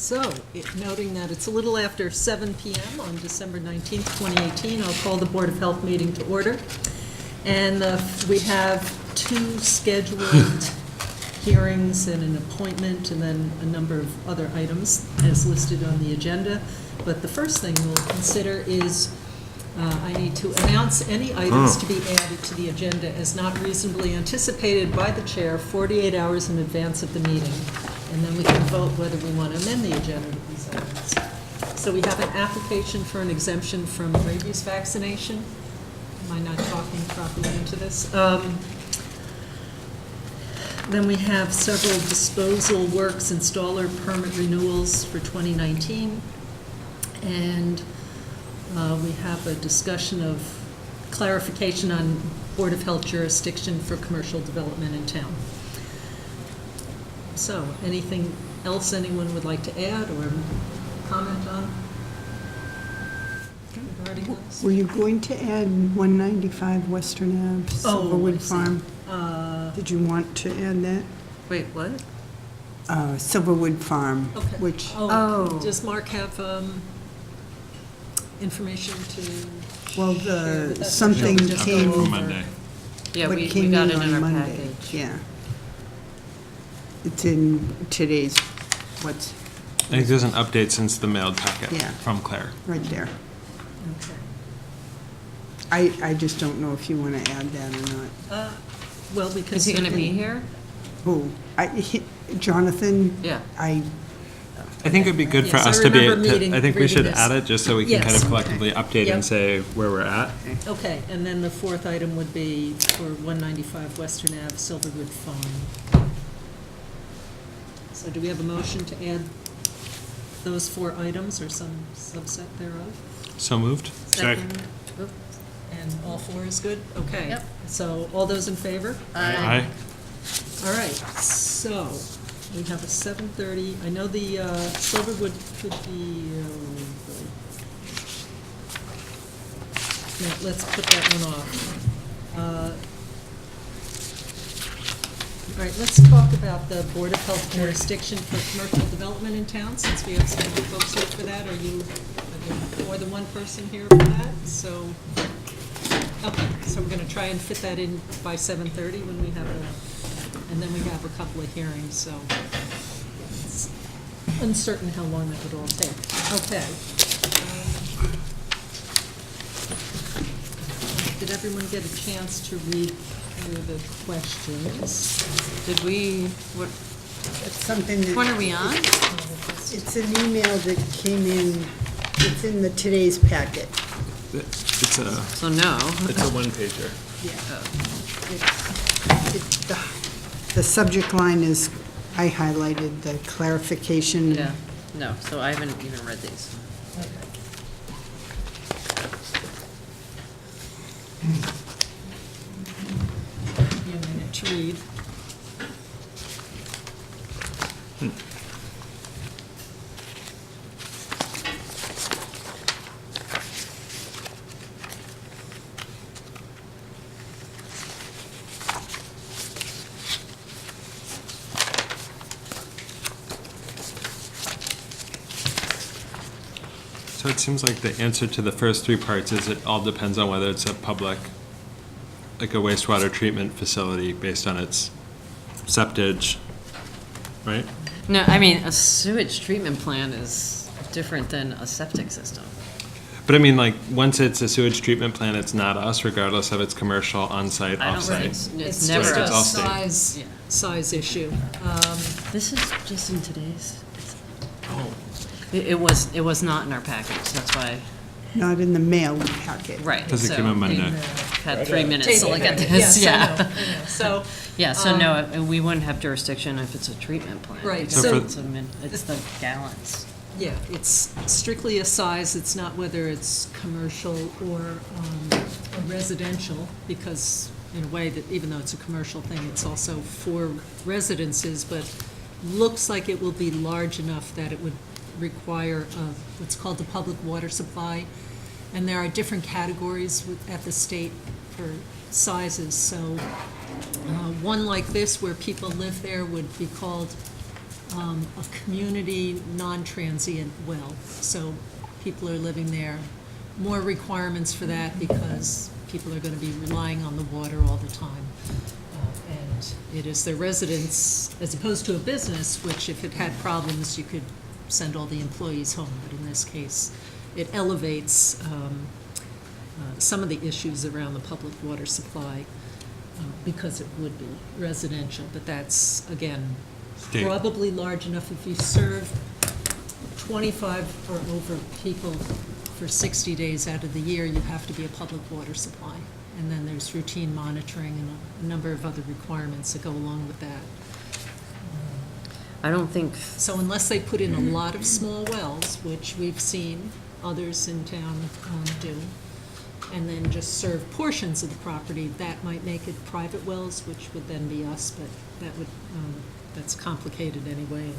So, noting that it's a little after 7 PM on December 19th, 2018, I'll call the Board of Health meeting to order. And we have 2 scheduled hearings and an appointment, and then a number of other items as listed on the agenda. But the first thing we'll consider is I need to announce any items to be added to the agenda as not reasonably anticipated by the chair 48 hours in advance of the meeting. And then we can vote whether we want to amend the agenda with these items. So we have an application for an exemption from rabies vaccination. Am I not talking properly into this? Then we have several disposal works installer permit renewals for 2019. And we have a discussion of clarification on Board of Health jurisdiction for commercial development in town. So, anything else anyone would like to add or comment on regarding this? Were you going to add 195 Western Ave, Silverwood Farm? Did you want to add that? Wait, what? Silverwood Farm, Okay. which, Does Mark have information to well, share with us? something Or shall we just go came, over? Monday. Yeah, what we came got in it on in our Monday. package. Yeah. It's in today's, what's I think there's an update since the mailed packet Yeah. from Claire. right there. Okay. I just don't know if you want to add that or not. Well, we can. Is he going to be certainly- here? Who? Jonathan? Yeah. I think it'd be good for Yes, I us to be, remember meeting- I think we reading should this. add it just so we can kind Yes. of collectively update Yep. and say where we're at. Okay, and then the fourth item would be for 195 Western Ave, Silverwood Farm. So do we have a motion to add those 4 items or some subset thereof? So moved? Second. And all 4 is good? Okay. Yep. So all those in favor? Aye. All right, so we have a 7:30. I know the Silverwood could be, no, let's put that one off. All right, let's talk about the Board of Health jurisdiction for commercial development in town, since we have some folks here for that. Are there more than one person here for that? So, okay, so we're going to try and fit that in by 7:30 when we have and then we have a couple of hearings, so it's uncertain how long that would all take. Okay. Did everyone get a chance to read through the questions? Did we, what, It's something that. when are we on? It's an email that came in, it's in the today's packet. It's a, So no. it's a one-pager. The subject line is, I highlighted the clarification. Yeah, no, so I haven't even read these. Give me a minute to read. So it seems like the answer to the first 3 parts is it all depends on whether it's a public, like a wastewater treatment facility based on its septage, right? No, I mean, a sewage treatment plant is different than a septic system. But I mean, like, once it's a sewage treatment plant, it's not us, regardless of its commercial, on-site, I don't think off-site. it's never just a all state. Yeah. size issue. This is just in today's. Oh. It was not in our package, that's why, Not in the mail packet. right. Does it so come on we Monday? Had 3 minutes to look at Yes, this, I yeah. know, I know. So, Yeah, so no, and we wouldn't have jurisdiction if it's a treatment plant. Right, because so- it's the gallons. yeah, it's strictly a size, it's not whether it's commercial or a residential, because in a way that even though it's a commercial thing, it's also for residences, but looks like it will be large enough that it would require what's called the public water supply. And there are different categories at the state for sizes. So one like this, where people live there, would be called a community non-transient well. So people are living there. More requirements for that because people are going to be relying on the water all the time. And it is their residence, as opposed to a business, which if it had problems, you could send all the employees home. But in this case, it elevates some of the issues around the public water supply because it would be residential. But that's, again, State. probably large enough if you serve 25 or over people for 60 days out of the year, you have to be a public water supply. And then there's routine monitoring and a number of other requirements that go along with that. I don't think, So unless they put in a lot of small wells, which we've seen others in town do, and then just serve portions of the property, that might make it private wells, which would then be us, but that would, that's complicated anyway.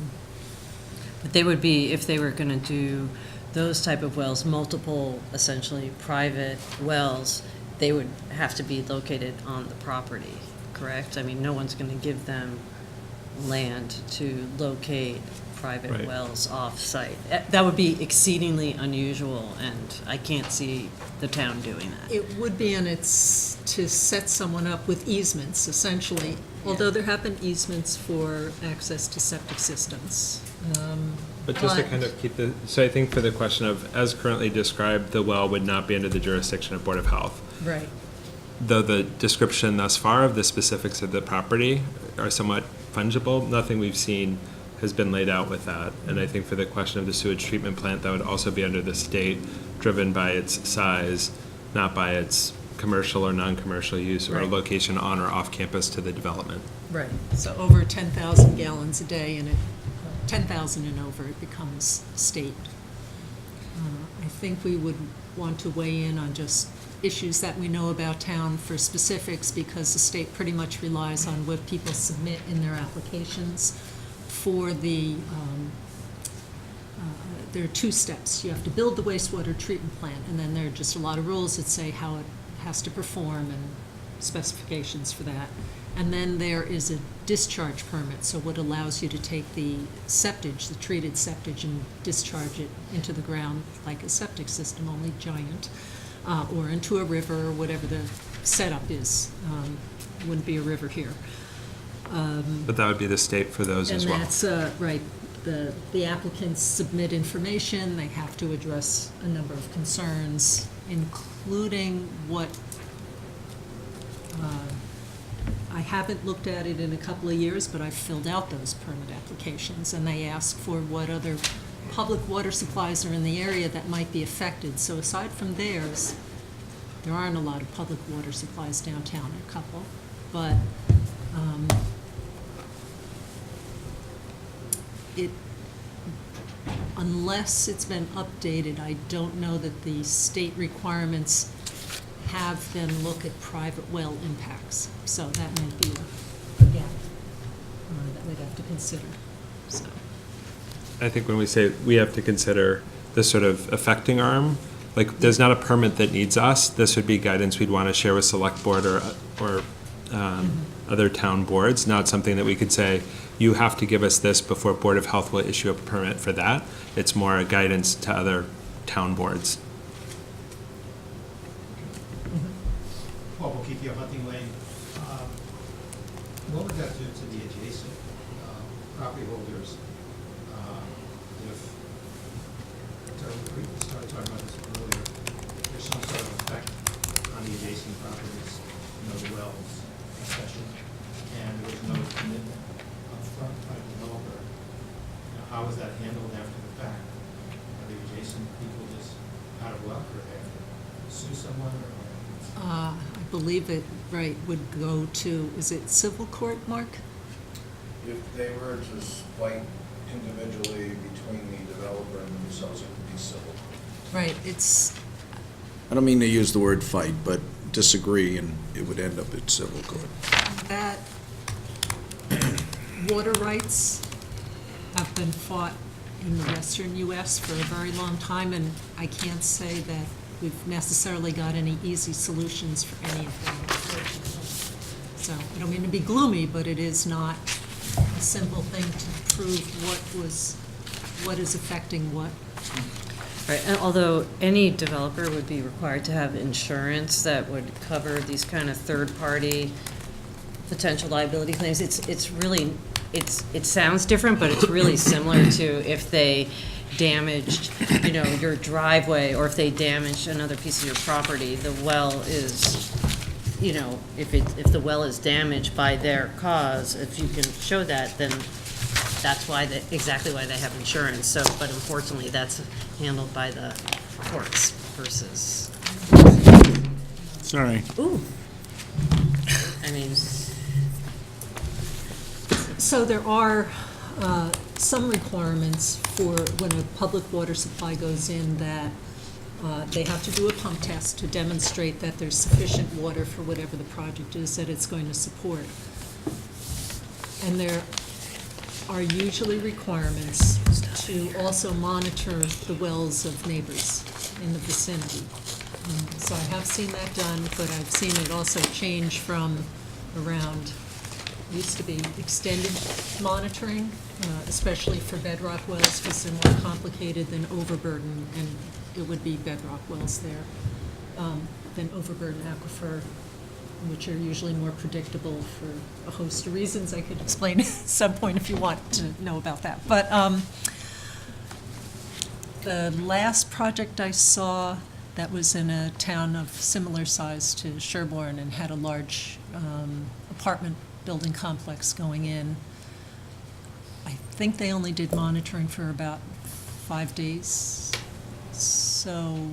but they would be, if they were going to do those type of wells, multiple essentially private wells, they would have to be located on the property, correct? I mean, no one's going to give them land to locate private Right. wells off-site. That would be exceedingly unusual, and I can't see the town doing that. It would be, and it's to set someone up with easements, essentially, although there have been easements for access to septic systems. But just to kind of keep the, so I think for the question of, as currently described, the well would not be under the jurisdiction of Board of Health. Right. Though the description thus far of the specifics of the property are somewhat fungible, nothing we've seen has been laid out with that. And I think for the question of the sewage treatment plant, that would also be under the state, driven by its size, not by its commercial or non-commercial use or Right. location on or off campus to the development. Right. So over 10,000 gallons a day, and 10,000 and over, it becomes state. I think we would want to weigh in on just issues that we know about town for specifics, because the state pretty much relies on what people submit in their applications for the, there are two steps. You have to build the wastewater treatment plant, and then there are just a lot of rules that say how it has to perform and specifications for that. And then there is a discharge permit, so what allows you to take the septage, the treated septage, and discharge it into the ground like a septic system, only giant, or into a river, or whatever the setup is. Wouldn't be a river here. But that would be the state for those as well. And that's, right, the applicants submit information, they have to address a number of concerns, including what, I haven't looked at it in a couple of years, but I've filled out those permit applications, and they ask for what other public water supplies are in the area that might be affected. So aside from theirs, there aren't a lot of public water supplies downtown, a couple, but unless it's been updated, I don't know that the state requirements have them look at private well impacts. So that might be a gap that we'd have to consider, so. I think when we say we have to consider the sort of affecting arm, like, there's not a permit that needs us. This would be guidance we'd want to share with select board or other town boards, not something that we could say, you have to give us this before Board of Health will issue a permit for that. It's more a guidance to other town boards. Paul Bokiki of Hunting Lane. What would that do to the adjacent property holders if, we started talking about this earlier, if there's some sort of effect on the adjacent properties, the wells, especially, and there was no commitment up front by the developer? How is that handled after the fact? Are the adjacent people just out of luck, or they have to sue someone, or? I believe it, right, would go to, is it civil court, Mark? If they were to split individually between the developer and themselves, it would be civil. Right, it's, I don't mean to use the word fight, but disagree, and it would end up at civil court. that water rights have been fought in the western US for a very long time, and I can't say that we've necessarily got any easy solutions for any of them. So, I don't mean to be gloomy, but it is not a simple thing to prove what is affecting what. Right, and although any developer would be required to have insurance that would cover these kind of third-party potential liability claims, it's really, it sounds different, but it's really similar to if they damaged, your driveway, or if they damaged another piece of your property. The well is, if the well is damaged by their cause, if you can show that, then that's exactly why they have insurance. So, but unfortunately, that's handled by the courts versus. Sorry. Ooh. I mean. So there are some requirements for when a public water supply goes in that they have to do a pump test to demonstrate that there's sufficient water for whatever the project is that it's going to support. And there are usually requirements to also monitor the wells of neighbors in the vicinity. So I have seen that done, but I've seen it also change from around, used to be extended monitoring, especially for bedrock wells, because they're more complicated than overburden, and it would be bedrock wells there, than overburden aquifer, which are usually more predictable for a host of reasons I could explain at some point if you want to know about that. But the last project I saw that was in a town of similar size to Sherborn and had a large apartment building complex going in, I think they only did monitoring for about 5 days. So.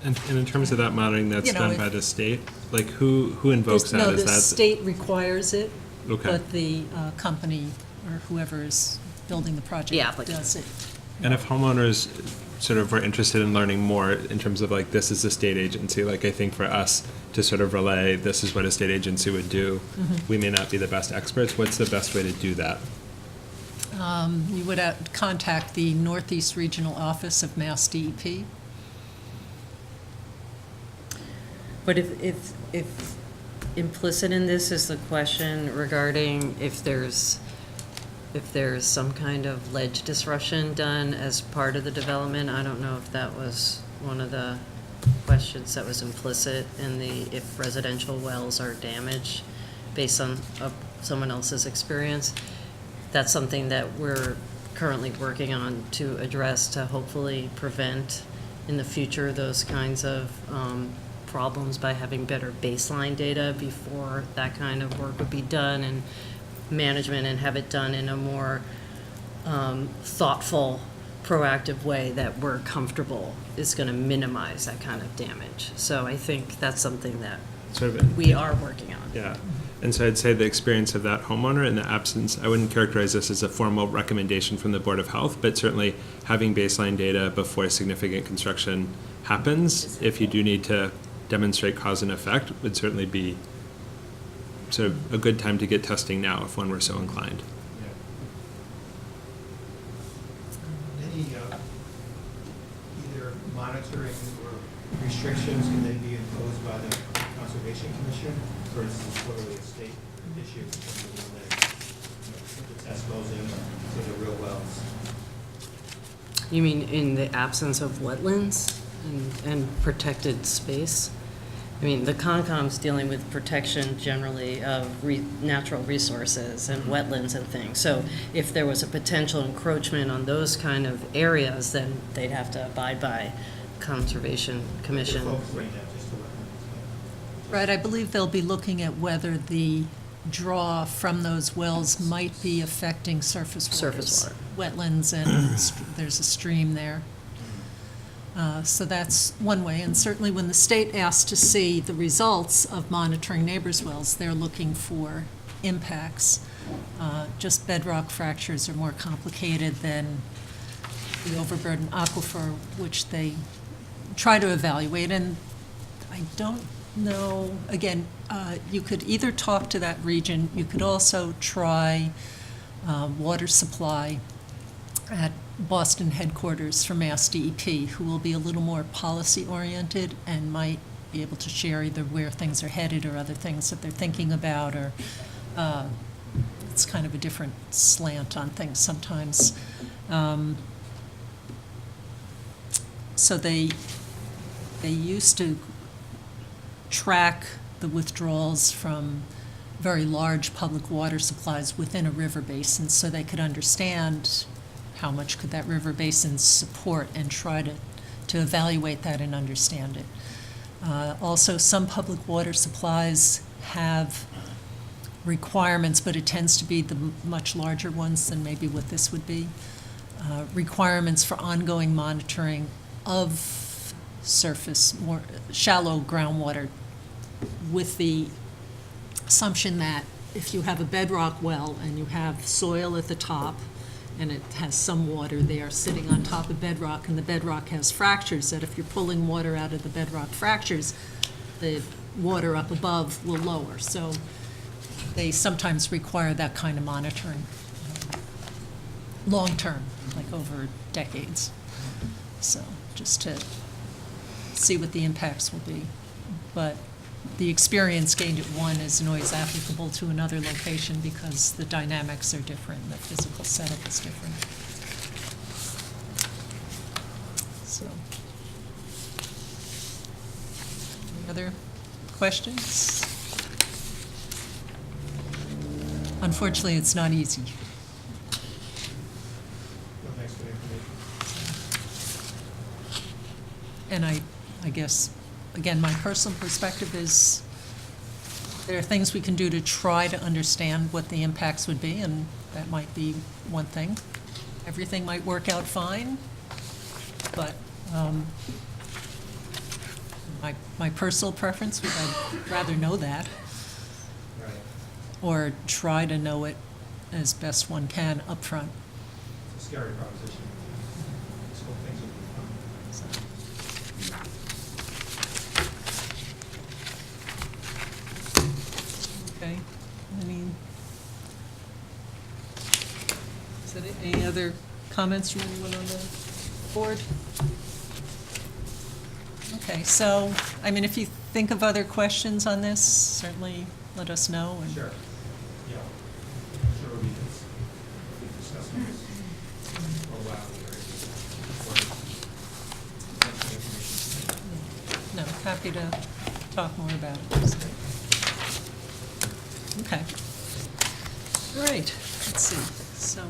And in terms of that monitoring that's done by the state, like who invokes that? No, Is the that state requires it, okay? but the company or whoever is building the project does it. And if homeowners sort of were interested in learning more in terms of like this is a state agency, like I think for us to sort of relay this is what a state agency would do, we may not be the best experts. What's the best way to do that? You would contact the Northeast Regional Office of Mass DEP. But if implicit in this is the question regarding if there's some kind of ledge disruption done as part of the development, I don't know if that was one of the questions that was implicit in the, if residential wells are damaged based on someone else's experience. That's something that we're currently working on to address to hopefully prevent in the future those kinds of problems by having better baseline data before that kind of work would be done, and management, and have it done in a more thoughtful, proactive way that we're comfortable is going to minimize that kind of damage. So I think that's something that Sort of we are working on. Yeah. And so I'd say the experience of that homeowner in the absence, I wouldn't characterize this as a formal recommendation from the Board of Health, but certainly having baseline data before significant construction happens, if you do need to demonstrate cause and effect, would certainly be sort of a good time to get testing now if one were so inclined. Any either monitoring or restrictions, can they be imposed by the Conservation Commission? For instance, quarterly estate issue in terms of when the test goes into the real wells? You mean in the absence of wetlands and protected space? I mean, the Concom's dealing with protection generally of natural resources and wetlands and things. So if there was a potential encroachment on those kind of areas, then they'd have to abide by Conservation Commission. They're focusing on just the wetlands. Right, I believe they'll be looking at whether the draw from those wells might be affecting surface waters. Surface water. Wetlands, and there's a stream there. So that's one way, and certainly when the state asks to see the results of monitoring neighbors' wells, they're looking for impacts. Just bedrock fractures are more complicated than the overburden aquifer, which they try to evaluate, and I don't know, again, you could either talk to that region, you could also try water supply at Boston headquarters for Mass DEP, who will be a little more policy-oriented and might be able to share either where things are headed or other things that they're thinking about, or it's kind of a different slant on things sometimes. So they used to track the withdrawals from very large public water supplies within a river basin, so they could understand how much could that river basin support and try to evaluate that and understand it. Also, some public water supplies have requirements, but it tends to be the much larger ones than maybe what this would be. Requirements for ongoing monitoring of surface, more shallow groundwater, with the assumption that if you have a bedrock well and you have soil at the top and it has some water there sitting on top of bedrock and the bedrock has fractures, that if you're pulling water out of the bedrock fractures, the water up above will lower. So they sometimes require that kind of monitoring, long-term, like over decades. So just to see what the impacts will be. But the experience gained at one isn't always applicable to another location because the dynamics are different and the physical setup is different. So, any other questions? Unfortunately, it's not easy. Well, thanks for the information. And I guess, again, my personal perspective is there are things we can do to try to understand what the impacts would be, and that might be one thing. Everything might work out fine, but my personal preference would I'd rather know that, Right. or try to know it as best one can up front. It's a scary proposition. This whole thing's will be fun. So. Okay, is that it? Any other comments from anyone on the board? Okay, so, I mean, if you think of other questions on this, certainly let us know. And Sure. Yeah. I'm sure we'll be discussing this for a while. No, happy to talk more about it. Okay. All right, let's see. So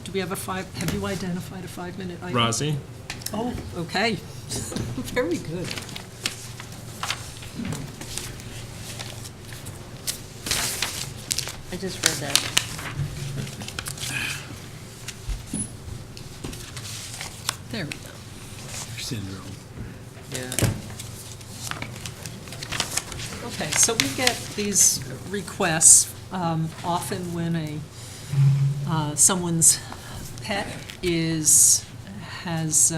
do we have have you identified a 5-minute item? Rozzy? Oh, okay. Very good. I just read that. There we go. Syndrome. Yeah. Okay, so we get these requests often when someone's pet has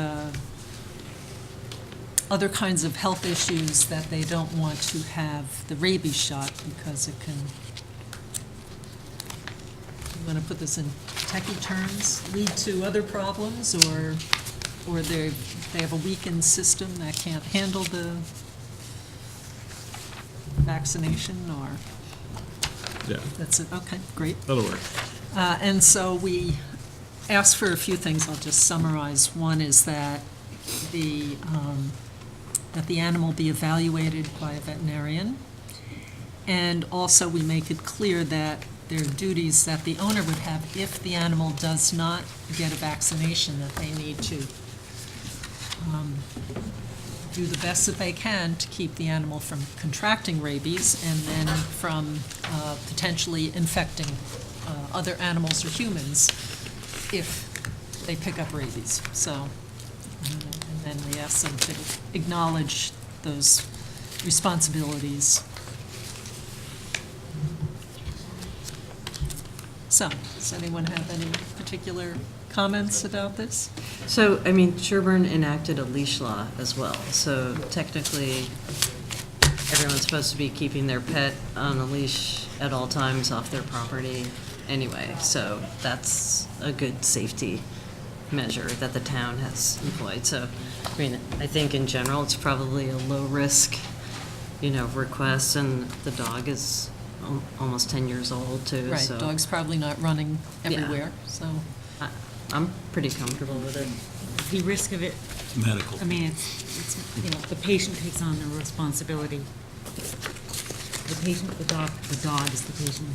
other kinds of health issues that they don't want to have the rabies shot because it can, you want to put this in techie terms, lead to other problems, or they have a weakened system that can't handle the vaccination, or, Yeah, that's it, okay, great. that'll work. And so we asked for a few things, I'll just summarize. One is that the animal be evaluated by a veterinarian, and also we make it clear that there are duties that the owner would have if the animal does not get a vaccination, that they need to do the best that they can to keep the animal from contracting rabies and then from potentially infecting other animals or humans if they pick up rabies. So, and then we ask them to acknowledge those responsibilities. So, does anyone have any particular comments about this? So, I mean, Sherborn enacted a leash law as well, so technically, everyone's supposed to be keeping their pet on a leash at all times off their property anyway, so that's a good safety measure that the town has employed. So, I mean, I think in general, it's probably a low-risk, request, and the dog is almost 10 years old, too, Right, so. dog's probably not running Yeah. everywhere, so. I'm pretty comfortable with it. The risk of it, Medical. I mean, it's, you know, the patient takes on the responsibility. The patient, the dog is the patient,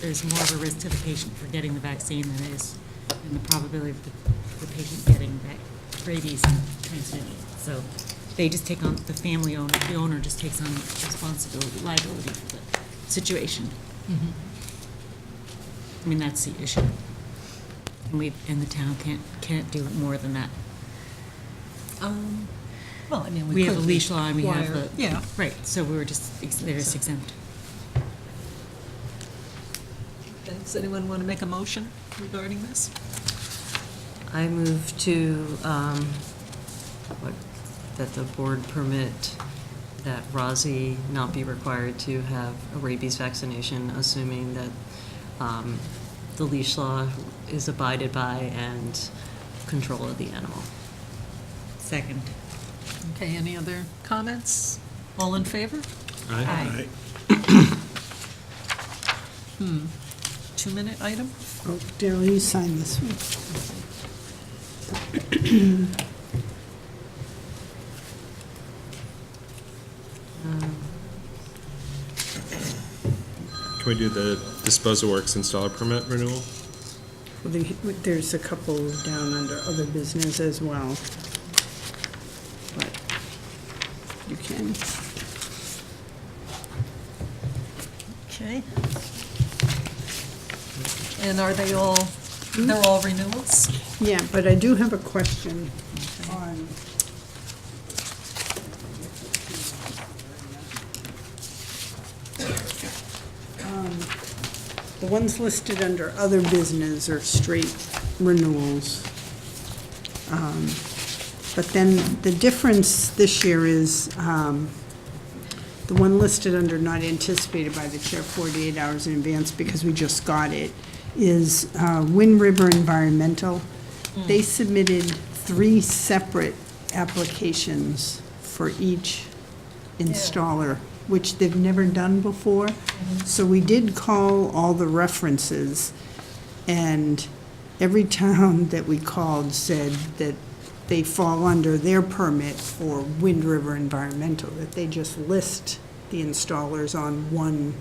there's more of a risk to the patient for getting the vaccine than is in the probability of the patient getting rabies and transmitting it. So they just take on, the family owner, the owner just takes on responsibility, liability for the situation. I mean, that's the issue. And the town can't do more than that. Well, I mean, We have a leash law and we have require- the. Yeah. Right, so we were just, they're just exempt. Does anyone want to make a motion regarding this? I move to, that the board permit that Rozzy not be required to have a rabies vaccination, assuming that the leash law is abided by and control of the animal. Second. Okay, any other comments? All in favor? Aye. 2-minute item? Oh, Daryl, you sign this one. Can we do the disposal works installer permit renewal? Well, there's a couple down under other business as well. But you can. Okay. And are they all, they're all renewals? Yeah, but I do have a question on. The ones listed under other business are straight renewals. But then the difference this year is, the one listed under not anticipated by the chair 48 hours in advance because we just got it, is Wind River Environmental. They submitted 3 separate applications for each installer, which they've never done before. So we did call all the references, and every town that we called said that they fall under their permit for Wind River Environmental, that they just list the installers on one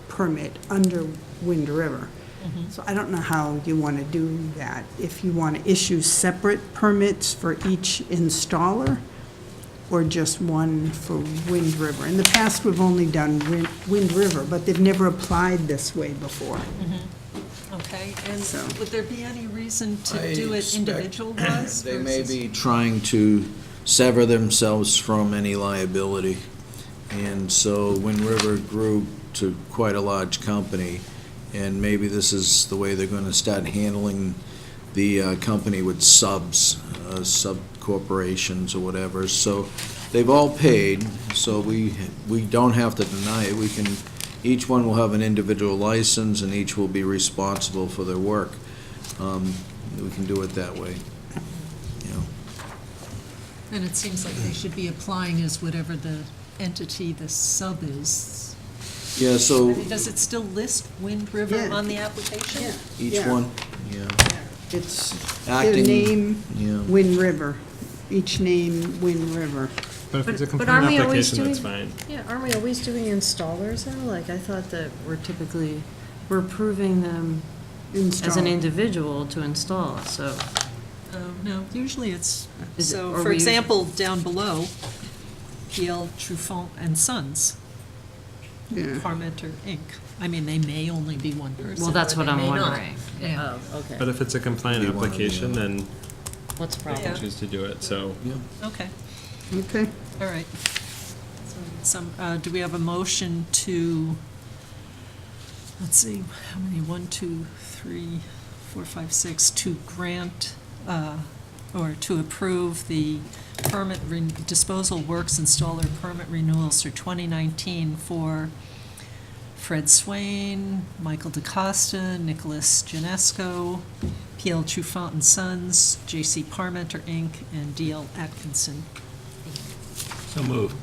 permit under Wind River. So I don't know how you want to do that. If you want to issue separate permits for each installer, or just one for Wind River. In the past, we've only done Wind River, but they've never applied this way before. Okay, and So- would there be any reason to I do it expect individual-wise? They may versus- be trying to sever themselves from any liability. And so Wind River grew to quite a large company, and maybe this is the way they're going to start handling the company with subs, sub-corporations or whatever. So they've all paid, so we don't have to deny it. We can, each one will have an individual license, and each will be responsible for their work. We can do it that way. You know. And it seems like they should be applying as whatever the entity the sub is. Yeah, I so mean, does it still list Wind River Yeah. on the application? Yeah. each Yeah. one, yeah. It's their Acting- name, Yeah. Wind River, each name, Wind River. But if it's a But complaint aren't we always application, that's doing- fine. Yeah, aren't we always doing installers though? Like, I thought that we're approving them as an Install. individual to install, so. No, usually it's, Is it- so, are for we example, down below, PL Trufant and Sons, Yeah. Parmenter Inc. I mean, they may only be one person. Well, that's or what they I'm may not. wondering. Yeah. Oh, okay. But if it's a compliant Be one or the application, other. then What's the they problem? can choose to do it, so. Okay, Okay. all right. So, do we have a motion to, let's see, how many, 1, 2, 3, 4, 5, 6, to grant, or to approve the permit, disposal works installer permit renewals for 2019 for Fred Swain, Michael DeCosta, Nicholas Janesco, PL Trufant and Sons, J.C. Parmenter, Inc., and D.L. Atkinson. So moved.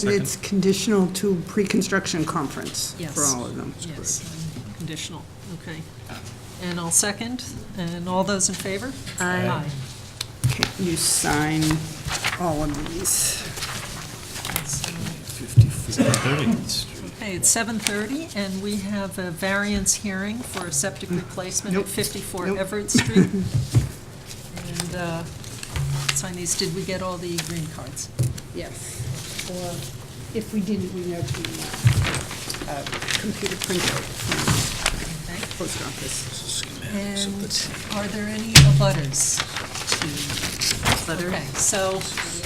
It's conditional to pre-construction conference for Yes. all of them. Yes, conditional, okay. And I'll second, and all those in favor? Aye. Okay, you sign all of these. Okay, it's 7:30, and we have a variance hearing for a septic replacement at Nope. 54 Nope. Everett Street. And sign these, did we get all the green cards? Yes. Or if we didn't, we have the computer printout from Okay. the post office. And are there any abutters to? Okay, so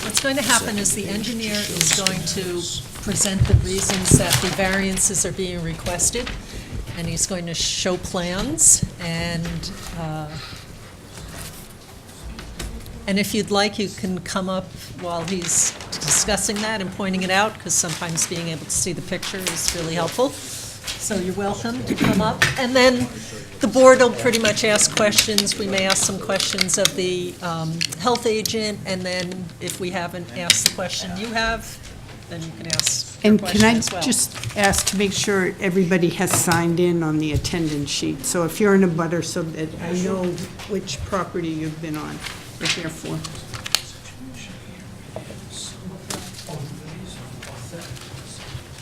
what's going to happen is the engineer is going to present the reasons that the variances are being requested, and he's going to show plans, and if you'd like, you can come up while he's discussing that and pointing it out, because sometimes being able to see the picture is really helpful. So you're welcome to come up. And then the board will pretty much ask questions. We may ask some questions of the health agent, and then if we haven't asked the question you have, then you can ask your And can question I as well. just ask to make sure everybody has signed in on the attendance sheet? So if you're in a butter, so that I know which property you've been on, or therefore.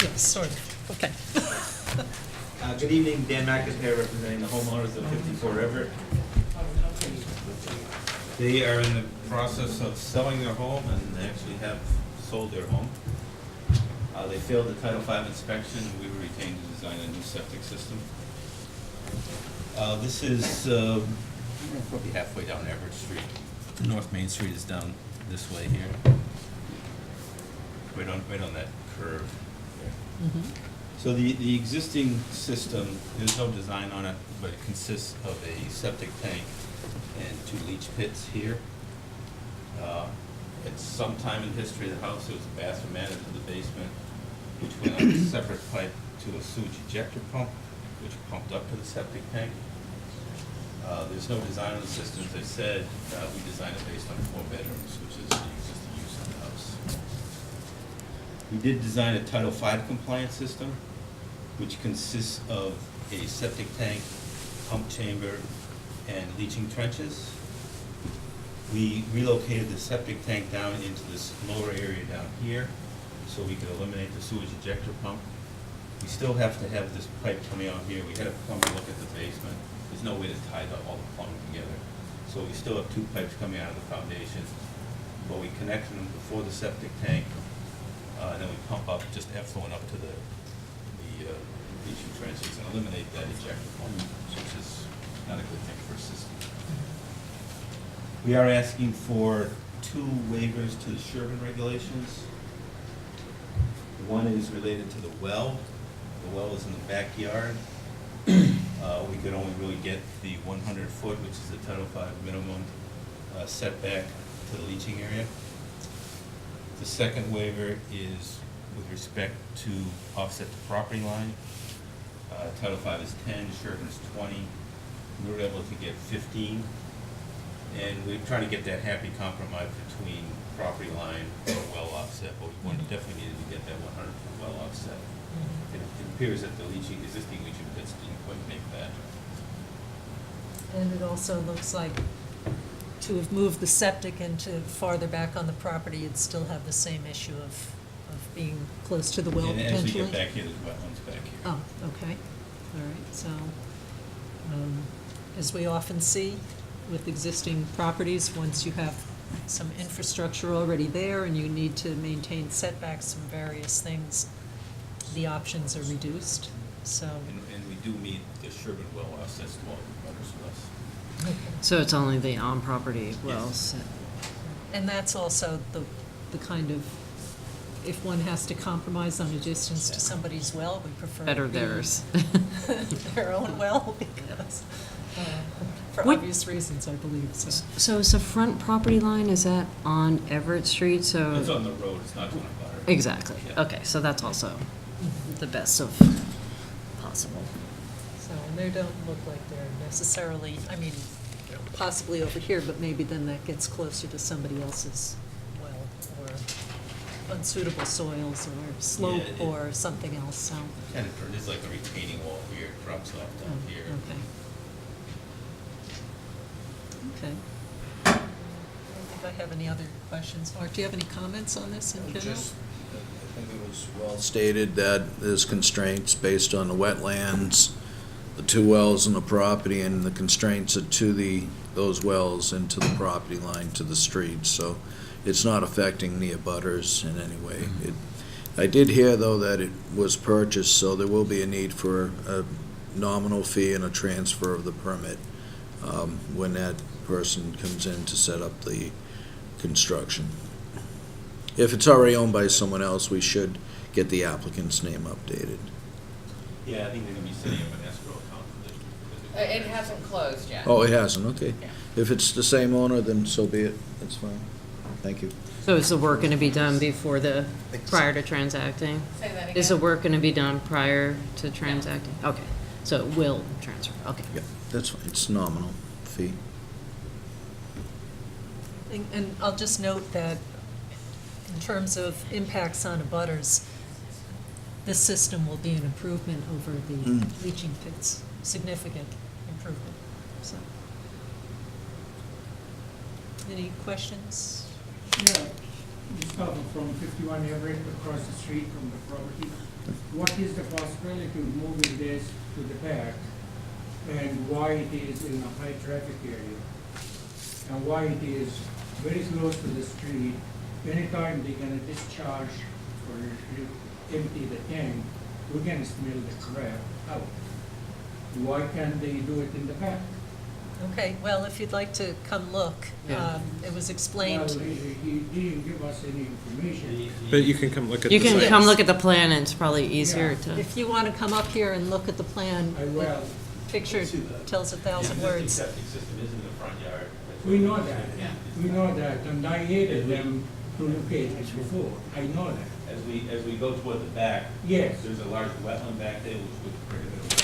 Yes, sort of, okay. Good evening, Dan McIntyre representing the homeowners of 54 Everett. They are in the process of selling their home, and they actually have sold their home. They failed the Title V inspection, and we were retained to design a new septic system. This is probably halfway down Everett Street. North Main Street is down this way here. Right on that curve there. So the existing system, there's no design on it, but it consists of a septic tank and 2 leach pits here. At some time in history of the house, there was a bathroom added to the basement, which went on a separate pipe to a sewage ejector pump, which pumped up to the septic tank. There's no design on the system, as I said. We designed it based on 4 bedrooms, which is the existing use of the house. We did design a Title V compliant system, which consists of a septic tank, pump chamber, and leaching trenches. We relocated the septic tank down into this lower area down here, so we could eliminate the sewage ejector pump. We still have to have this pipe coming out here. We had a plumber look at the basement. There's no way to tie all the plumbing together. So we still have 2 pipes coming out of the foundation, but we connect them before the septic tank, and then we pump up, just effluent up to the leaching trenches and eliminate that ejector pump, which is not a good thing for a system. We are asking for 2 waivers to the Sherborn regulations. One is related to the well. The well is in the backyard. We could only really get the 100 foot, which is the Title V minimum setback to the leaching area. The second waiver is with respect to offset the property line. Title V is 10, Sherborn's 20. We were able to get 15. And we're trying to get that happy compromise between property line and well offset, but we definitely needed to get that 100 foot well offset. It appears that the existing leaching pits didn't quite make that. And it also looks like to have moved the septic into farther back on the property, you'd still have the same issue of being close to the well And as we potentially. get back here, there's wetlands back here. Oh, okay, all right, so, as we often see with existing properties, once you have some infrastructure already there and you need to maintain setbacks from various things, the options are reduced, so. And we do meet the Sherborn well offsets to all the butters with us. So it's only the on-property wells? And that's also the kind of, if one has to compromise on a distance to somebody's well, we prefer. Better it be theirs. Their own well, because, for What- obvious reasons, I believe, so. So is the front property line, is that on Everett Street? So It's on the road, it's not on a butter. exactly. Yeah. Okay, so that's also the best of possible. So, and they don't look like they're necessarily, I mean, possibly over here, but maybe then that gets closer to somebody else's well, or unsuitable soils or slope Yeah, or something else, so. Kind of, there's like a retaining wall here, it drops off down here. Okay. I don't think I have any other questions. Art, do you have any comments on this in general? Just, I think it was well stated that there's constraints based on the wetlands, the two wells on the property, and the constraints are to those wells and to the property line, to the street, so it's not affecting the abutters in any way. I did hear, though, that it was purchased, so there will be a need for a nominal fee and a transfer of the permit when that person comes in to set up the construction. If it's already owned by someone else, we should get the applicant's name updated. Yeah, I think they're gonna be setting up an escrow account for this. It hasn't closed yet. Oh, it hasn't, okay. Yeah. If it's the same owner, then so be it, that's fine. Thank you. So is the work going to be done prior to transacting? Say that again. Is the work going to be done prior to transacting? Okay, so it will transfer, okay. Yeah, that's fine, it's nominal fee. And I'll just note that in terms of impacts on abutters, this system will be an improvement over the leaching pits, significant improvement, so. Any questions? Yeah, just talking from 51 Everett across the street from the property. What is the possibility of moving this to the back, and why it is in a high traffic area? And why it is very close to the street? Anytime they're gonna discharge or empty the tank, we're gonna smell the crap out. Why can't they do it in the back? Okay, well, if you'd like to come look, Yeah. it was Well, explained. he didn't give us any information. But you can come look at You the can site. come look at the plan, and it's probably easier to, If you want to come up here and look at the plan, I the will. picture tells 1,000 words. The septic system is in the front yard. We know that, Yeah. we know that, and I aided them to locate it before, I know that. As we go toward the back, Yes, there's a large wetland back there which would prohibit the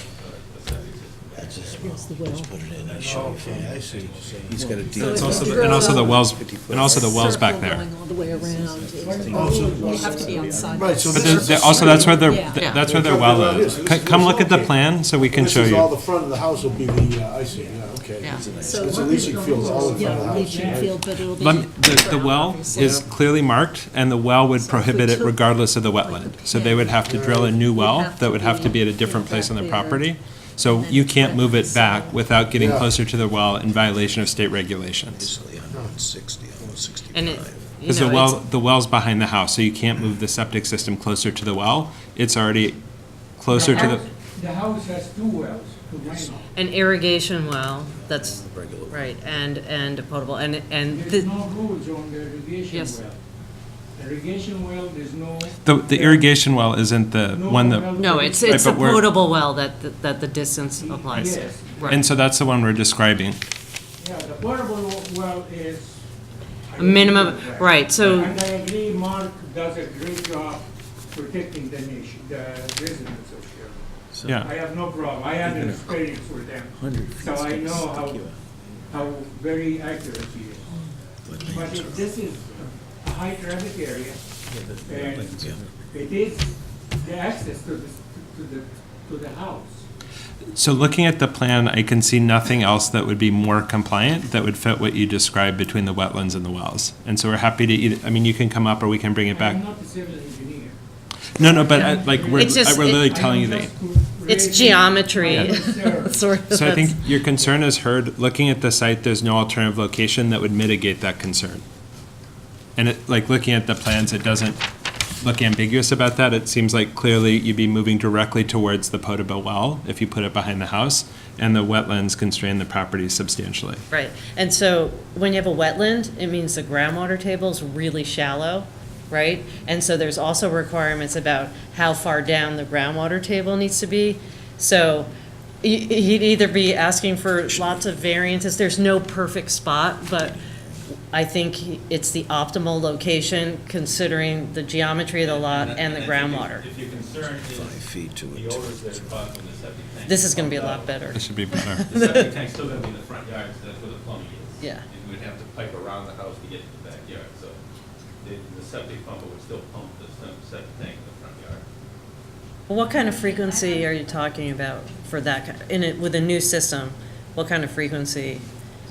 septic system back there. Here's the well. I see. He's got a deed. So It's if also you the- and draw also the a wells, and also the wells back circle there. going all the way around, you have to be outside. Right, so But this is. also, that's where their, Yeah. that's where their well is. Come look at the plan so we can show This is all you. the front of the house will be the, I see, yeah, okay. Yeah. So- It's a leaching field all in front of the Yeah, house. leaching right? field, but it'll be. The well obviously. is clearly marked, and the well would prohibit it regardless of the wetland. So they would have to drill a new well that would have to be at a different place on the property. So you can't move it back without getting Yeah. closer to the well in violation of state regulations. Basically 160, almost and it, 65. you Because know, the well's behind the house, so you can't move the septic system closer to the well. It's already closer to the, The house has two wells, to my knowledge. an irrigation well, that's, Regular. right, and a potable, and There's the, no rules on the irrigation Yes. well. Irrigation well, there's no. the irrigation well isn't the one that, no, it's Right, a but we're- potable well that the distance applies to. Yes. Right. and so that's the one we're describing. Yeah, the portable well is. I A minimum, agree with that. right, so, And I agree, Mark does a great job protecting the nation, the residents of Sherborn. Yeah. I have no problem, I had an experience with them, so I know how very accurate he is. But if this is a high traffic area, and it is the access to the house. So looking at the plan, I can see nothing else that would be more compliant, that would fit what you described between the wetlands and the wells. And so we're happy to either, I mean, you can come up or we can bring it back. I'm not a civil engineer. No, but we're It's just- literally I telling you am that. just it's raising geometry. my concern. Sort of, So I think that's- your concern is heard. Looking at the site, there's no alternative location that would mitigate that concern. And it, like, looking at the plans, it doesn't look ambiguous about that. It seems like clearly you'd be moving directly towards the potable well if you put it behind the house, and the wetlands constrain the property substantially. Right, and so when you have a wetland, it means the groundwater table is really shallow, right? And so there's also requirements about how far down the groundwater table needs to be. So he'd either be asking for lots of variances, there's no perfect spot, but I think it's the optimal location considering the geometry of the lot and the groundwater. If your concern 5 is feet to the it. odors that are caused from the septic tank. This is gonna be a lot better. This should be better. The septic tank's still gonna be in the front yard, so that's where the plumbing is. Yeah. And we'd have to pipe around the house to get to the backyard, so the septic pump would still pump the septic tank in the front yard. Well, what kind of frequency are you talking about for that, in it, with a new system? What kind of frequency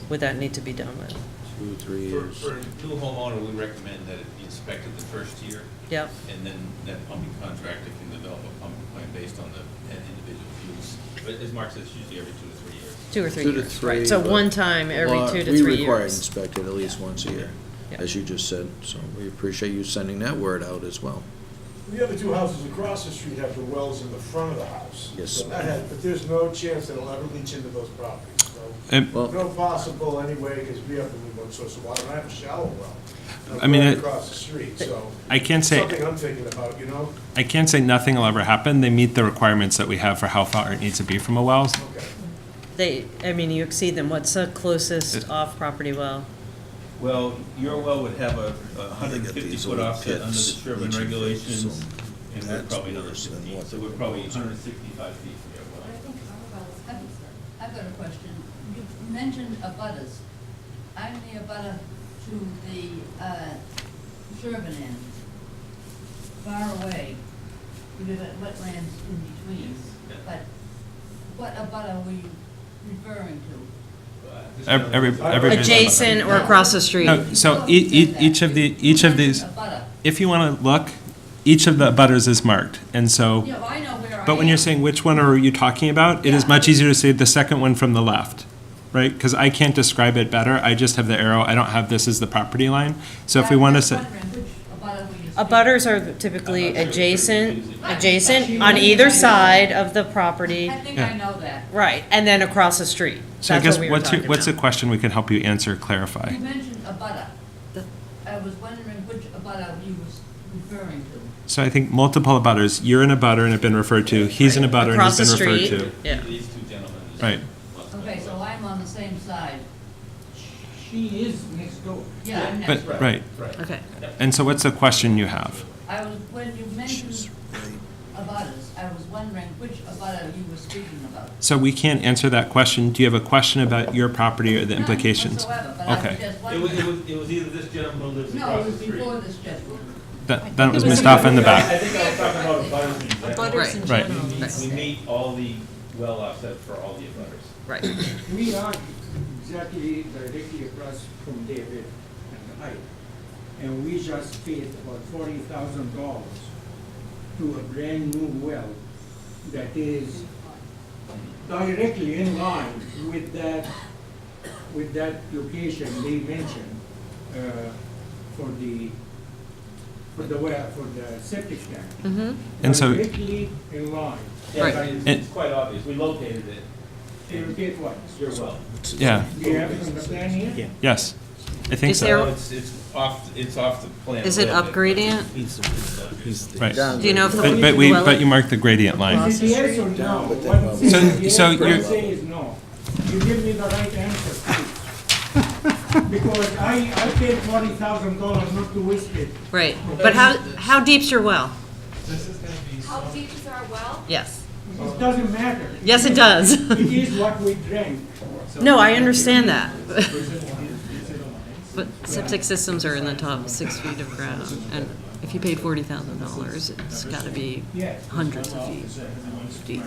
would that need to be done with? 2-3 For, years. for a new homeowner, we recommend that it be inspected the first year, Yep, and then that pumping contractor can develop a pumping plan based on the individual use. But as Mark says, usually every 2 to 3 years. 2 or 3 2 to years, right? 3, So but one time every Well, 2 to 3 We require it years. inspected at least once a year, Yeah. as you just said, so we appreciate you sending that word out as well. The other two houses across the street have the wells in the front of the house. Yes. So that has, but there's no chance that it'll ever leach into those properties, so. Well, No possible anyway, because we have to move one source of water, and I have a shallow well. I mean, Right it- across the street, so. I can't say, Something I'm thinking about, you know? I can't say nothing will ever happen. They meet the requirements that we have for how far it needs to be from a well. Okay. I mean, you exceed them. What's the closest off-property well? Well, your well would have a They got 150 these foot little offset under the pits, Sherborn each of those, regulations, so and we're that's probably another worse than 15, what so the we're probably proposal. 165 feet from your well. I've got a question. You mentioned abutters. I'm the abutter to the Sherborn end, far away. We have wetlands in between. Yeah. But what abutter were you referring to? Every Adjacent or across the street? No, so each of these, Abutter. if you want to look, each of the butters is marked, and so. Yeah, well, I know where I am. But when you're saying which one are you talking about, it is Yeah. much easier to say the second one from the left, right? Because I can't describe it better. I just have the arrow. I don't have this as the property line. So if we want to say, I'm wondering which abutter were you speaking? Abutters are typically adjacent on either side of the property, I think I know that. right, and then across the street. so I That's guess what we were talking what's the about. question we can help you answer, clarify? You mentioned abutter. I was wondering which abutter you was referring to. So I think multiple abutters. You're an abutter and have been referred to. He's an abutter and Across has the been referred street, to. yeah. These two gentlemen. Right. Okay, so I'm on the same side. She is next door. Yeah, I'm But, next. right. Okay. And so what's the question you have? I was, when you mentioned abutters, I was wondering which abutter you were speaking about. So we can't answer that question. Do you have a question about your property or the implications? None whatsoever, but I was Okay. just It was, wondering. it was either this gentleman who lives No, across it the was street. before this gentleman. That was missed off in the I back. think I was talking about abutters in general. Butters in Right. general. We meet all the well offset for all the abutters. Right. We are exactly directly across from David and I, and we just paid about $40,000 to a brand new well that is directly in line with that location they mentioned for the well, for the septic tank. Mm-hmm. And so- Directly in line. Yeah, Right. it's quite obvious. We located it. You repeat what? Your well. Yeah. Do you have it on the plan here? Yes. I think Is so. there- It's off the plan. Is it a little bit. upgradient? Right. Do you know if the But you marked the gradient line. Is it yes or no? But One then- says So- yes, so one you're- says no. You give me the right answer, please. Because I paid $40,000 not to waste it. Right, but how deep's your well? How deep is our well? Yes. It doesn't matter. Yes, it does. It is what we drank. No, I understand that. But septic systems are in the top 6 feet of ground, and if you paid $40,000, it's gotta be Yes. hundreds of feet deep.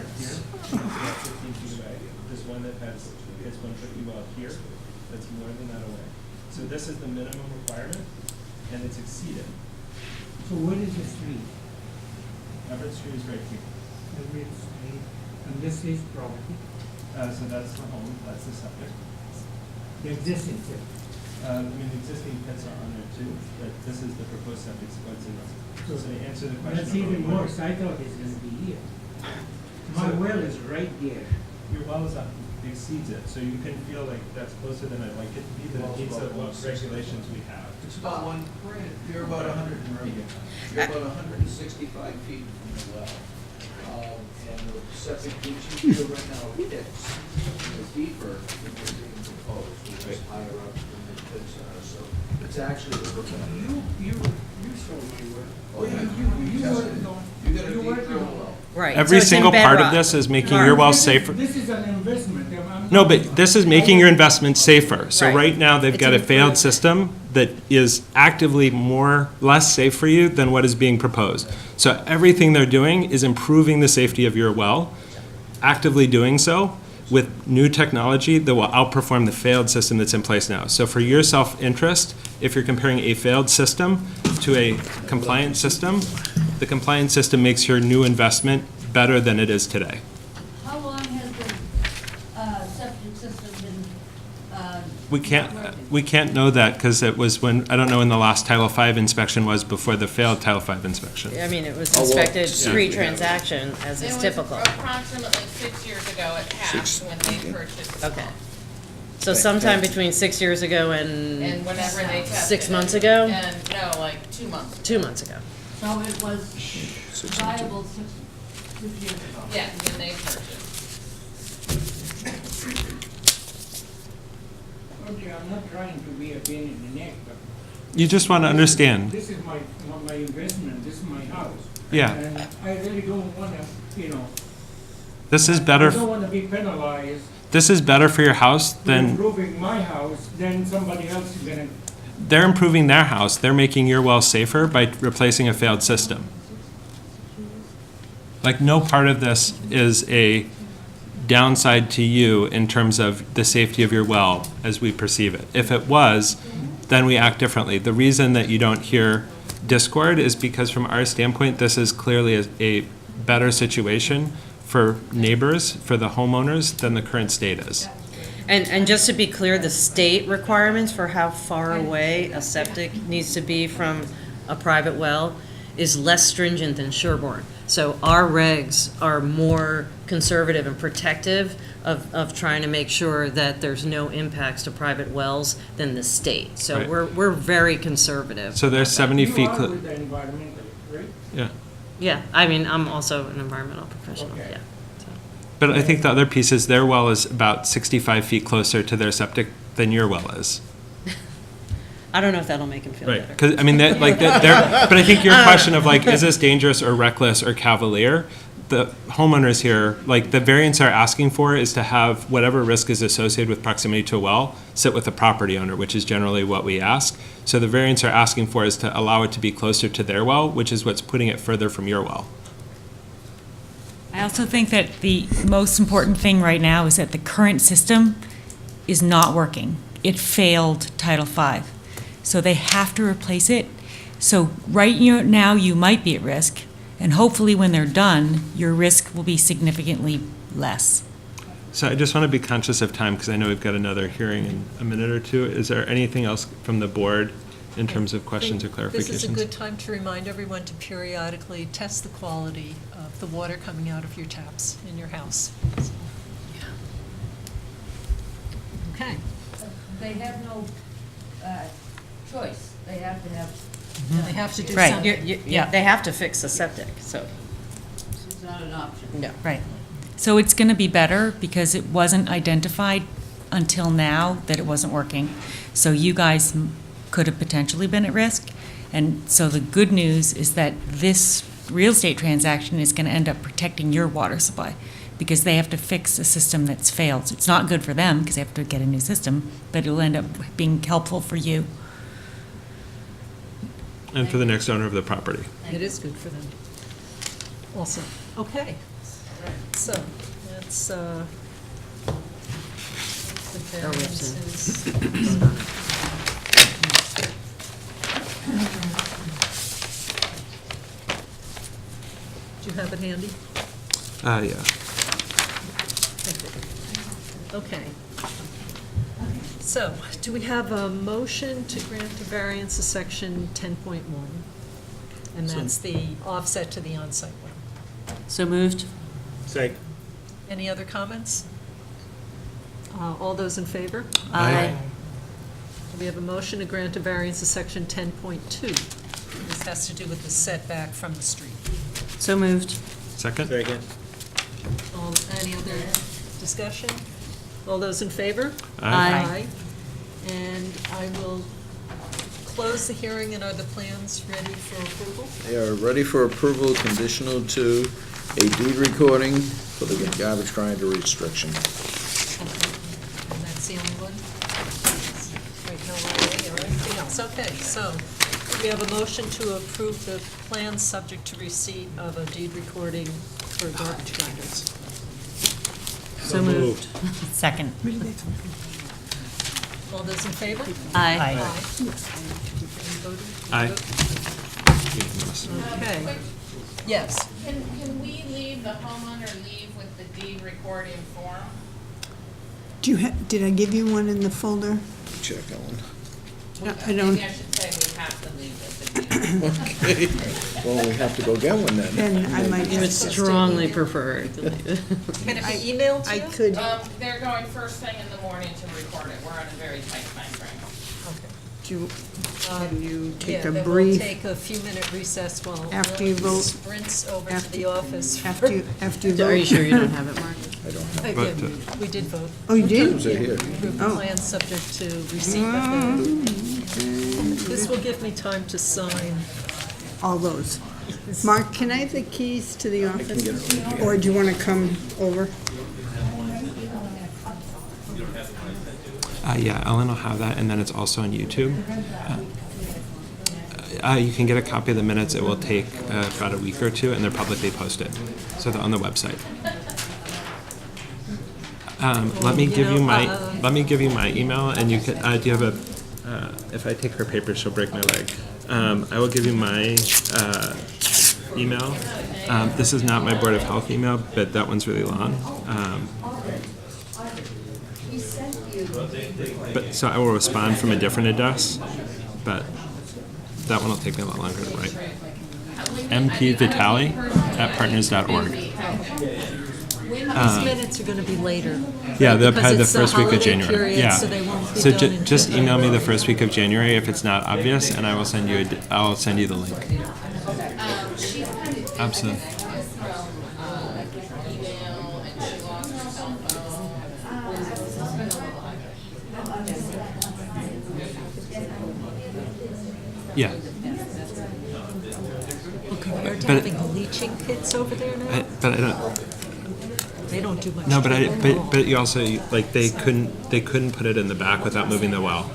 There's one that has, it's 150 well here, that's more than that away. So this is the minimum requirement, and it's exceeded. So what is the street? Everett Street is right here. Everett Street, and this is property, So that's the home, that's the septic. the existing septic. I mean, the existing pits are on there too, but this is the proposed septic, so it's in. So to answer the question. That's even about worse, I thought it's gonna be here. My well is right there. Your well is up, exceeds it, so you can feel like that's closer than I'd like it to be, but it meets the regulations we have. It's about you're about 100, you're about 165 feet from the well. And the septic leaching field right now pits is deeper than what's being proposed, which is higher up than the pits are, so it's actually the You saw my well. Oh, yeah. You tested it. worked on. You got a you deep worked drill on- well. Right. Every so it's in single part of bedrock. this is making your well safer. This is an investment, I'm No, but this is making your investment safer. So Right. right now, they've It's got a failed improvement. system that is actively less safe for you than what is being proposed. So everything they're doing is improving the safety of your well, actively doing so with new technology that will outperform the failed system that's in place now. So for your self-interest, if you're comparing a failed system to a compliant system, the compliant system makes your new investment better than it is today. How long has the septic system been We not working? we can't know that because it was when, I don't know when the last Title V inspection was before the failed Title V inspection. I mean, it was Oh, well, inspected yeah. pre-transaction, as is typical. It was approximately 6 years ago at half Six, when they okay. purchased the Okay. pump. So sometime between 6 years ago and And whenever they tested 6 it. months ago? And, no, like 2 months. 2 months ago. So it was viable 6 years ago? Yeah, when they purchased. Okay, I'm not trying to be a pain in the neck, but You just want to understand. this is my investment, this is my house. Yeah. And I really don't wanna, This is I better, don't wanna be penalized this is better for your house for than, improving my house, then somebody else is gonna, they're improving their house. They're making your well safer by replacing a failed system. Like, no part of this is a downside to you in terms of the safety of your well as we perceive it. If it was, then we act differently. The reason that you don't hear discord is because from our standpoint, this is clearly a better situation for neighbors, for the homeowners, than the current state is. And just to be clear, the state requirements for how far away a septic needs to be from a private well is less stringent than Sherborn. So our regs are more conservative and protective of trying to make sure that there's no impacts to private wells than the state. So Right. we're very conservative. So there's 70 you feet. are with the environmental, right? Yeah. Yeah, I mean, I'm also an environmental professional, Okay. yeah. So. But I think the other piece is their well is about 65 feet closer to their septic than your well is. I don't know if that'll make him feel Right, better. because, I mean, but I think your question of like, is this dangerous or reckless or cavalier? The homeowners here, like, the variance are asking for is to have whatever risk is associated with proximity to a well sit with the property owner, which is generally what we ask. So the variance are asking for is to allow it to be closer to their well, which is what's putting it further from your well. I also think that the most important thing right now is that the current system is not working. It failed Title V. So they have to replace it. So right now, you might be at risk, and hopefully when they're done, your risk will be significantly less. So I just want to be conscious of time because I know we've got another hearing in a minute or two. Is there anything else from the board in terms of questions or clarifications? This is a good time to remind everyone to periodically test the quality of the water coming out of your taps in your house. So, okay. They have no choice. They have to have. They have to do Right. something. Yeah, they have to fix the septic, so, It's not an option. no. Right. So it's going to be better because it wasn't identified until now that it wasn't working. So you guys could have potentially been at risk. And so the good news is that this real estate transaction is going to end up protecting your water supply because they have to fix a system that's failed. It's not good for them because they have to get a new system, but it'll end up being helpful for you. And for the next owner of the property. It is good for them. Awesome. Okay. So, that's, the Oh, we have to variances. vote on it. Do you have it handy? Yeah. Okay. So, do we have a motion to grant a variance to section 10.1? And that's the offset to the onsite well. So moved? Second. Any other comments? All those in favor? Aye. We have a motion to grant a variance to section 10.2. This has to do with the setback from the street. So moved. Second? Any other discussion? All those in favor? Aye. And I will close the hearing, and are the plans ready for approval? They are ready for approval, conditional to a deed recording for the garbage grinder restriction. that's the only one? Right, no RA or anything else. Okay, so we have a motion to approve the plan subject to receipt of a deed recording for garbage grinders. So moved. Second. All those in favor? Aye. Aye. Okay. Yes. Can we leave the homeowner leave with the deed recording form? Did I give you one in the folder? Check, Ellen. I don't, Maybe I should say we have to leave with the deed. Okay. Well, we have to go get one then. then I might You would just, strongly prefer to leave it. Can it be emailed to I you? could, They're going first thing in the morning to record it. We're on a very tight timeframe. can you take Yeah, a then we'll brief, take a few minute recess while After you Lily vote. sprints over to After- the office. after you vote? Are you sure you don't have it, Mark? Again, we did vote. Oh, you did? They're here. Approve the Oh. plan subject to receipt of the, this will give me time to sign. All those. Mark, can I have the keys to the office? Or do you want to come over? Yeah, Ellen will have that, and then it's also on YouTube. You can get a copy of the minutes. It will take about a week or two, and they're publicly posted, so they're on the website. Let me give you my email, and you can. Do you have a? If I take her paper, she'll break my leg. I will give you my email. This is not my Board of Health email, but that one's really long. But so I will respond from a different address, but that one will take me a lot longer to write. mpvitali@partners.org. These minutes are gonna be later. Yeah, they'll Because probably the it's the first week of holiday January. period, Yeah. so they won't be So done until just email me the January. first week of January if it's not obvious, and I will send you. I'll send you the link. Absolutely. Email and she lost her cell Yeah. Compared to But- having leaching pits over there now, But I don't. they don't do much. No, but treatment at all. but you also like they couldn't put it in the back without moving the well.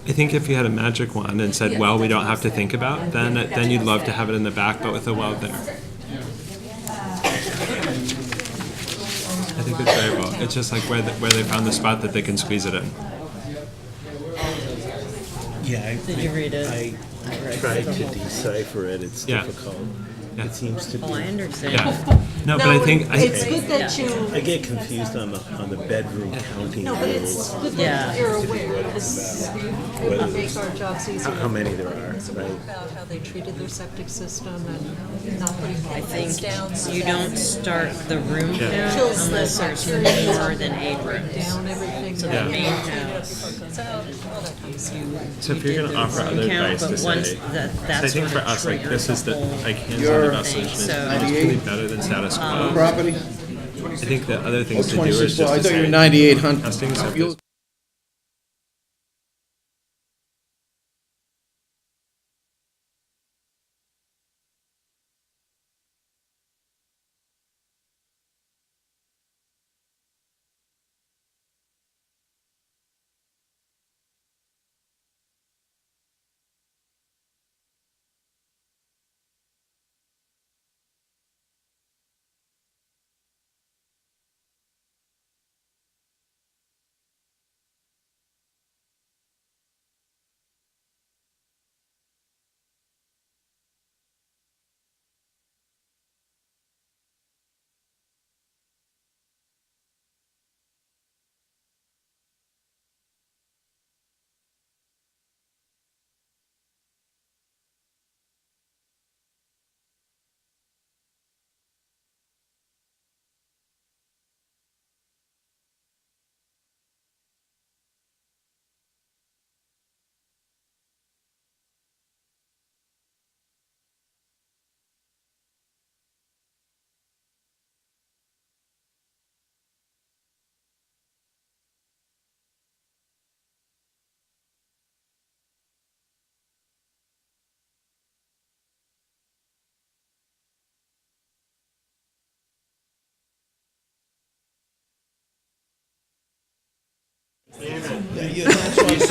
I think if you had a magic wand and said, "Well, we don't have to think about," then you'd love to have it in the back, but with a well there. I think it's very well. It's just like where they found the spot that they can squeeze it in. Yeah, Did you read it? I tried to decipher it, it's Yeah. difficult. Yeah. It seems to be. Oh, I understand. Yeah. No, but I think It's good that you, I get confused on the bedroom counting no, but it's rules, good Yeah. that you're aware, because it would make our jobs easier. how many there are, right? About how they treated their septic system and not putting I think things down. so you that don't start the room count kills the unless there's bacteria, more than 8 rooms. down everything. So that the you main clean it up house. before it goes out, all that kind of stuff. So if you're going to offer other Count, advice to but once say, that's I think what for us, like triggers this is the the whole like hands-on Your investigation is thing, so- really better than status quo. Property? I think the other things to do 26, is just I to thought you say were 9,800. testing, so if You'll- there's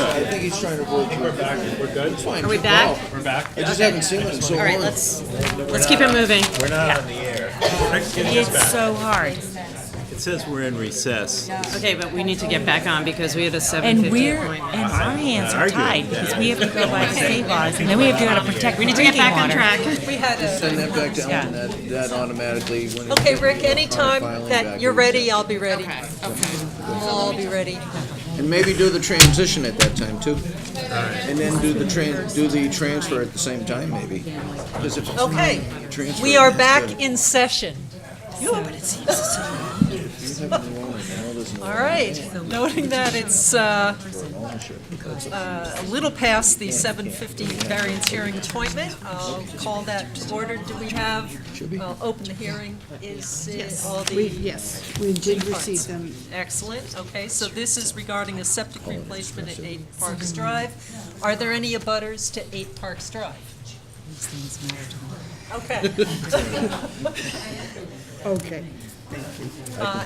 I think he's trying to avoid. We're back. We're good? It's fine. Are we keep back? going. We're back? I just haven't seen it in so long. All right, let's keep it moving. We're not on the air. It's so hard. It says we're in recess. Okay, but we need to get back on because we had a 7:50 And appointment. and our hands are tied because we have to go by the state laws and then we have to go to protect We need to get drinking back on water. track. We had Send a, that back to Yeah. Ellen, that automatically. When okay, it- Rick, anytime filing that you're backwards. ready, I'll be ready. I'll be ready. And maybe do the transition at that time too. And then do the transfer at the same time, maybe. 'Cause if it's Okay, transfer, we are it's back good. in session. You have the owner, now there's no All right, noting that it's ownership. a little past the 7:50 variance hearing appointment, I'll call that to order. Do we have, I'll open the hearing. Is it all the? Yes, we did receive them. Excellent, okay, so this is regarding a septic replacement at 8 Parks Drive. Are there any abutters to 8 Parks Drive? These things matter to me. Okay. Okay.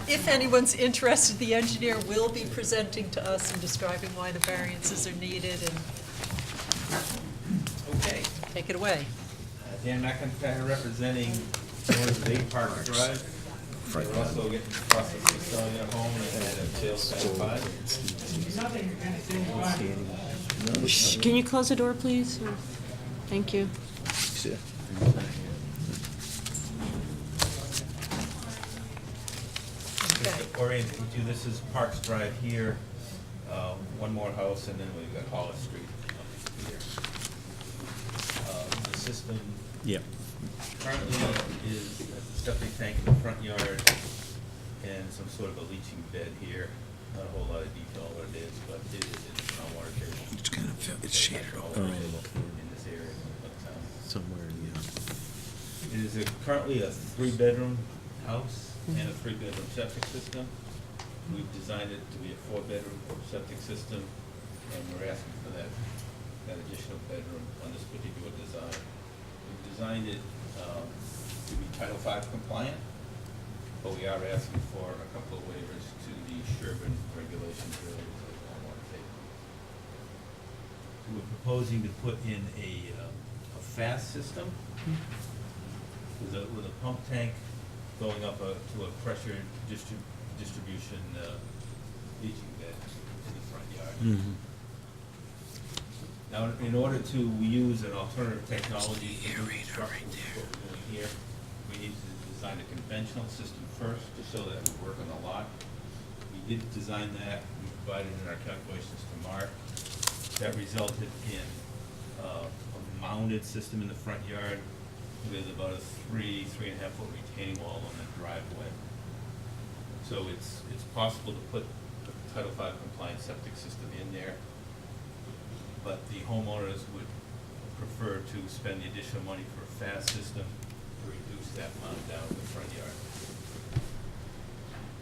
If anyone's interested, the engineer will be presenting to us and describing why the variances are needed, and, okay, take it away. Dan McIntyre representing owners of 8 Park Drive. We're also getting the process of selling their home and had a sales satisfied. Can you close the door, please? Thank you. Yeah. Okay. Orienting to, this is Parks Drive here, one more house, and then we've got Hollis Street up here. The system Yep. currently is a septic tank in the front yard and some sort of a leaching bed here. Not a whole lot of detail on what it is, but it is in the groundwater table. It's kind of, it's shaded over. In this area. But, Somewhere, yeah. it is currently a 3-bedroom house and a 3-bedroom septic system. We've designed it to be a 4-bedroom septic system, and we're asking for that additional bedroom on this particular design. We've designed it to be Title V compliant, but we are asking for a couple of waivers to the Sherborn regulations related to the groundwater table. We're proposing to put in a fast system with a pump tank going up to a pressure distribution leaching bed in the front yard. Now, in order to use an alternative technology for the construction, which is what we're doing here, we need to design a conventional system first to show that it would work on the lot. We did design that, we provided in our calculations to Mark. That resulted in a mounded system in the front yard with about a 3.5 foot retaining wall on the driveway. So it's possible to put a Title V compliant septic system in there, but the homeowners would prefer to spend the additional money for a fast system to reduce that mound down in the front yard.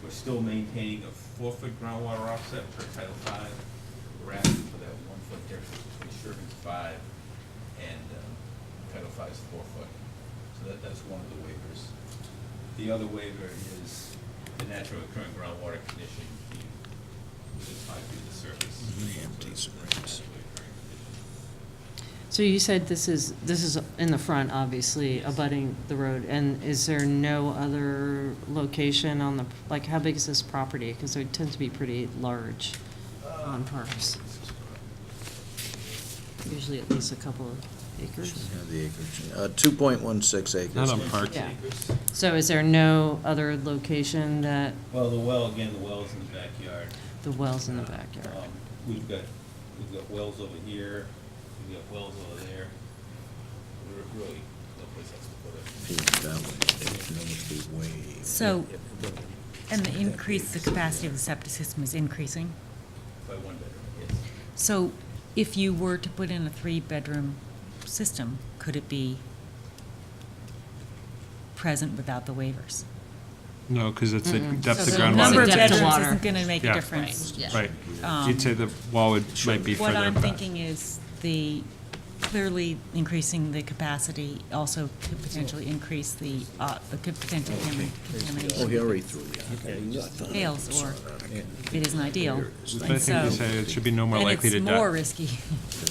We're still maintaining a 4-foot groundwater offset for Title V. We're asking for that 1-foot difference between Sherborn's 5 and Title V's 4-foot. So that's one of the waivers. The other waiver is the natural occurring groundwater condition being within 5 feet of the surface. So you said this is in the front, obviously, abutting the road, and is there no other location on the, like, how big is this property? Because they tend to be pretty large on parks. Usually at least a couple of acres. Yeah, the acreage, 2.16 acres. Not on Park. Yeah. So is there no other location that, Well, the well's in the backyard. the well's in the backyard? We've got wells over here, we've got wells over there. We're really no place else to put it. So, and the increase, the capacity of the septic system is increasing? By 1 bedroom, yes. So if you were to put in a 3-bedroom system, could it be present without the waivers? No, because it's the depth So of the groundwater. Number of Depth of bedrooms water. isn't gonna make a Yeah. difference. Right. Um, You'd say the wall might be What further I'm back. thinking is the clearly increasing the capacity also could potentially increase the, could potentially Oh, he contamination already threw the. fails, or it isn't ideal. But I think you say it should be no more likely to And die. it's more risky.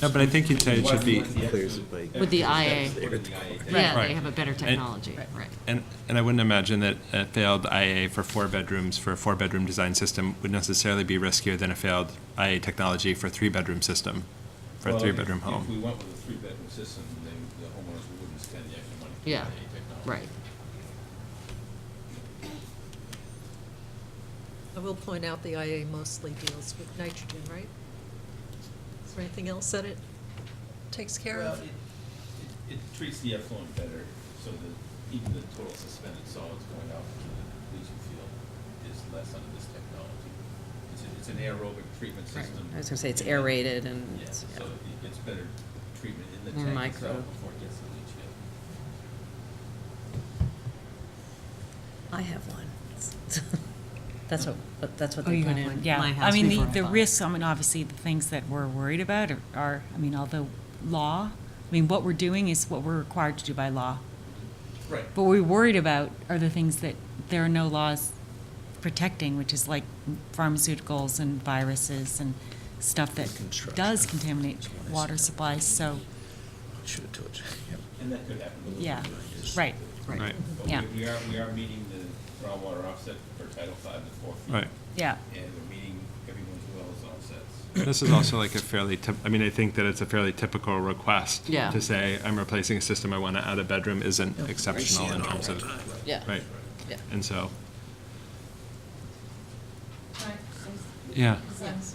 No, but I think you'd say it should be, With the IA. Yeah, Right. they have a better technology, right. and I wouldn't imagine that a failed IA for 4 bedrooms for a 4-bedroom design system would necessarily be riskier than a failed IA technology for a 3-bedroom system, for a Well, 3-bedroom If home. we went with a 3-bedroom system, then the homeowners wouldn't spend the extra money for Yeah, IA technology. right. I will point out the IA mostly deals with nitrogen, right? Is there anything else that it takes care Well, of? it treats the effluent better, so that even the total suspended solids going out to the leaching field is less under this technology. It's an aerobic treatment Right. system. I was gonna say it's aerated and Yeah, it's, so it gets better treatment in the More tank micro. itself before it gets to the leach field. I have one. That's what Oh, they you put have in one, yeah. my I house mean, before the I bought it. risks, I mean, obviously, the things that we're worried about are, I mean, although law, I mean, what we're doing is what we're required to do by law. Right. But what we're worried about are the things that there are no laws protecting, which is like pharmaceuticals and viruses and stuff that Construction. does contaminate water supplies, so, Should have told you. Yep. And that could happen. yeah, right. Right. But Yeah. we are meeting the groundwater offset for Title V to 4 feet. Right. Yeah. And we're meeting everyone's wells offsets. This is also like a fairly, I mean, I think that it's a fairly typical request. Yeah. To say, I'm replacing a system, I want to add a bedroom isn't exceptional in terms of, Yeah. right? Yeah. And so, Right. yeah.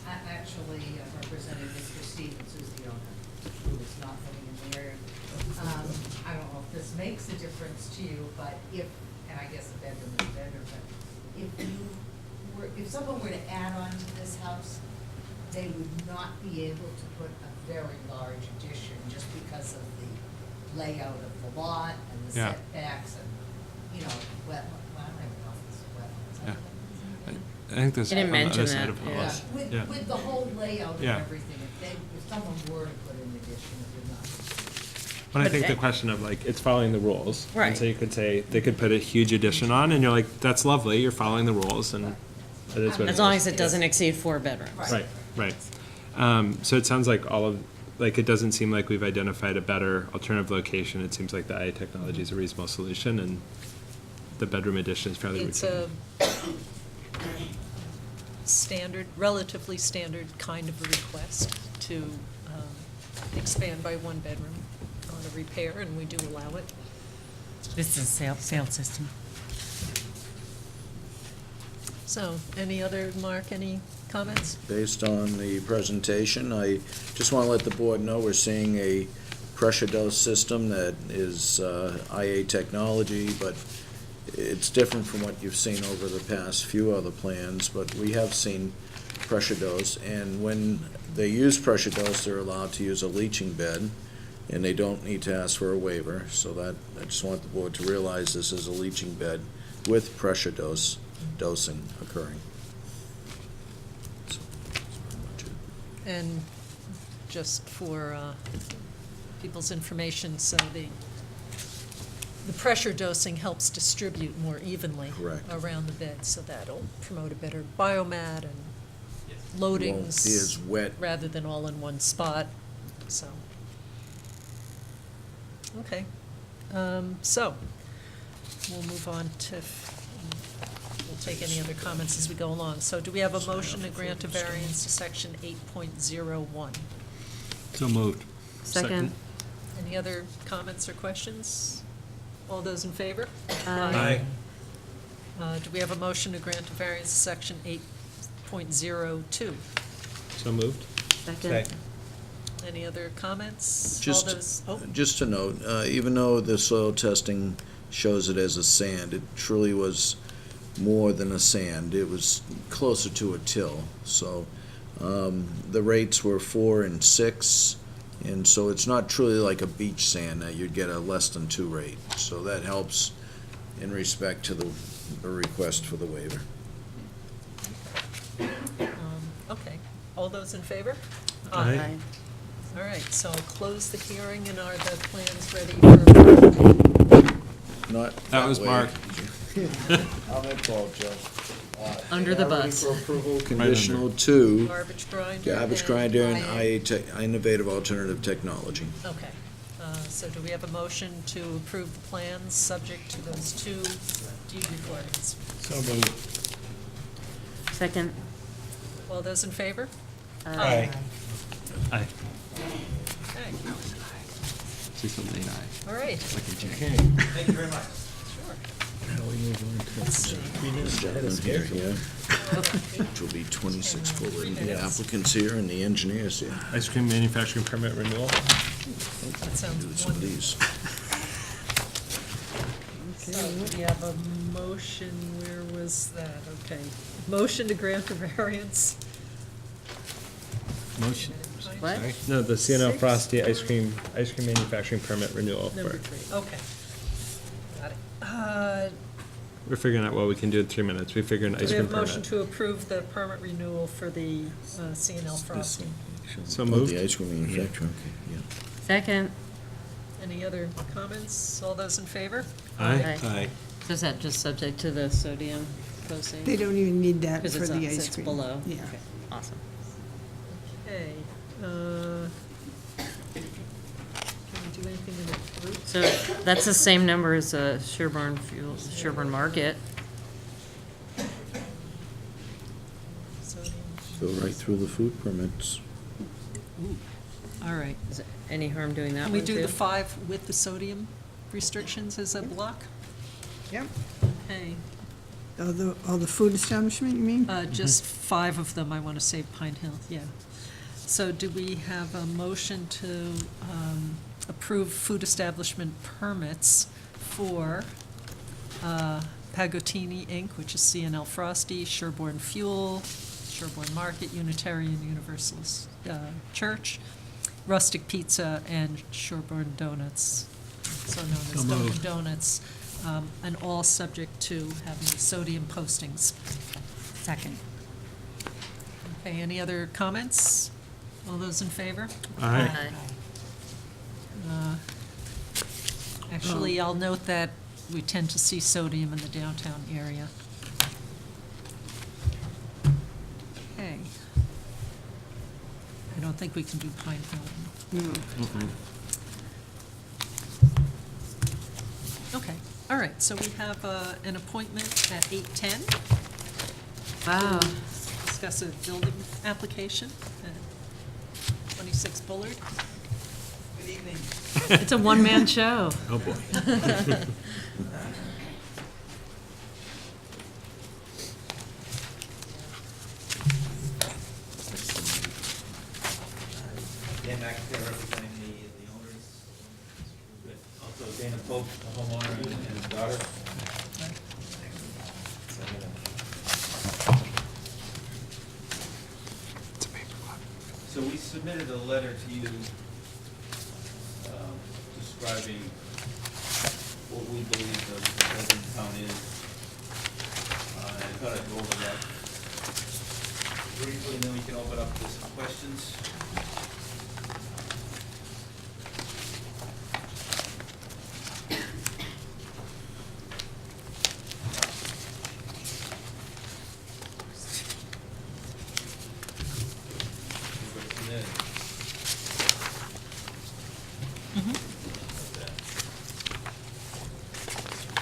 I actually represented Mr. Stevens, who's the owner, who is not living in the area. I don't know if this makes a difference to you, but if, and I guess a bedroom is better, but if someone were to add on to this house, they would not be able to put a very large addition just because of the layout of the lot and the Yeah. setbacks and, you know, well, I don't even know if it's wetlands. I think this I on didn't the other mention side that, of yeah. Hollis. With, Yeah. with the whole layout and Yeah. everything, if someone were to put an addition, it would not. But I But think the it- question of like, it's following the rules. And Right. so you could say, they could put a huge addition on, and you're like, that's lovely, you're following the rules, and it is what it is. As long as it doesn't exceed 4 bedrooms. Right, right. So it sounds like all of, like, it doesn't seem like we've identified a better alternative location. It seems like the IA technology is a reasonable solution, and the bedroom addition is fairly It's routine. a standard, relatively standard kind of a request to expand by 1 bedroom on a repair, and we do allow it. This is a sale system. So, any other, Mark, any comments? Based on the presentation, I just want to let the board know we're seeing a pressure dose system that is IA technology, but it's different from what you've seen over the past few other plans, but we have seen pressure dose, and when they use pressure dose, they're allowed to use a leaching bed, and they don't need to ask for a waiver, so that, I just want the board to realize this is a leaching bed with pressure dosing occurring. So, that's pretty much it. And just for people's information, so the pressure dosing helps distribute more evenly Correct. around the bed, so that'll promote a better biomat and It won't be loadings. as wet. Rather than all in one spot, so. Okay, so, we'll move on to, we'll take any other comments as we go along. So do we have a motion to grant a variance to section 8.01? So moved. Second. Any other comments or questions? All those in favor? Aye. Do we have a motion to grant a variance to section 8.02? So moved. Second. Any other comments? All Just, those, oh, just to note, even though the soil testing shows it as a sand, it truly was more than a sand. It was closer to a till. So the rates were 4 and 6, and so it's not truly like a beach sand that you'd get a less than 2 rate. So that helps in respect to the request for the waiver. okay. All those in favor? Aye. All right, so I'll close the hearing, and are the plans ready for? Not That was way. Mark. I'm involved, Joe. Under the Ready bus. for approval, conditional to Garbage grinder? garbage grinder and innovative alternative technology. Okay, so do we have a motion to approve the plans, subject to those two deed recordings? So moved. Second. All those in favor? Aye. Aye. Okay, See something, aye. all right. Thank you very much. Sure. How we move on to this gentleman here, yeah. Which will be 26 forward. The applicant's here and the engineer's here. Ice cream manufacturing permit renewal. That sounds Do some of wonderful. these. So we have a motion, where was that? Okay. Motion to grant the variance. Motion. What? No, the CNL Six. Frosty ice cream manufacturing permit renewal. Number for- 3, okay. Got it. We're figuring out what we can do in 3 minutes. We figured an Do ice we cream have a motion permit. to approve the permit renewal for the CNL Frosty? So Oh, moved. the ice cream manufacturer, okay, yeah. Second. Any other comments? All those in favor? Aye. Aye. So is that just subject to the sodium posting? They don't even need that Because for it's on, the ice it's cream. below? Yeah. Okay, awesome. Okay. Can we do anything in the group? So that's the same number as Sherborn Fuel, Sherborn Market. Sodium. Go right through the food permits. All right. Is it any harm doing that Can one we do too? the 5 with the sodium restrictions as a block? Yep. Okay. All the food establishment, you mean? Just 5 of them, I want to say Pine Hill, yeah. So do we have a motion to approve food establishment permits for Pagotini, Inc., which is CNL Frosty, Sherborn Fuel, Sherborn Market, Unitarian Universalist Church, Rustic Pizza, and Sherborn Donuts, so known as Dunkin' Donuts, and all subject to having the sodium postings. Second. Okay, any other comments? All those in favor? Aye. Actually, I'll note that we tend to see sodium in the downtown area. Okay. I don't think we can do Pine Hill. Okay, all right, so we have an appointment at 8:10. Wow. Discuss a building application at 26 Bullard. Good evening. It's a one-man show. Oh, boy. Dan McIntyre representing the owners, but also Dana Pope, the homeowner, and his daughter. So we submitted a letter to you describing what we believe the present town is. And I thought I'd go over that briefly, and then we can open up to some questions.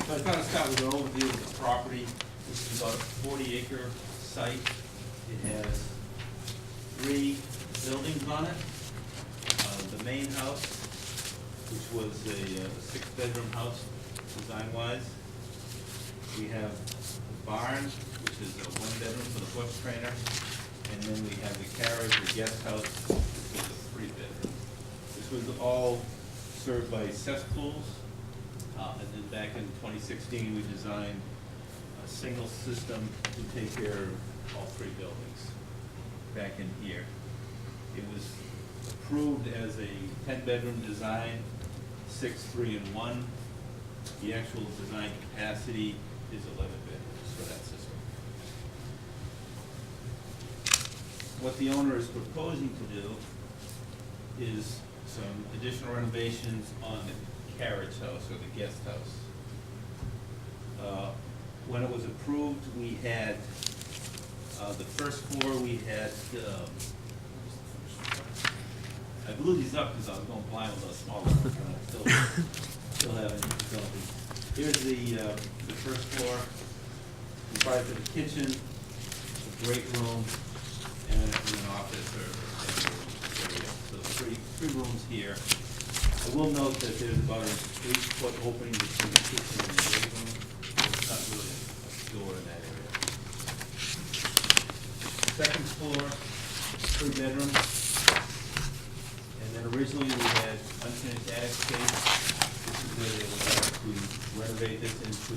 So I thought I'd start with an overview of the property. This is about a 40-acre site. It has 3 buildings on it. The main house, which was a 6-bedroom house design-wise. We have the barn, which is a 1-bedroom for the horse trainer. And then we have the carriage, the guest house, which is a 3-bedroom. This was all served by cesspools. And then back in 2016, we designed a single system to take care of all 3 buildings back in here. It was approved as a 10-bedroom design, 6, 3, and 1. The actual design capacity is 11 bedrooms for that system. What the owner is proposing to do is some additional renovations on the carriage house or the guest house. When it was approved, we had, the first floor, we had, I blew these up because I was going blind with a small one, and I still having difficulty. Here's the first floor, comprised of the kitchen, a great room, and an office or area. So three rooms here. I will note that there's about an 8-foot opening between the kitchen and the great room. It's not really a door in that area. Second floor, 3 bedrooms. And then originally we had unfinished attic space. This is where they would like to renovate this into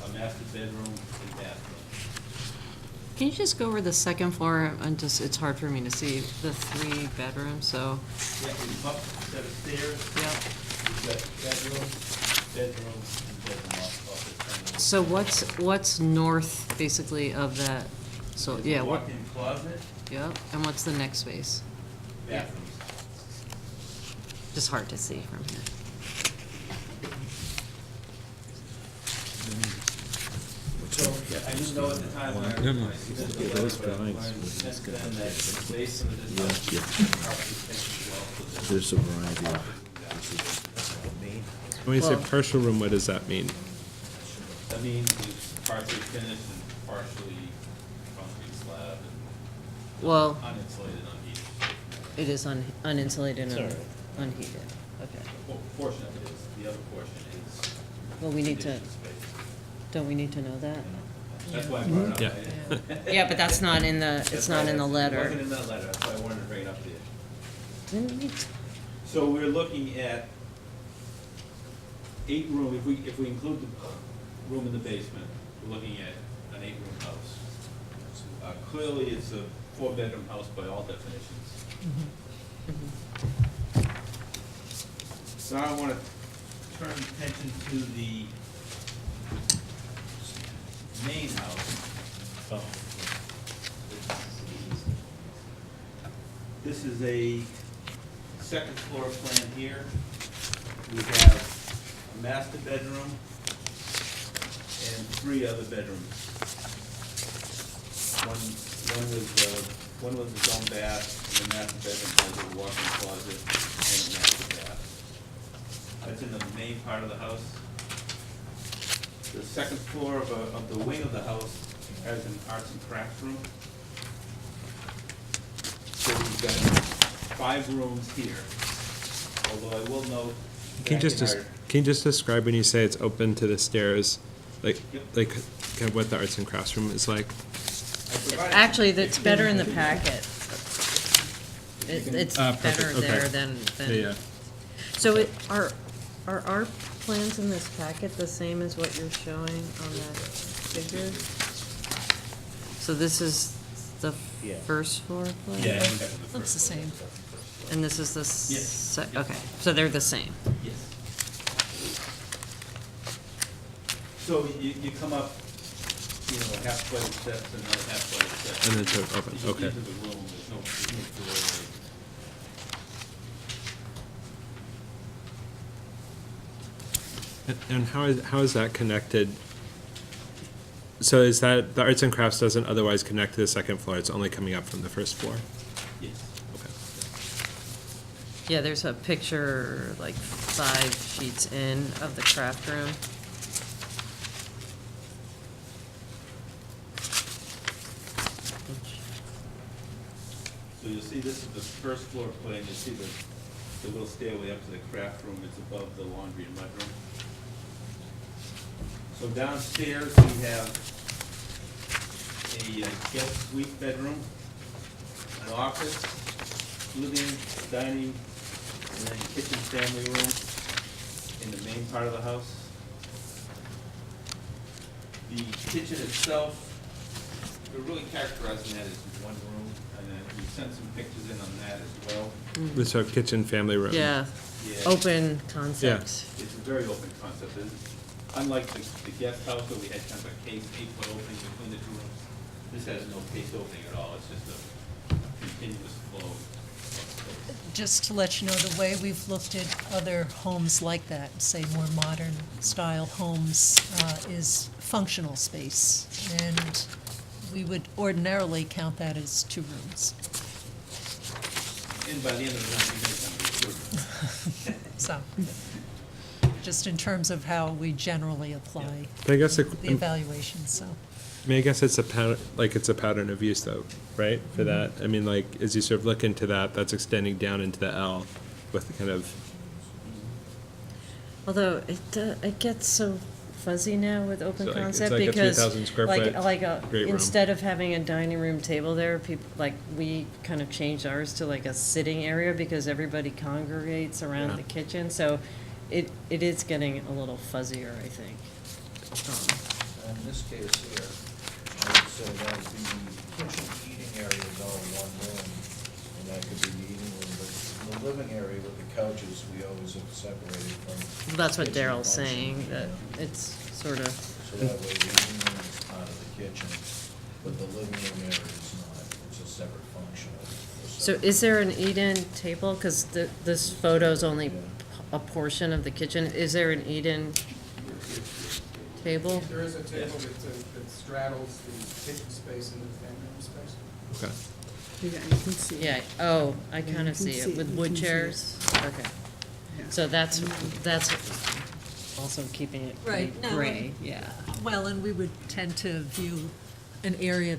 a master bedroom and bathroom. Can you just go over the second floor? It's hard for me to see the 3 bedrooms, so. Yeah, we've up a set of stairs. Yep. We've got bedroom, and bedroom office. So what's north, basically, of that? So, yeah, what? Walk-in closet, Yep, and what's the next space? bathrooms. Just hard to see from here. So, I didn't know at the time when I No, no. when I submitted the Yeah, letter, those but I drawings learned were since just then that based on the design, Yeah. property extension as well, so that- There's a variety of. When you say Well- partial room, what does that mean? That means it's partially finished and partially concrete slab and Well, uninsulated, unheated. it is uninsulated and Sorry. unheated. Okay. Well, portion of it is, the other portion is Well, we need to, additional space. don't we need to know that? That's why I brought it up. Yeah. Yeah, but that's not in the, it's That's not why in the It letter. wasn't in that letter, that's why I wanted to bring it up to you. Didn't we? So we're looking at 8 room, if we include the room in the basement, we're looking at an 8-room house. Clearly, it's a 4-bedroom house by all definitions. So I want to turn attention to the main house. This is a second floor plan here. We have a master bedroom and 3 other bedrooms. One with its own bath, and the master bedroom has a walk-in closet and a master bath. That's in the main part of the house. The second floor of the wing of the house has an arts and crafts room. So we've got 5 rooms here, although I will note. Can you just describe when you say it's open to the stairs, like kind of what the arts and crafts room is like? Actually, that's better in the packet. It's Perfect, better there okay. than. Yeah. So are our plans in this packet the same as what you're showing on that figure? So this is the first floor plan? Yeah. Looks the same. And this is the Yes. okay, so they're the same. Yes. So you come up, you know, a half flight of steps and another half flight of steps. And then to open, You get okay. into the room, there's no doorway. And how is that connected? So is that, the arts and crafts doesn't otherwise connect to the second floor, it's only coming up from the first floor? Yes. Okay. Yeah, there's a picture, like 5 sheets in of the craft room. So you'll see this is the first floor plan, you'll see the little stairway up to the craft room, it's above the laundry and mudroom. So downstairs, we have a guest suite bedroom, an office, living, dining, and then kitchen family room in the main part of the house. The kitchen itself, we're really characterizing that as one room, and then we sent some pictures in on that as well. So kitchen, family room? Yeah, Yeah. open concept. It's a very open concept. Unlike the guest house where we had kind of a case 8-foot opening between the 2 rooms, this has no case opening at all. It's just a continuous flow of just to let you know, the way we've looked at other homes like that, say more modern style homes, is functional space. And we would ordinarily count that as 2 rooms. And by the end of the night, you're going to So, just in terms of how we generally apply But I guess the evaluation, so. I mean, I guess it's a pattern, like it's a pattern of use though, right? For that, I mean, like, as you sort of look into that, that's extending down into the L with the kind of, Although it gets so fuzzy now with open So, like, it's concept like a because 3,000 square foot great room. instead of having a dining room table there, people, like, we kind of changed ours to like a sitting area because everybody congregates around Yeah. the kitchen, so it is getting a little fuzzier, I think. In this case here, I would say that the kitchen eating area is all one room, and that could be the eating room, but the living area with the couches, we always have separated from. That's what kitchen Daryl's function, saying, that yeah. it's sort of, So that way the eating room is part of the kitchen, but the living room area is not, it's a separate function. so is there an eat-in table? Because this photo's only a portion of the kitchen. Is there an eat-in table? There is a table that straddles the kitchen space and the family room space. okay. Yeah, you can see. Yeah, oh, I Yeah, you kind of can see see it it, with you wood can see it. chairs. Okay. Yeah. So that's also keeping it Right, no, gray, yeah. Well, and we would tend to view an area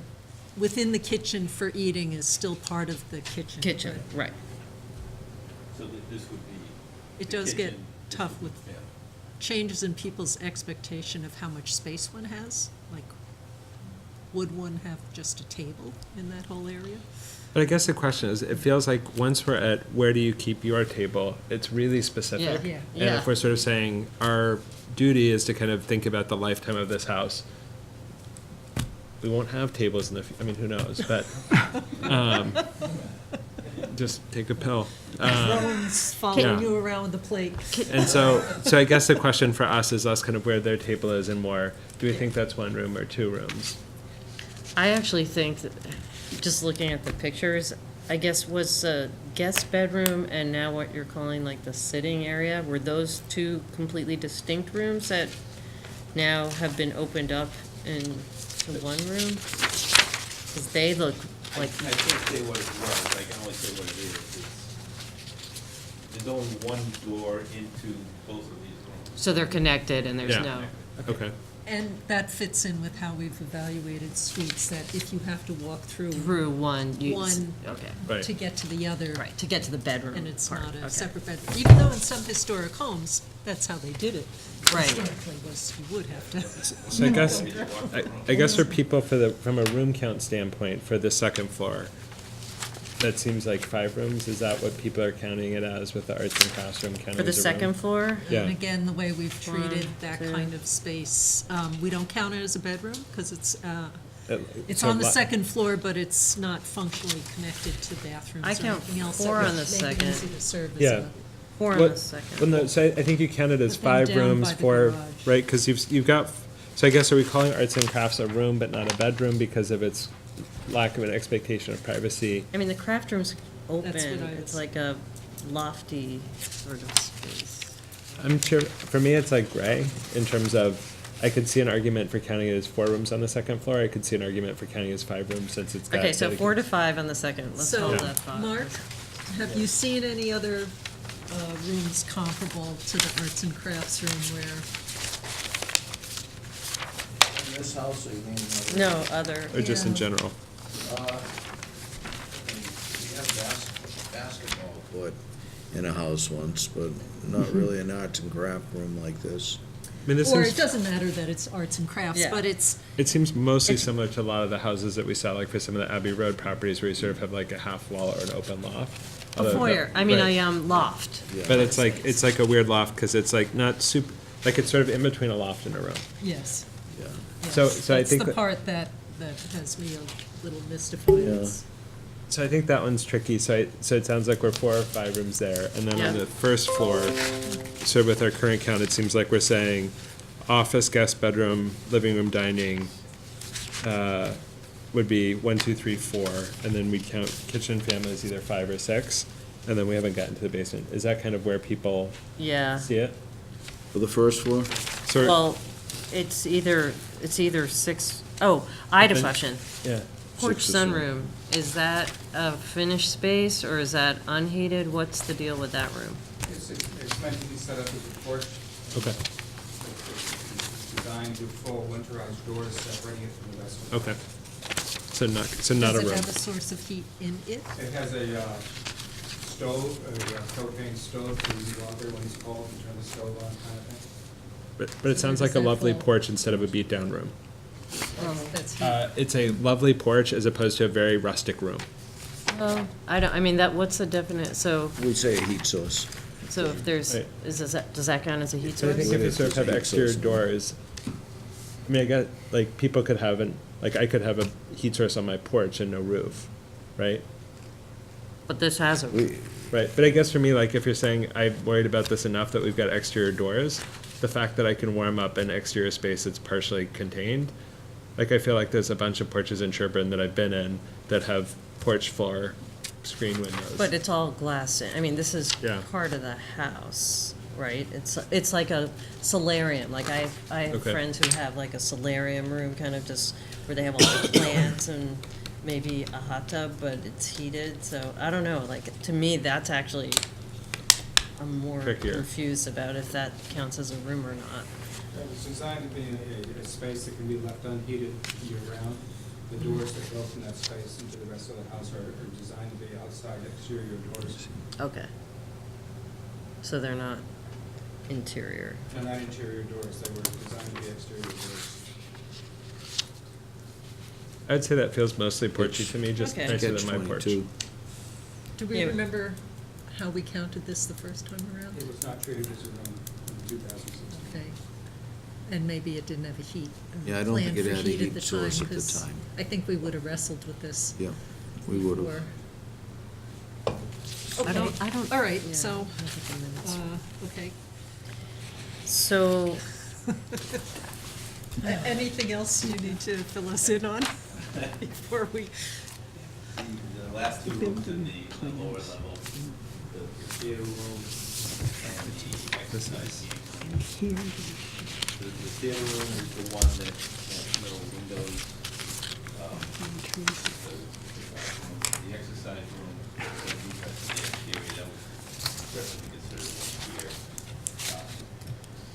within the kitchen for eating as still part of the kitchen. Kitchen, but right. So this would be. It the does get kitchen, this tough would- with yeah. changes in people's expectation of how much space one has. Like, would one have just a table in that whole area? But I guess the question is, it feels like once we're at where do you keep your table, it's really specific. Yeah. And Yeah. if we're sort of saying our duty is to kind of think about the lifetime of this house, we won't have tables in the, I mean, who knows, but, just take a pill. Drones following Yeah. you around with a plate. And so I guess the question for us is less kind of where their table is and more, do we think that's 1 room or 2 rooms? I actually think that, just looking at the pictures, I guess was the guest bedroom and now what you're calling like the sitting area, were those 2 completely distinct rooms that now have been opened up into 1 room? Because they look like, I can't say what it was, I can only say what it is. There's only one door into both of these rooms. so they're connected and there's Yeah. no. Okay. And that fits in with how we've evaluated suites, that if you have to walk through Through one, you, one okay, Right. to get to the other. right, to get to the bedroom And it's part, not a okay. separate bedroom, even though in some historic homes, that's how they did it. Right. Historically, was you would have to. So I guess for people from a room count standpoint, for the second floor, that seems like 5 rooms, is that what people are counting it as with the arts and crafts room counting For the as a room? second floor? Yeah. And again, the way we've treated One, that two. kind of space, we don't count it as a bedroom, because it's So on the li- second floor, but it's not functionally connected to bathrooms I or count anything else. 4 that on the would make it second. easy to serve as Yeah. a. 4 on Well- the second. Well, no, so I think you counted as But then 5 down rooms by the for, garage. right, because you've got, so I guess are we calling arts and crafts a room but not a bedroom because of its lack of an expectation of privacy? I mean, the craft room's open, That's what I it's was- like a lofty sort of space. I'm sure, for me, it's like gray in terms of, I could see an argument for counting it as 4 rooms on the second floor. I could see an argument for counting it as 5 rooms since it's got. Okay, so dedicated- 4 to 5 on the second, let's So, hold that thought. Mark, have you seen any other rooms comparable to the arts and crafts room where? In this house, or you mean? No, other, Or just in Yeah. general? We have basketball court in a house once, but not really an arts and craft room like this. I mean, this Or seems, it doesn't matter that it's arts and crafts, Yeah. but it's, it seems mostly similar to a lot of the houses that we saw, like for some of the Abbey Road properties where you sort of have like a half wall or an open loft. a Although foyer, that- I mean, right. a loft. But it's like a weird loft because it's like not super, like it's sort of in between a loft and a room. yes. Yeah. yes. So I That's think the that- part that has me a little mystified. Yeah. It's- So I think that one's tricky. So it sounds like we're 4 or 5 rooms there, and then on Yeah. the first floor, so with our current count, it seems like we're saying office, guest bedroom, living room, dining, would be 1, 2, 3, 4, and then we'd count kitchen family as either 5 or 6. and then we haven't gotten to the basement. Is that kind of where people Yeah. see it? For the first floor? So, Well, it's either six, oh, I had a Open? question. yeah. Porch 6 to 7. sunroom, is that a finished space or is that unheated? What's the deal with that room? It's meant to be set up as a porch. Okay, It's designed with full winterized doors separating it from the rest of the okay. So not a Does it room. have a source of heat in it? It has a stove, a propane stove to water when it's cold and turn the stove on kind of thing. But it So sounds where like does a that lovely fall? porch instead of a beat-down room. That's heat. It's a lovely porch as opposed to a very rustic room. Well, what's the definite, so We'd say a heat source. if there's, Right. does that count as a heat So I think source? if you sort of have exterior doors, I mean, I got, like, people could have I could have a heat source on my porch and no roof, right? But this has a roof. Right, but I guess for me, like, if you're saying I'm worried about this enough that we've got exterior doors, the fact that I can warm up an exterior space that's partially contained, like, I feel like there's a bunch of porches in Sherborn that I've been in that have porch floor screen windows. But it's all glass in, I mean, this is Yeah. part of the house, right? It's like a solarium, like I have Okay. friends who have like a solarium room, kind of just where they have all the plants and maybe a hot tub, but it's heated, so I don't know, like, to me, that's actually, I'm more Trickier. confused about if that counts as a room or not. It was designed to be a space that can be left unheated year-round. The doors that go from that space into the rest of the house are designed to be outside exterior doors. Okay. So they're not interior. They're not interior doors, they were designed to be exterior doors. I'd say that feels mostly porchy to me, just Okay. nicer Catch than my porch. 22. Do we Yeah. remember how we counted this the first time around? It was not treated as a room in 2016. Okay. And maybe it didn't have a heat. Yeah, I don't think plan it for had a heat heat source at the 'cause time. I think we would have wrestled with this Yeah, we would before. have. Okay, I don't- all right, yeah, so, look at the minutes. okay. So, Anything else you need to fill us in on before we? The last two rooms in the lower level, the theater room and the exercise suite. The theater room is the one that has no windows. The exercise room, the defects of the exterior, that was certainly considered one here.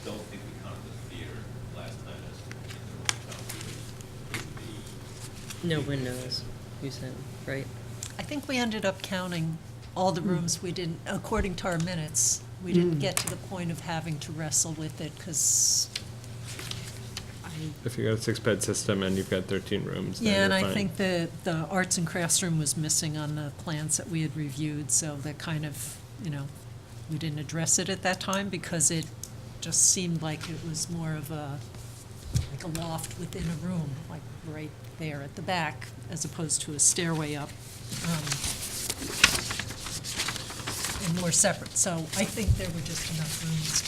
Don't think we counted the theater last time as the room counted. no windows, you said, right? I think we ended up counting all the rooms. We didn't, according to our minutes, we didn't get to the point of having to wrestle with it because If you got a 6-bed system and you've got 13 rooms, then yeah, and you're I fine. think the arts and crafts room was missing on the plans that we had reviewed, so that kind of, we didn't address it at that time because it just seemed like it was more of like a loft within a room, like right there at the back, as opposed to a stairway up, and more separate. So I think there were just enough rooms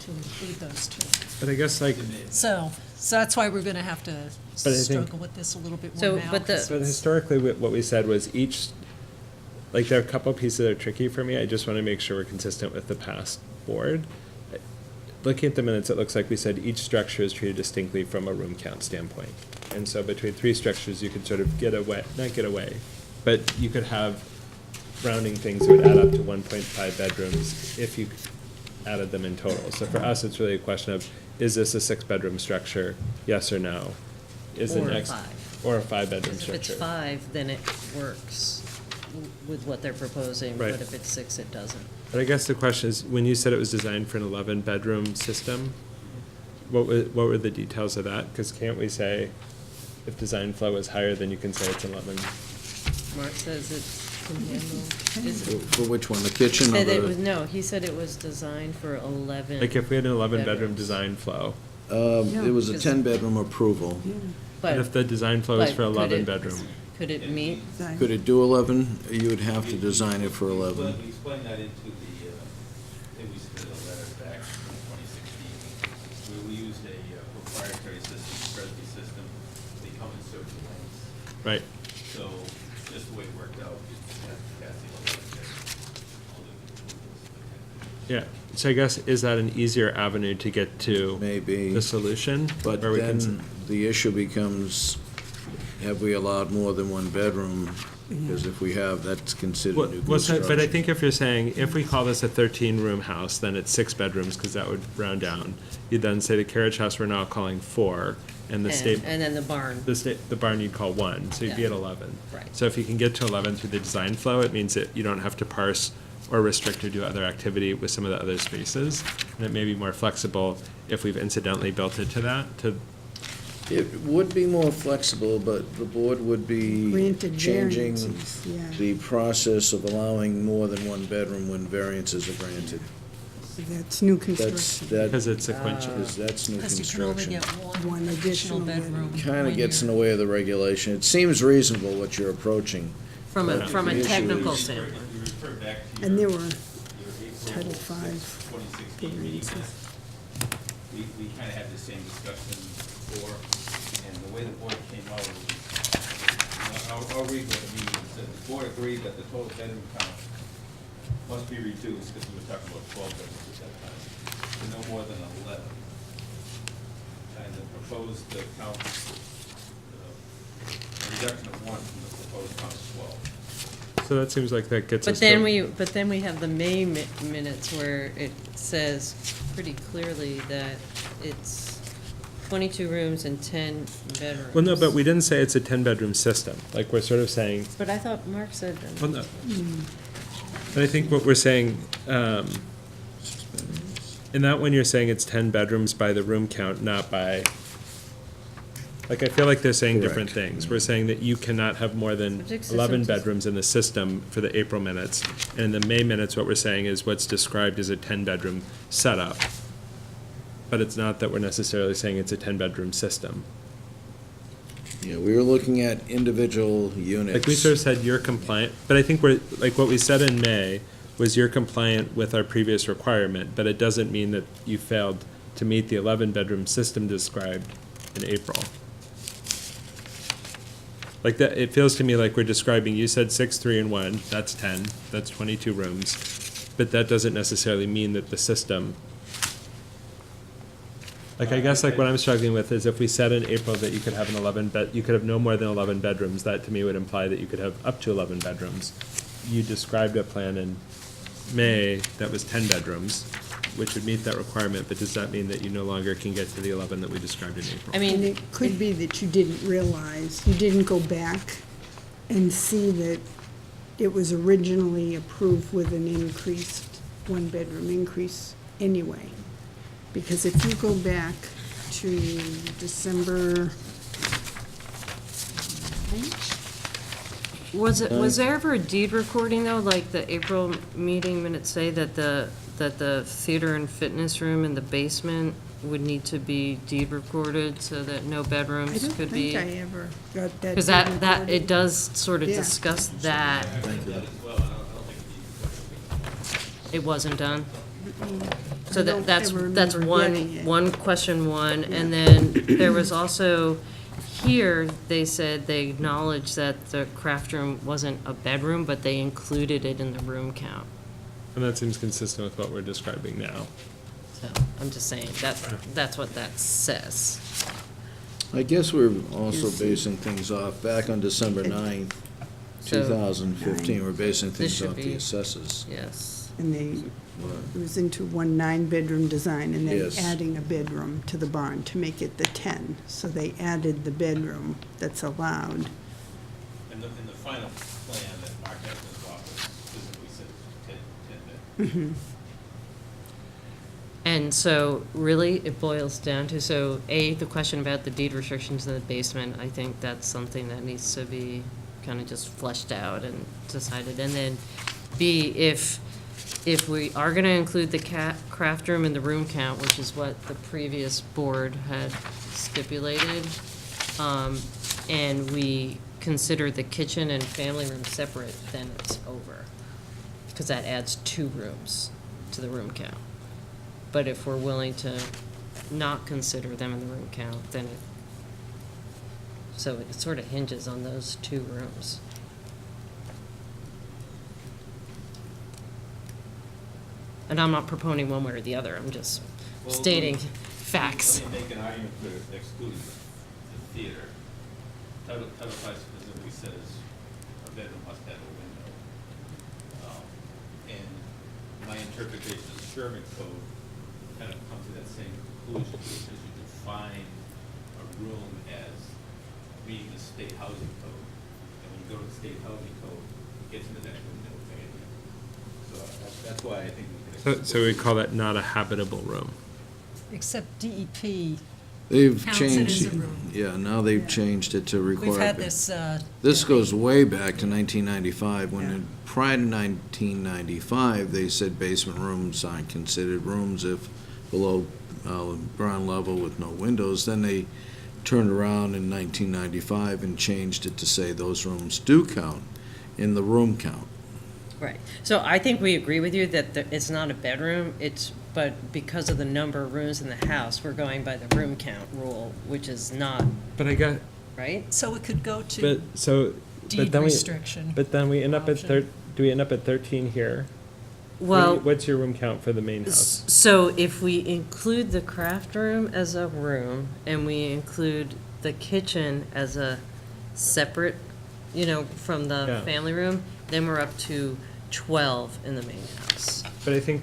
to include those two. But I guess, like, So that's why we're gonna have to But I think- struggle with this a little bit more So, now. but the- 'cause but it's- historically, what we said was each, like, there are a couple pieces that are tricky for me. I just want to make sure we're consistent with the past board. Looking at the minutes, it looks like we said each structure is treated distinctly from a room count standpoint. And so between 3 structures, you could sort of not get away, but you could have rounding things that would add up to 1.5 bedrooms if you added them in total. So for us, it's really a question of, is this a 6-bedroom structure, yes or no? Is the Or next 5. Or a 5-bedroom If structure. it's 5, then it works with what they're proposing, Right. but if it's 6, it doesn't. But I guess the question is, when you said it was designed for an 11-bedroom system, what were the details of that? Because can't we say, if design flow is higher, then you can say it's 11? Mark says it can handle, is it? For which one, the kitchen or Said it was, the? no, he said it was designed for 11. Like, if we had an 11-bedroom bedrooms. design flow, It was a Because- 10-bedroom approval. But- and if the design flow is but for could 11-bedroom? Could it meet? Could it do 11? You would have to design it for 11. We explained that into the, I think we submitted a letter back in 2016, where we used a proprietary system, Presby system. They come in certain lengths. Right. So just the way it worked out, it's passing 11 there. Yeah, so I guess, is that an easier avenue to get to Maybe. the solution? But Where we can s- then the issue becomes, have we allowed more than one bedroom? Because if we have, that's considered Well, new well, so- construction. but I think if you're saying, if we call this a 13-room house, then it's 6 bedrooms, because that would round down. You'd then say the carriage house we're now calling 4, and the state, And then the barn. the barn you'd call 1, so you'd be Yeah. at 11. Right. So if you can get to 11 through the design flow, it means that you don't have to parse or restrict or do other activity with some of the other spaces. And it may be more flexible if we've incidentally built it to that, to, It would be more flexible, but the board would be Granted changing variances, yeah. the process of allowing more than one bedroom when variances are granted. That's new That's, construction. that, because it's sequential. that's new Because you can only construction. get One additional bedroom. Kind of gets in the way of the regulation. It seems reasonable what you're approaching. From a, But from a the issue technical is- standpoint. If you refer back to And your, there were your April Title V 2016 meeting minutes, we kind of had the same discussion before, and the way the board came out was, I'll read what the meeting said. The board agreed that the total bedroom count must be reduced, because we were talking about 12 bedrooms at that time, to no more than 11. And the proposed count, a reduction of 1 from the proposed count of 12. So that seems like that gets us to. But then we have the May minutes where it says pretty clearly that it's 22 rooms and 10 bedrooms. Well, no, but we didn't say it's a 10-bedroom system. Like, we're sort of saying, But I thought Mark said that. well, no. But I think what we're saying, in that one, you're saying it's 10 bedrooms by the room count, not by, like, I feel like they're saying different Correct. things. We're saying that you cannot have more than Subject 11 systems. bedrooms in the system for the April minutes. And in the May minutes, what we're saying is what's described as a 10-bedroom setup. But it's not that we're necessarily saying it's a 10-bedroom system. Yeah, we were looking at individual units. Like, we sort of said you're compliant, but I think we're, like, what we said in May was you're compliant with our previous requirement, but it doesn't mean that you failed to meet the 11-bedroom system described in April. Like, that, it feels to me like we're describing, you said 6, 3, and 1, that's 10, that's 22 rooms, but that doesn't necessarily mean that the system. Like, I guess, like, what I'm struggling with is if we said in April that you could have you could have no more than 11 bedrooms, that to me would imply that you could have up to 11 bedrooms. You described a plan in May that was 10 bedrooms, which would meet that requirement, but does that mean that you no longer can get to the 11 that we described in April? I mean, And it could be that you didn't realize, you didn't go back and see that it was originally approved with an increased, one-bedroom increase anyway. Because if you go back to December, was there ever a deed recording though, like the April meeting minutes say that the theater and fitness room in the basement would need to be deed recorded so that no I bedrooms don't could be? think I ever got that. Because deed that, recorded. it does sort of Yeah. discuss that. I read that as well, I don't think It wasn't done? I So don't that's ever that's remember getting it. one question one, and then there was also, here, they said they acknowledged that the craft room wasn't a bedroom, but they included it in the room count. And that seems consistent with what we're describing now. So, I'm just saying, that's what that says. I guess we're also basing things off, back on December 9th, So- 2015, we're basing This things should off the be- assessors. Yes. And they, it was into one 9-bedroom design and then Yes. adding a bedroom to the barn to make it the 10. So they added the bedroom that's allowed. in the final plan that Mark has in his office, specifically said 10 bedrooms. And so, really, it boils down to, so, A, the question about the deed restrictions in the basement, I think that's something that needs to be kind of just fleshed out and decided. And then, B, if we are gonna include the craft room in the room count, which is what the previous board had stipulated, and we consider the kitchen and family room separate, then it's over. Because that adds 2 rooms to the room count. But if we're willing to not consider them in the room count, then so it sort of hinges on those 2 rooms. And I'm not proponing one way or the other, I'm just Well, stating let me- facts. Let me make an argument for excluding the theater. Title V specifically says a bedroom must have a window. And my interpretation of the Sherborn code kind of comes to that same conclusion, because you define a room as reading the state housing code. And when you go to the state housing code, it gets into that window thing. So that's why I think we can. So we call that not a habitable room. Except DEP, They've Counts it as changed, a room. yeah, now they've changed it to require. we've had this, This goes way back to 1995, when Yeah. prior to 1995, they said basement rooms aren't considered rooms if below ground level with no windows. Then they turned around in 1995 and changed it to say those rooms do count in the room count. Right. So I think we agree with you that it's not a bedroom, but because of the number of rooms in the house, we're going by the room count rule, which is not, But I got, right? so it could go to but deed then we, restriction. but then we end up at option. do we end up at 13 here? Well, What's your room count for the main house? so if we include the craft room as a room, and we include the kitchen as a separate, from the Yeah. family room, then we're up to 12 in the main house. But I think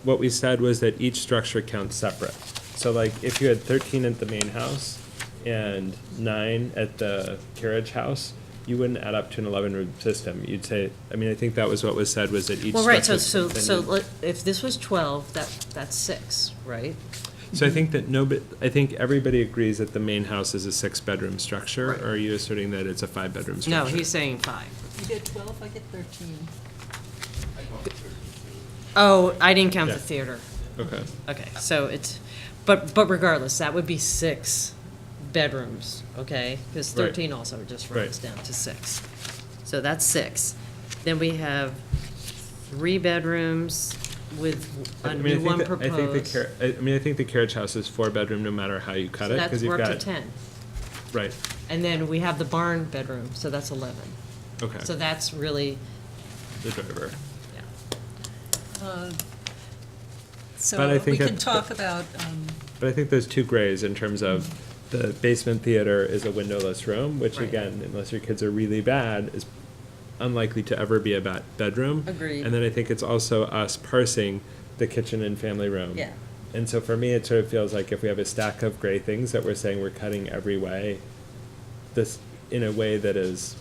what we said was that each structure counts separate. So like, if you had 13 at the main house and 9 at the carriage house, you wouldn't add up to an 11-room system. You'd say, I think that was what was said, was that each Well, right, structure. so if this was 12, that's 6, right? So I think that I think everybody agrees that the main house is a 6-bedroom structure, Right. or are you asserting that it's a 5-bedroom No, structure? he's saying 5. You get 12, I get 13. Oh, I didn't count Yeah. the theater. Okay. Okay, so but regardless, that would be 6 bedrooms, okay? Because Right. 13 also just Right. runs down to 6. So that's 6. Then we have 3 bedrooms with a new one proposed. I think the carriage house is 4-bedroom no matter how you cut So it, that's, because you've we're up to got. 10. Right, And then we have the barn bedroom, so that's 11. okay, So that's really, the driver. yeah. Uh, But I So think we can that- talk about, But I think there's 2 grays in terms of the basement theater is a windowless room, which Right. again, unless your kids are really bad, is unlikely to ever be a bedroom. Agreed. And then I think it's also us parsing the kitchen and family room. Yeah. And so for me, it sort of feels like if we have a stack of gray things that we're saying we're cutting every way, this, in a way that is,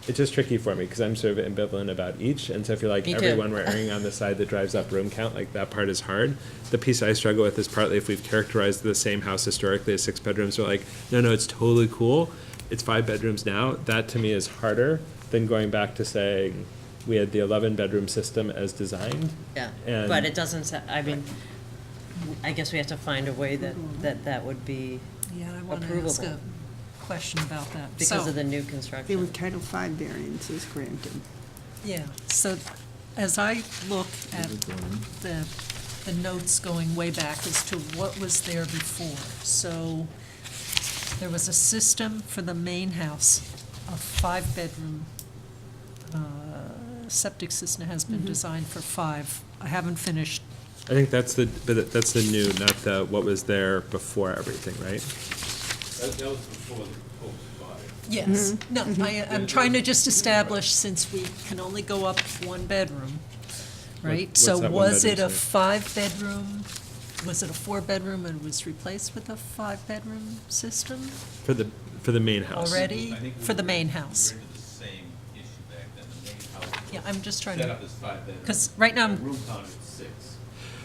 it's just tricky for me, because I'm sort of ambivalent about each, and so I feel like Me too. everyone we're erring on the side that drives up room count, like that part is hard. The piece I struggle with is partly if we've characterized the same house historically as 6 bedrooms, we're like, no, it's totally cool, it's 5 bedrooms now. That to me is harder than going back to saying we had the 11-bedroom system as designed. Yeah, And- but it doesn't, I guess we have to find a way that would be yeah, I want to ask approvable. a question about that. because So- of the new They were construction. Title V variances granted. Yeah, so as I look at the notes going way back as to what was there before, so there was a system for the main house, a 5-bedroom, septic system has been designed for 5. I haven't finished, I think that's the new, not the, what was there before everything, right? That was before the proposed 5. yes, no, I'm trying to just establish, since we can only go up 1 bedroom, right? What's So that one was it a bedroom say? 5-bedroom, was it a 4-bedroom and was replaced with a 5-bedroom system For the main house. already? I think we For the were- main we were house? into the same issue back then, the main house. Yeah, I'm just trying Set to, up as 5 bedrooms. 'cause right now I'm- The room count is 6.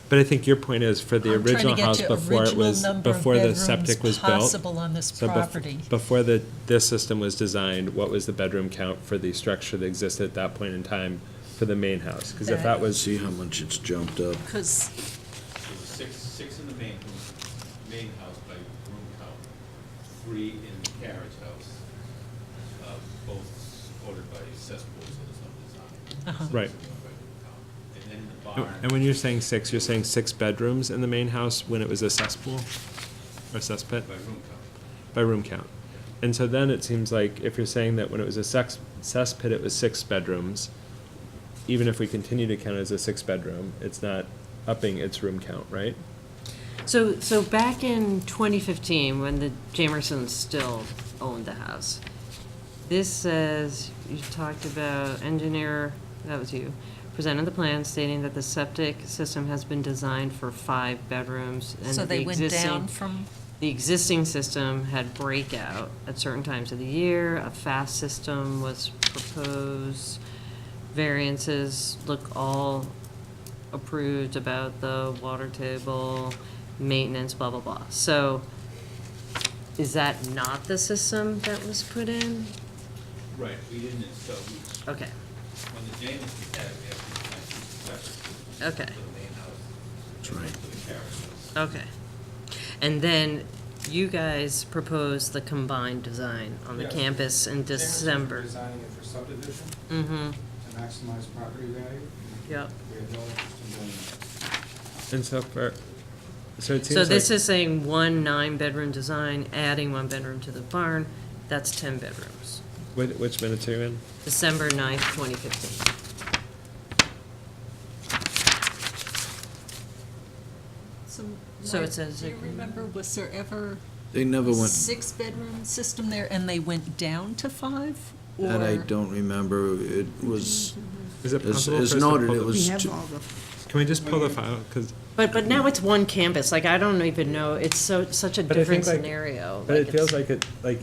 But I think your point is for the I'm trying to original get house to before it original was, number of before the bedrooms septic was built. possible on this So property. before this system was designed, what was the bedroom count for the structure that existed at that point in time for the main house? Because if that was, See how much it's jumped up. because, There was 6 in the main house by room count, 3 in the carriage house, both supported by cesspools and some design. Uh-huh. Right. And then in the barn. and when you're saying 6, you're saying 6 bedrooms in the main house when it was a cesspool? Or cesspit? By room count. By room count. And so then it seems like if you're saying that when it was a cesspit, it was 6 bedrooms, even if we continue to count it as a 6-bedroom, it's not upping its room count, right? So back in 2015, when the Jamersons still owned the house, this says, you talked about engineer, that was you, presented the plan stating that the septic system has been designed for 5 bedrooms. And So they the went existing- down from, The existing system had breakout at certain times of the year. A fast system was proposed. Variances look all approved about the water table, maintenance, blah, blah, blah. So is that not the system that was put in? Right, we didn't install, Okay, when the Jamesons had it, we actually planned separate. Okay. For the main house. That's right. For the carriage house. okay. And then you guys proposed the combined design on the Yes. campus in Jamerson's December. Designing it for subdivision Mm-hmm, to maximize property value. yep. We have no interest in doing that. And so it seems So this like- is saying 1 9-bedroom design, adding 1 bedroom to the barn, that's 10 bedrooms. Which minutes are you in? December 9th, 2015. So it says do you remember, was there ever They never a went, 6-bedroom system there and they went down to 5? that I Or- don't remember. It was, Is it as possible for us as to noted, pull it the- We was, have two- all the, Can we just pull the file? Because, But now it's one campus, like, I don't even know, it's such a But I think, different like- scenario. but it like feels it's- like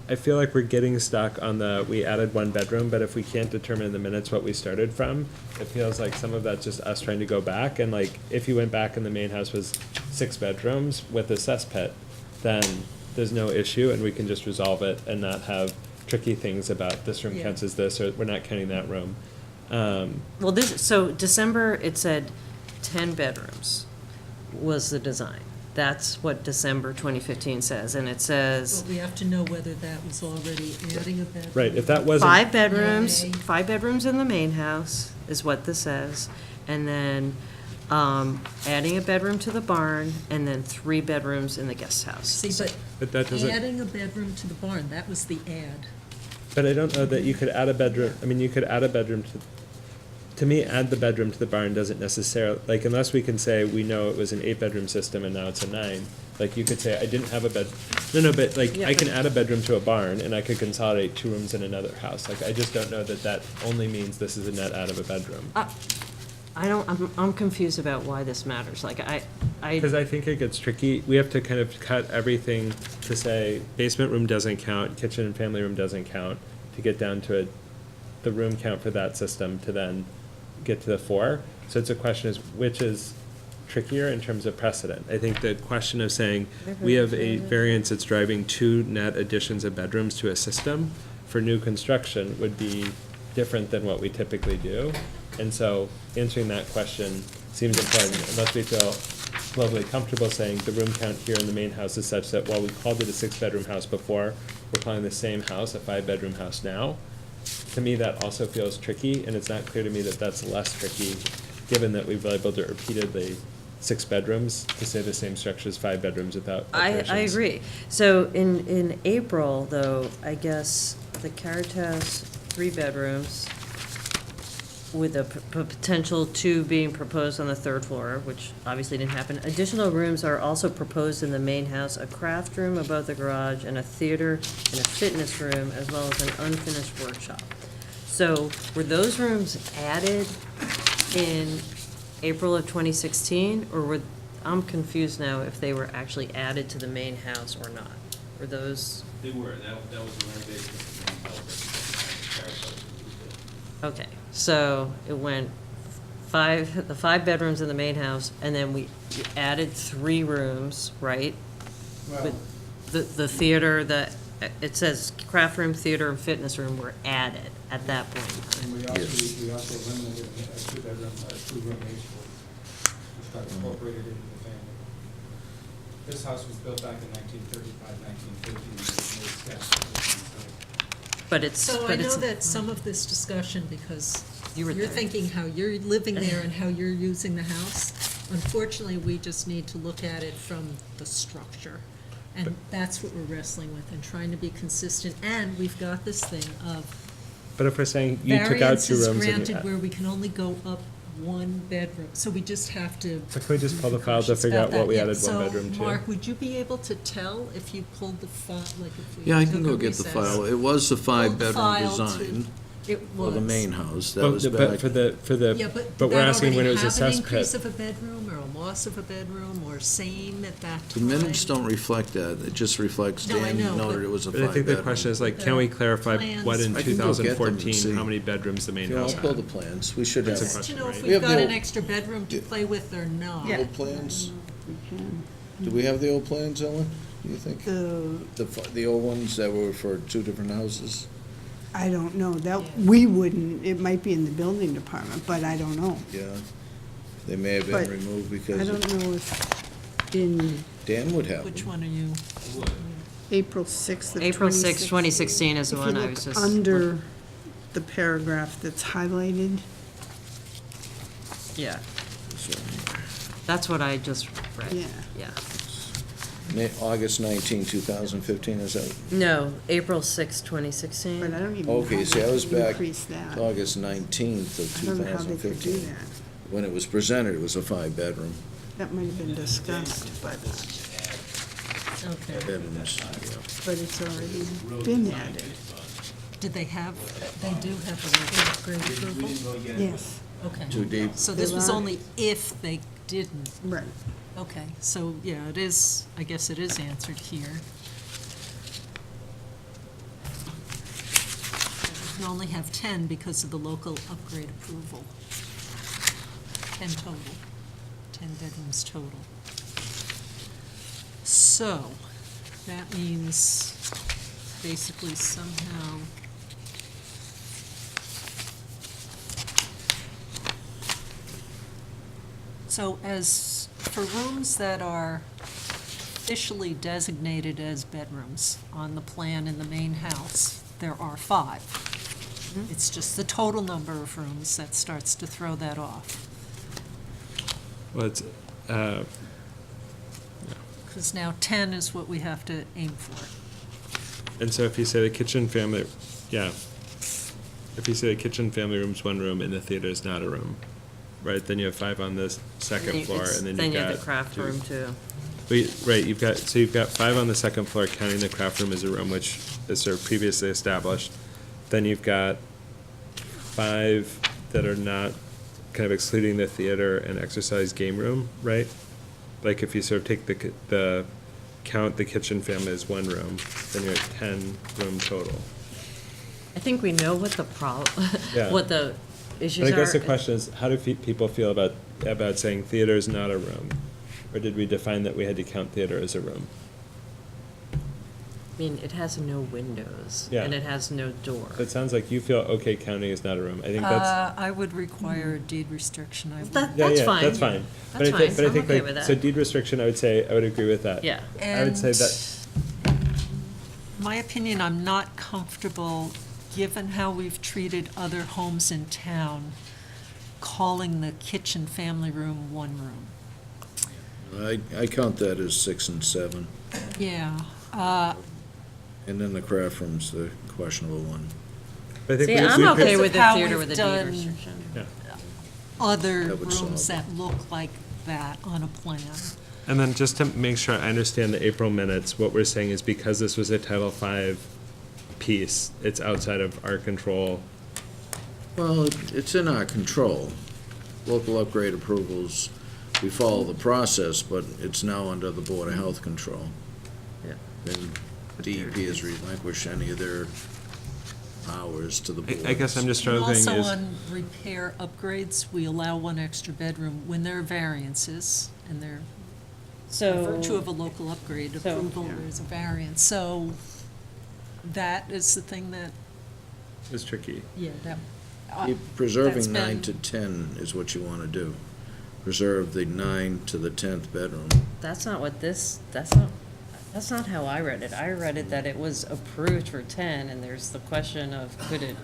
I feel like we're getting stuck on we added 1 bedroom, but if we can't determine in the minutes what we started from, it feels like some of that's just us trying to go back, and like, if you went back and the main house was 6 bedrooms with a cesspit, then there's no issue, and we can just resolve it and not have tricky things about this room Yeah. counts as this, or we're not counting that room. Well, so December, it said 10 bedrooms was the design. That's what December 2015 says, and it says But we have to know whether that was already adding a bedroom. Right, if that wasn't. 5 bedrooms, Okay. 5 bedrooms in the main house is what this says. And then adding a bedroom to the barn, and then 3 bedrooms in the guest house. See, But that doesn't. adding a bedroom to the barn, that was the add. But I don't know that you could add a bedroom, I mean, you could add a bedroom to me, add the bedroom to the barn doesn't necessarily, like, unless we can say we know it was an 8-bedroom system and now it's a 9, like, you could say, I didn't have a bed, no, but, like, Yeah, I can but- add a bedroom to a barn and I could consolidate 2 rooms in another house, like, I just don't know that that only means this is a net out of a bedroom. I'm confused about why this matters. Like, Because I think it gets tricky. We have to kind of cut everything to say basement room doesn't count, kitchen and family room doesn't count, to get down to the room count for that system to then get to the 4. So it's a question is which is trickier in terms of precedent. I think the question of saying we have a variance that's driving 2 net additions of bedrooms to a system for new construction would be different than what we typically do. And so answering that question seems important unless we feel lovely comfortable saying the room count here in the main house is such that while we called it a 6-bedroom house before, we're calling the same house a 5-bedroom house now. To me, that also feels tricky, and it's not clear to me that that's less tricky, given that we've been able to repeatedly 6 bedrooms to say the same structure as 5 bedrooms without alterations. I agree. So in April, though, I guess the carriage house, 3 bedrooms, with a potential 2 being proposed on the 3rd floor, which obviously didn't happen. Additional rooms are also proposed in the main house, a craft room above the garage, and a theater and a fitness room, as well as an unfinished workshop. So were those rooms added in April of 2016, or I'm confused now if they were actually added to the main house or not? Were those, They were, that was the renovation of the main house, the carriage house was built. okay, so it went the 5 bedrooms in the main house, and then we added 3 rooms, right? Well, With the theater, it says craft room, theater, and fitness room were added at that point in time. and we also eliminated a 2-bedroom, a 2-room H floor, which got incorporated into the family. This house was built back in 1935, 1950, and it was made steps. So I know that some of this discussion, because you're thinking how you're living there and how you're using the house. Unfortunately, we just need to look at it from the structure. And that's what we're wrestling with and trying to be consistent. And we've got this thing of But if we're saying you took out two rooms Variance and is granted where we can only go up one bedroom, so we just have to. So can we just pull the be file to cautious figure about out what that. we Yeah, added one bedroom to? So, Mark, would you be able to tell if you pulled the file, like if we Yeah, I took can a go get the recess? file. It was a Pulled the five-bedroom file to- design It for the was. main house. That But was the- back. But for the, Yeah, but but did we're that asking when it already was have an assessed increase pit. of a bedroom, or a loss of a bedroom, or same at that The time? minutes don't reflect that. It just reflects No, I Dan know, noted but- it was a But I think the question five-bedroom. is like, can we clarify what in I can go get them and 2014, see. how many bedrooms the main Yeah, I'll house pull had? the plans. We should have. That's a Just to question, know if right? We we've have got the an old- extra bedroom to play with or not. Old plans? We can. Do we have the old plans, Ellen, do you think? The, The old ones that were for two different houses? I don't know, that, we wouldn't, it might be in the building department, but I don't know. Yeah. They may have But been removed I because don't know if in Dan would have Which them. one are you? April 6th of April 6, 2016. 2016 is the one I was If you just. look under the paragraph that's highlighted, Yeah, that's what I just read. Yeah. Yeah. August 19, 2015, is that? No, April 6, 2016. but I don't even know Okay, how see, I was they back increased that. August 19th of I don't know how they could do 2015. that. When it was presented, it was a five-bedroom. That might have been discussed, but Okay. Bedrooms, yeah. it's already been added. Did they have, they do have a local upgrade approval? Yes, Okay. Too deep. So this was There are- only if they didn't. right. Okay, so, yeah, it is, I guess it is answered here. You can only have 10 because of the local upgrade approval. 10 total, 10 bedrooms total. So, that means basically somehow so as for rooms that are officially designated as bedrooms on the plan in the main house, there are 5. It's just the total number of rooms that starts to throw that off. Well, it's, Because now 10 is what we have to aim for. and so if you say the kitchen family, yeah, if you say the kitchen family room's one room and the theater is not a room, right, then you have 5 on the second floor, and then Then you've you got. have the craft two- room too. Right, you've got 5 on the second floor, counting the craft room as a room, which is sort of previously established. Then you've got 5 that are not, kind of excluding the theater and exercise game room, right? Like if you sort of take count the kitchen family as one room, then you're at 10 room total. I think we know what the Yeah. what the issues And are. I guess the question is, how do people feel about saying theater is not a room? Or did we define that we had to count theater as a room? I mean, it has no windows. Yeah. And it has no door. It sounds like you feel okay counting as not a room. I think that's. I would require a deed restriction, I would. That's fine. That's fine. That's But I think, fine. but I I'm think okay like, with that. so deed restriction, I would say, I would agree with that. Yeah. I would say that, My opinion, I'm not comfortable, given how we've treated other homes in town, calling the kitchen family room one room. I count that as 6 and 7, Yeah, and then the craft room's the questionable one. but I think See, we- I'm we okay Because with of the how theater we've with a deed done- restriction. Yeah. other That would solve rooms it. that look like that on a plan. And then just to make sure I understand the April minutes, what we're saying is because this was a Title V piece, it's outside of our control. Well, it's in our control. Local upgrade approvals, we follow the process, but it's now under the Board of Health control. Yeah. And DEP has relinquished any of their powers to the board. I guess I'm just And struggling also is, on repair upgrades, we allow 1 extra bedroom when there are variances, and they're by virtue of a local upgrade So- approval, there's a variance. So that is the thing that, is tricky. yeah, that. Preserving that's 9 been- to 10 is what you want to do. Preserve the 9 to the 10th bedroom. That's not how I read it. I read it that it was approved for 10, and there's the question of could it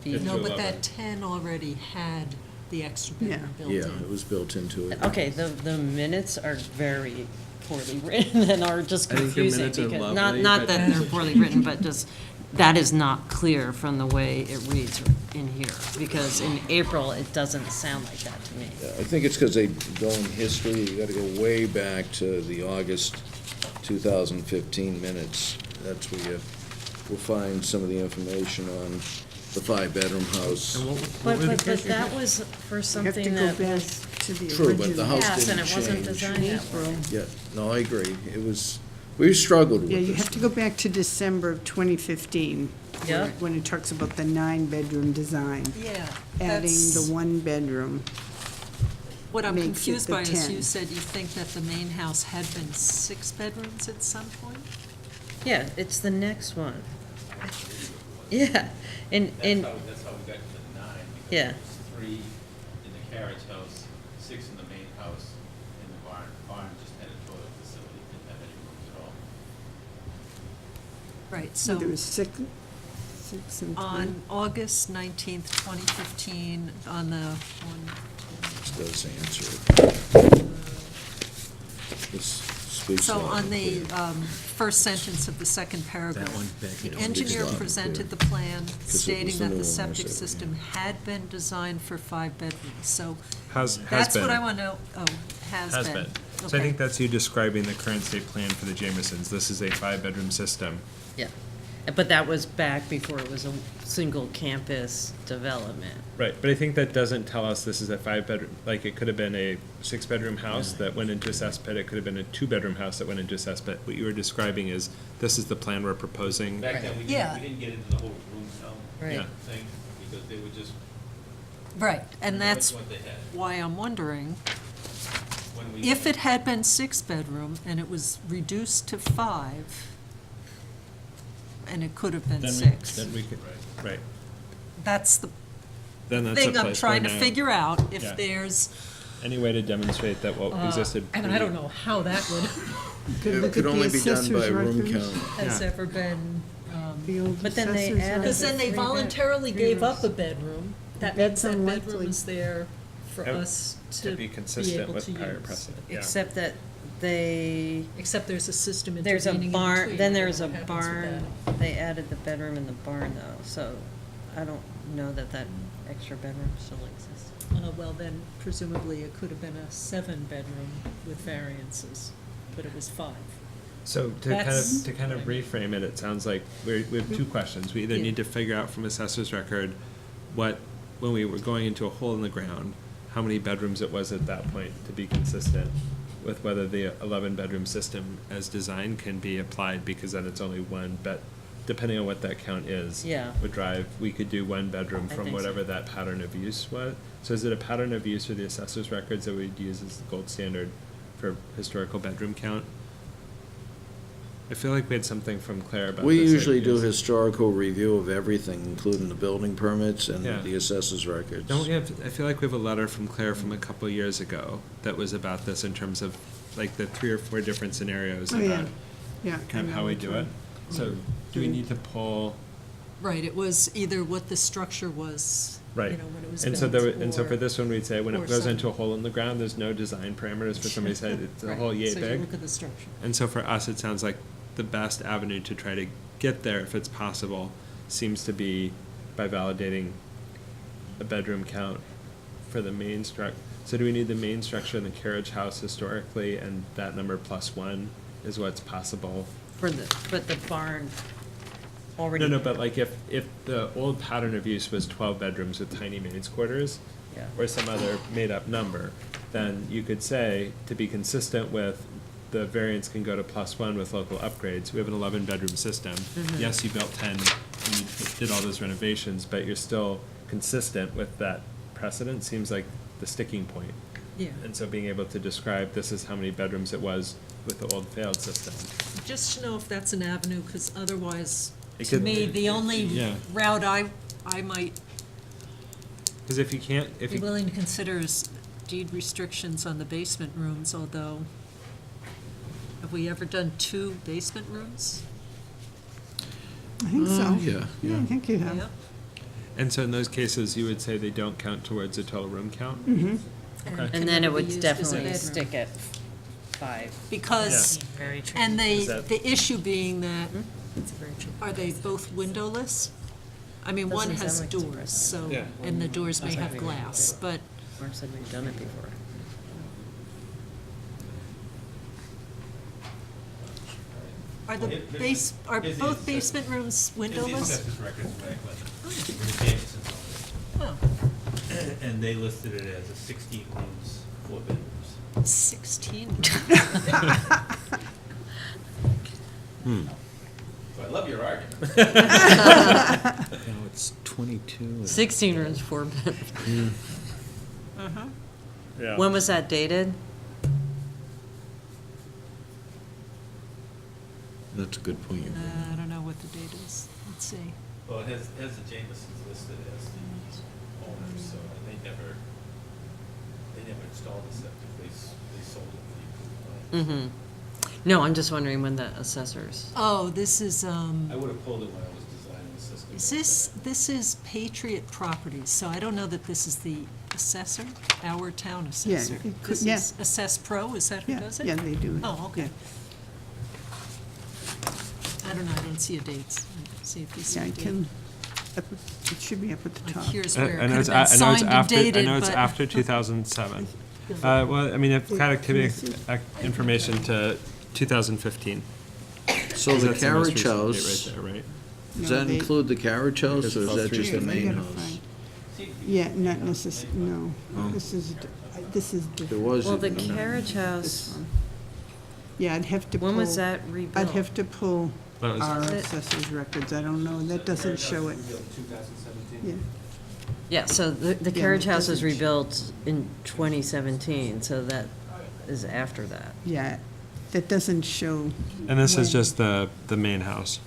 be? It's No, to but 11. that 10 already had the extra bedroom built Yeah, in. it was built into it. Okay, the minutes are very poorly written and are just I think your confusing. minutes are because lovely, not but- that they're poorly written, but just, that is not clear from the way it reads in here, because in April, it doesn't sound like that to me. I think it's because they go in history, you gotta go way back to the August 2015 minutes. That's where we'll find some of the information on the five-bedroom house. But that was for You have to something go that back was to the True, but the original. house passed and didn't it wasn't change. designed that way. Yeah, no, I agree. It was, we struggled with Yeah, this. you have to go back to December of 2015. Yeah. When it talks about the 9-bedroom design, Yeah. adding the that's- 1-bedroom. What I'm makes it confused the by is 10. you said you think that the main house had been 6 bedrooms at some point? Yeah, it's the next one. Yeah, and, That's how we got to the 9, because Yeah. there was 3 in the carriage house, 6 in the main house, and the barn. Barn just had a toilet facility, didn't have any rooms at all. Right, So so there was 6 and 3. on August 19th, 2015, on the one, This does answer it. This speaks so loud on and the clear. first sentence of the second paragraph, one back the here. engineer It's loud and presented the clear. plan it was stating the that new the one, I septic said, system had been designed for 5 bedrooms, so Has that's been. what I want to know, has been. So I Okay. think that's you describing the current state plan for the Jamesons. This is a 5-bedroom system. yeah, but that was back before it was a single campus development. Right, but I think that doesn't tell us this is a 5-bedroom, like, it could have been a 6-bedroom house that went into a cesspit, it could have been a 2-bedroom house that went into a cesspit. What you were describing is, this is the plan we're proposing. Back then, Yeah. we didn't get into the whole room count Right. Yeah. thing, because they were just, Right, and that's what they had. why I'm wondering, When we. if it had been 6-bedroom and it was reduced to 5, and it could have been 6. Then we could, right, That's the then that's a thing I'm place trying to where now, figure out, Yeah. if there's, any way to demonstrate that what existed. and I don't know how that would, It could only be done by room count. has Yeah. ever been, The old But then they assessor's added- because then they office, voluntarily three gave rooms. up a bedroom. That means That's that unlikely. bedroom is there for Yep. us To be consistent able with to prior use. precedent, yeah. Except that they, Except there's a system there's a intervening in barn, between. then I don't there's know a what happens with barn, they added the bedroom in the barn though, so I don't know that that extra bedroom still exists. that. Well, then presumably it could have been a 7-bedroom with variances, but it was 5. So to That's kind of what I mean. reframe it, it sounds like we have 2 questions. We either Yeah. need to figure out from assessor's record what, when we were going into a hole in the ground, how many bedrooms it was at that point to be consistent with whether the 11-bedroom system as designed can be applied, because then it's only one, but depending on what that count is. Yeah. Would drive, we could do 1 bedroom I from think so. whatever that pattern of use was. So is it a pattern of use for the assessor's records that we'd use as the gold standard for historical bedroom count? I feel like we had something from Claire about this. We that usually do is- historical review of everything, including the building permits and Yeah. the assessors records. Don't we have, I feel like we have a letter from Claire from a couple years ago that was about this in terms of, like, the 3 or 4 different scenarios Oh, yeah. about Yeah. kind of how we do it. So do we need to pull, Right, it was either what the structure was, you know, right? when it was And so built, and so for or- this one, we'd say, when or it goes some- into a hole in the ground, there's no design parameters for somebody to say it's a Right, hole yay So you big. look at the structure. And so for us, it sounds like the best avenue to try to get there, if it's possible, seems to be by validating a bedroom count for the main so do we need the main structure in the carriage house historically, and that number plus 1 is what's possible? But the barn already. No, but like if the old pattern of use was 12 bedrooms with tiny maids quarters, Yeah. or some other made-up number, then you could say, to be consistent with, the variance can go to +1 with local upgrades. We have an 11-bedroom system. Mm-hmm. Yes, you built 10, and you did all those renovations, but you're still consistent with that precedent, seems like the sticking point. Yeah. And so being able to describe, this is how many bedrooms it was with the old failed system. Just to know if that's an avenue, because otherwise, It to could- me, the only Yeah. route I might Because if you can't, if be you, willing to consider is deed restrictions on the basement rooms, although, have we ever done 2 basement rooms? I think so. Yeah, Yeah, I think you have. Yeah. and so in those cases, you would say they don't count towards a total room count? Mm-hmm. Okay. can And then it never be would used as a definitely bedroom. stick at 5. Because, Very tricky. and Is that- the issue being that It's very true. Are they both windowless? I mean, one Doesn't has sound like it's doors, so, Yeah. and the doors may have glass, but Mark said we've done it before. are the Here's the- base, are here's the both assessment. basement rooms windowless? It's the assessors records back when, Oh, and they listed it as a 16 rooms, 4 bedrooms. 16. So I love your argument. Now it's 22. and- 16 rooms, 4 bedrooms. Uh-huh. Yeah. When was that dated? That's a good point. I don't know what the date is. Let's see. Well, it has the Jamesons listed as the owners, so they never installed the septic, they sold it for the approved plan. Mm-hmm. No, I'm just wondering when the assessors. Oh, this is, I would have pulled it when I was designing the system. this is Patriot Properties, so I don't know that this is the assessor, our town Yeah, assessor. it could- This yeah. is Assess Pro, is that who Yeah, does it? yeah, they do. Oh, okay. Yeah. I don't know, I don't see a date. See if you see Yeah, a I date. can, it should be up at the Like, top. here's I where it know could it's have been I know it's signed and after, I dated, know it's but- after 2007. Well, I mean, if kind of giving information to 2015. So the That's most carriage recent date house, Right there, right? does No, that they- include the carriage house, or is Because that it's just the Here, I main gotta house? find- Yeah, not necessarily, no. Oh. This is different. There was. Well, the no. carriage This house, one. Yeah, I'd have to pull. when was that rebuilt? I'd have to pull That was- our Is it- assessor's records. I don't know. That doesn't show it. 2017. Yeah. Yeah, so the Yeah, carriage it house was doesn't show. rebuilt in 2017, so that is after that. Yeah, that doesn't show. And this is when. just the main house.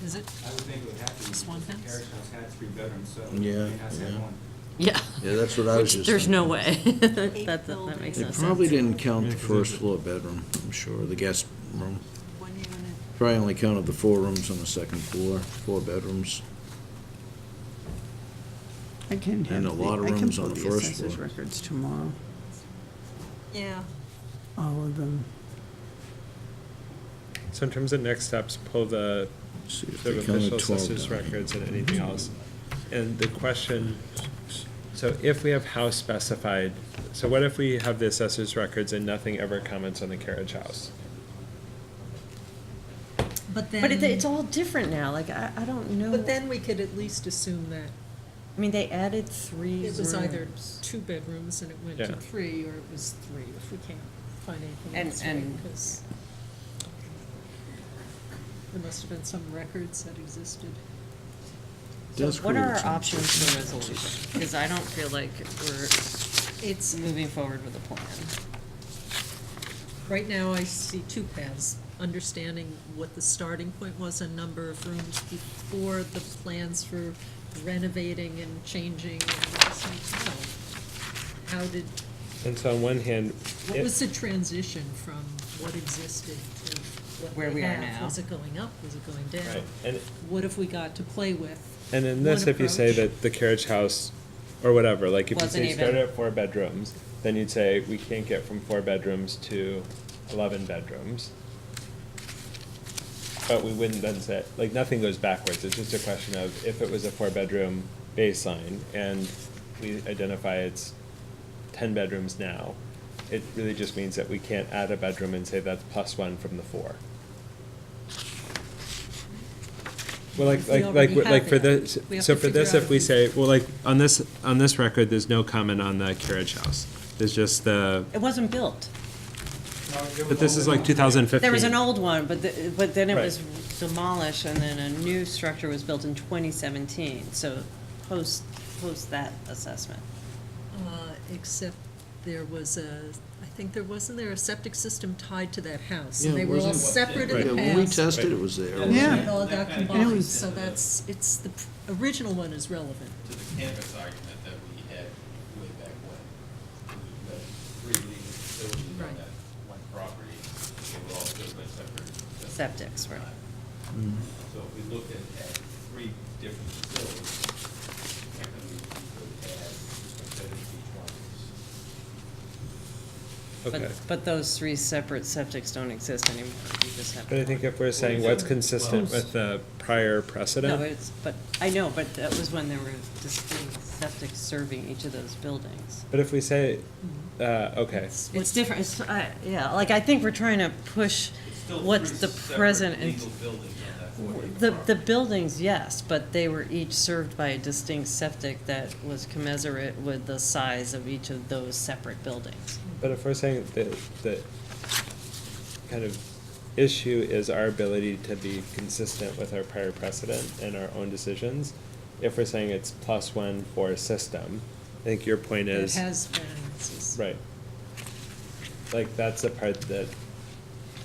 Is it? I would think it would have to be, This because one the has? carriage house had 3 bedrooms, so Yeah, it has to have yeah. one. Yeah. Yeah, that's what I was Which, just there's no thinking. way. That makes They no sense. probably didn't count the Yeah, 'cause first it- floor bedroom, I'm sure, the guest room. One unit. Probably only counted the 4 rooms on the second floor, 4 bedrooms. I can have And a lot of I can rooms pull on the the first assessor's floor. records tomorrow, Yeah. all of them. So in terms of next steps, pull the See if sort they of counted official 12 assessors down here. records and anything else. And the question, so if we have house specified, so what if we have the assessors records and nothing ever comments on the carriage house? But then. But it's all different now, like, I don't know. But then we could at least assume that I mean, they added 3 it was either rooms. 2 bedrooms and it went Yeah. to 3, or it was 3, if we can't find anything And- else, right? and- Because there must have been some records that existed. So Does what are create our some options for resolution? Because I don't feel like we're It's, moving forward with a plan. right now I see 2 paths. Understanding what the starting point was and number of rooms before the plans for renovating and changing, and we just need to know. How did, And so on one hand, what was the transition from what existed to Where what we we are have? now. Was it going up, was it going down? right, and What have we got to play with? And in this, One if you say approach. that the carriage house, or whatever, like if you Wasn't say start even- at 4 bedrooms, then you'd say we can't get from 4 bedrooms to 11 bedrooms. But we wouldn't then say, like, nothing goes backwards, it's just a question of if it was a 4-bedroom baseline and we identify it's 10 bedrooms now, it really just means that we can't add a bedroom and say that's +1 from the 4. Well, If we already like have for it, this, we have so to for this, figure out if we if we- say, well, like, on this record, there's no comment on the carriage house. There's just the, It wasn't built. but this is like 2015. There was an old one, but then it Right. was demolished, and then a new structure was built in 2017, so post that assessment. Except there was I think wasn't there a septic system tied to that house? Yeah, And they were all wasn't- separate in Yeah, the when we past. tested, it was there. And Yeah. then it all got And it combined, was- so it's the original one is relevant. To the canvas argument that we had way back when. We've got 3 legal facilities on Right. that one property, they were all built by separate. Septics, right. So if we looked at 3 different facilities, technically we could add just a bit of each one of those. Okay. But those three separate septics don't exist anymore. You just have. But I think if we're saying what's consistent with the prior No, precedent, I know, but that was when there were distinct septics serving each of those buildings. but if we say, okay, It's different, yeah, like, I think we're trying to push It's still what's three the separate present. legal buildings on that 40 The property. buildings, yes, but they were each served by a distinct septic that was commensurate with the size of each of those separate buildings. but if we're saying the kind of issue is our ability to be consistent with our prior precedent and our own decisions, if we're saying it's +1 for a system, I think your point It is. has variances. Right. Like, that's the part that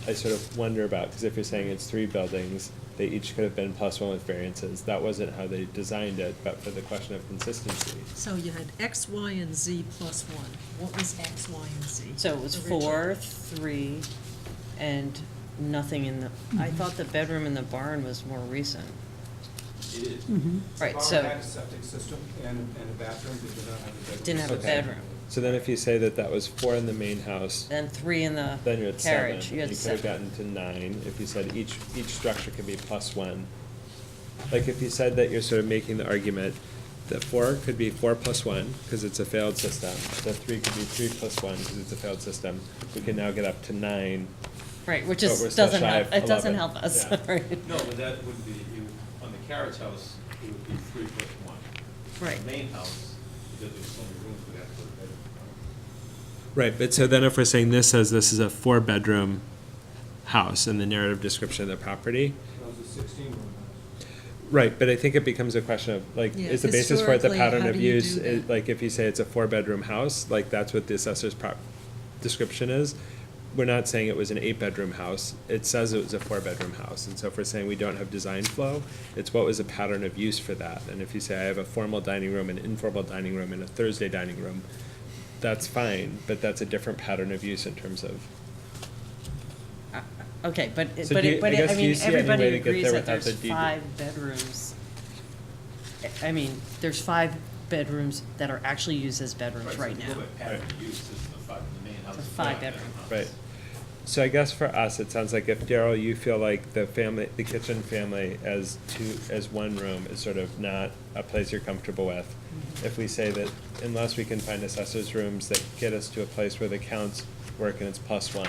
I sort of wonder about, because if you're saying it's 3 buildings, they each could have been +1 with variances. That wasn't how they designed it, but for the question of consistency. So you had X, Y, and Z +1. What was X, Y, and Z? So it was 4, 3, and nothing in the, I thought the bedroom in the barn was more recent. It is. Right, The so- barn had a septic system and a bathroom, but did not have a bedroom. Didn't have a Okay. bedroom. So then if you say that that was 4 in the main house, Then 3 in the then you're at 7. carriage. You had You could have 7. gotten to 9 if you said each structure could be +1. Like, if you said that you're sort of making the argument that 4 could be 4 + 1, because it's a failed system, that 3 could be 3 + 1, because it's a failed system, we can now get up to 9. Right, which But is, we're still doesn't shy help, of it doesn't 11. help us, Yeah. right? No, but that would be, on the carriage house, it would be 3 + 1. Right. The main house, because there's so many rooms for that for a bedroom. Right, but so then if we're saying this says this is a 4-bedroom house in the narrative description of the property, That was a 16-room house. right, but I think it becomes a question of, like, Yeah, is the basis for it the historically, pattern how of do you use? do that? Like, if you say it's a 4-bedroom house, like, that's what the assessor's description is. We're not saying it was an 8-bedroom house. It says it was a 4-bedroom house. And so if we're saying we don't have design flow, it's what was the pattern of use for that? And if you say I have a formal dining room, an informal dining room, and a Thursday dining room, that's fine, but that's a different pattern of use in terms of. Okay, but, So do you- I guess, I do you mean, see any everybody way to get agrees there that without there's the deed? 5 bedrooms. I mean, there's 5 bedrooms that are actually used as bedrooms right So now. the go by pattern of use, this is the main house. It's a is 5-bedroom house. Right. So I guess for us, it sounds like if, Daryl, you feel like the kitchen family as one room is sort of not a place you're comfortable with. If we say that unless we can find assessors' rooms that get us to a place where the counts work and it's +1,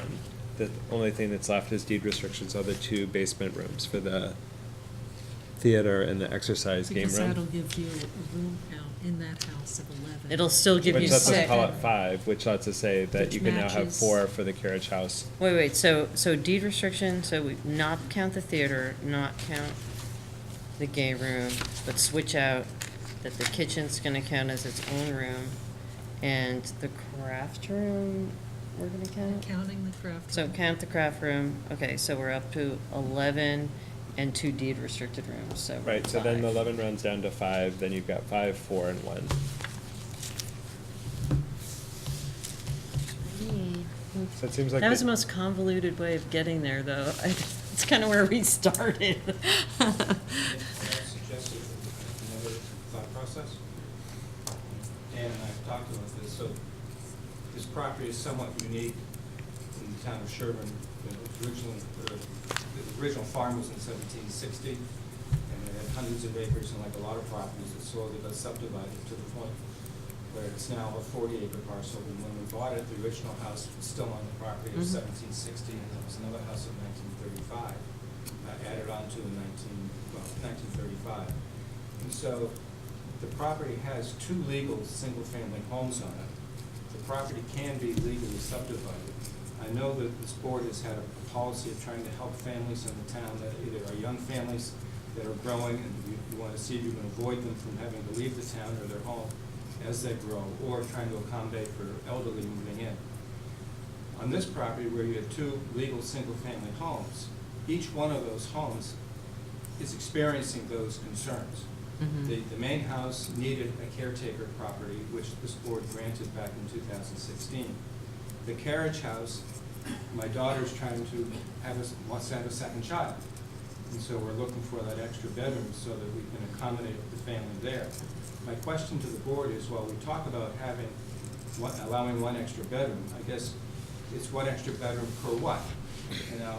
the only thing that's left is deed restrictions are the 2 basement rooms for the theater and the exercise game Because that'll room. give you a room count in that house of 11. It'll still give you Which lets us 6. call it 5, which lets us say that Which you can now have matches- 4 for the carriage house. Wait, so deed restriction, so we not count the theater, not count the game room, but switch out that the kitchen's gonna count as its own room, and the craft room, we're gonna count? Counting the craft. So room. count the craft room, okay, so we're up to 11 and 2 deed restricted rooms, so. we're Right, so then the 5. 11 rounds down to 5, then you've got 5, 4, and 1. So it seems like. That was the the- most convoluted way of getting there, though. It's kind of where we started. May I suggest another thought process? Dan and I have talked about this, so this property is somewhat unique in the town of Sherborn. It was originally, the original farm was in 1760, and it had hundreds of acres, and like a lot of properties, it slowly got subdivided to the point where it's now a 40-acre parcel. And when we bought it, the original house was still on the property of Mhm. 1760, and there was another house of 1935 added on to in 1935. And so the property has 2 legal single-family homes on it. The property can be legally subdivided. I know that this board has had a policy of trying to help families in the town that either are young families that are growing, and you want to see if you can avoid them from having to leave the town or their home as they grow, or trying to accommodate for elderly moving in. On this property, where you have 2 legal single-family homes, each one of those homes is experiencing those concerns. Mhm. The main house needed a caretaker property, which this board granted back in 2016. The carriage house, my daughter's trying to wants to have a second child. And so we're looking for that extra bedroom so that we can accommodate the family there. My question to the board is, while we talk about allowing 1 extra bedroom, I guess it's one extra bedroom per what? You know,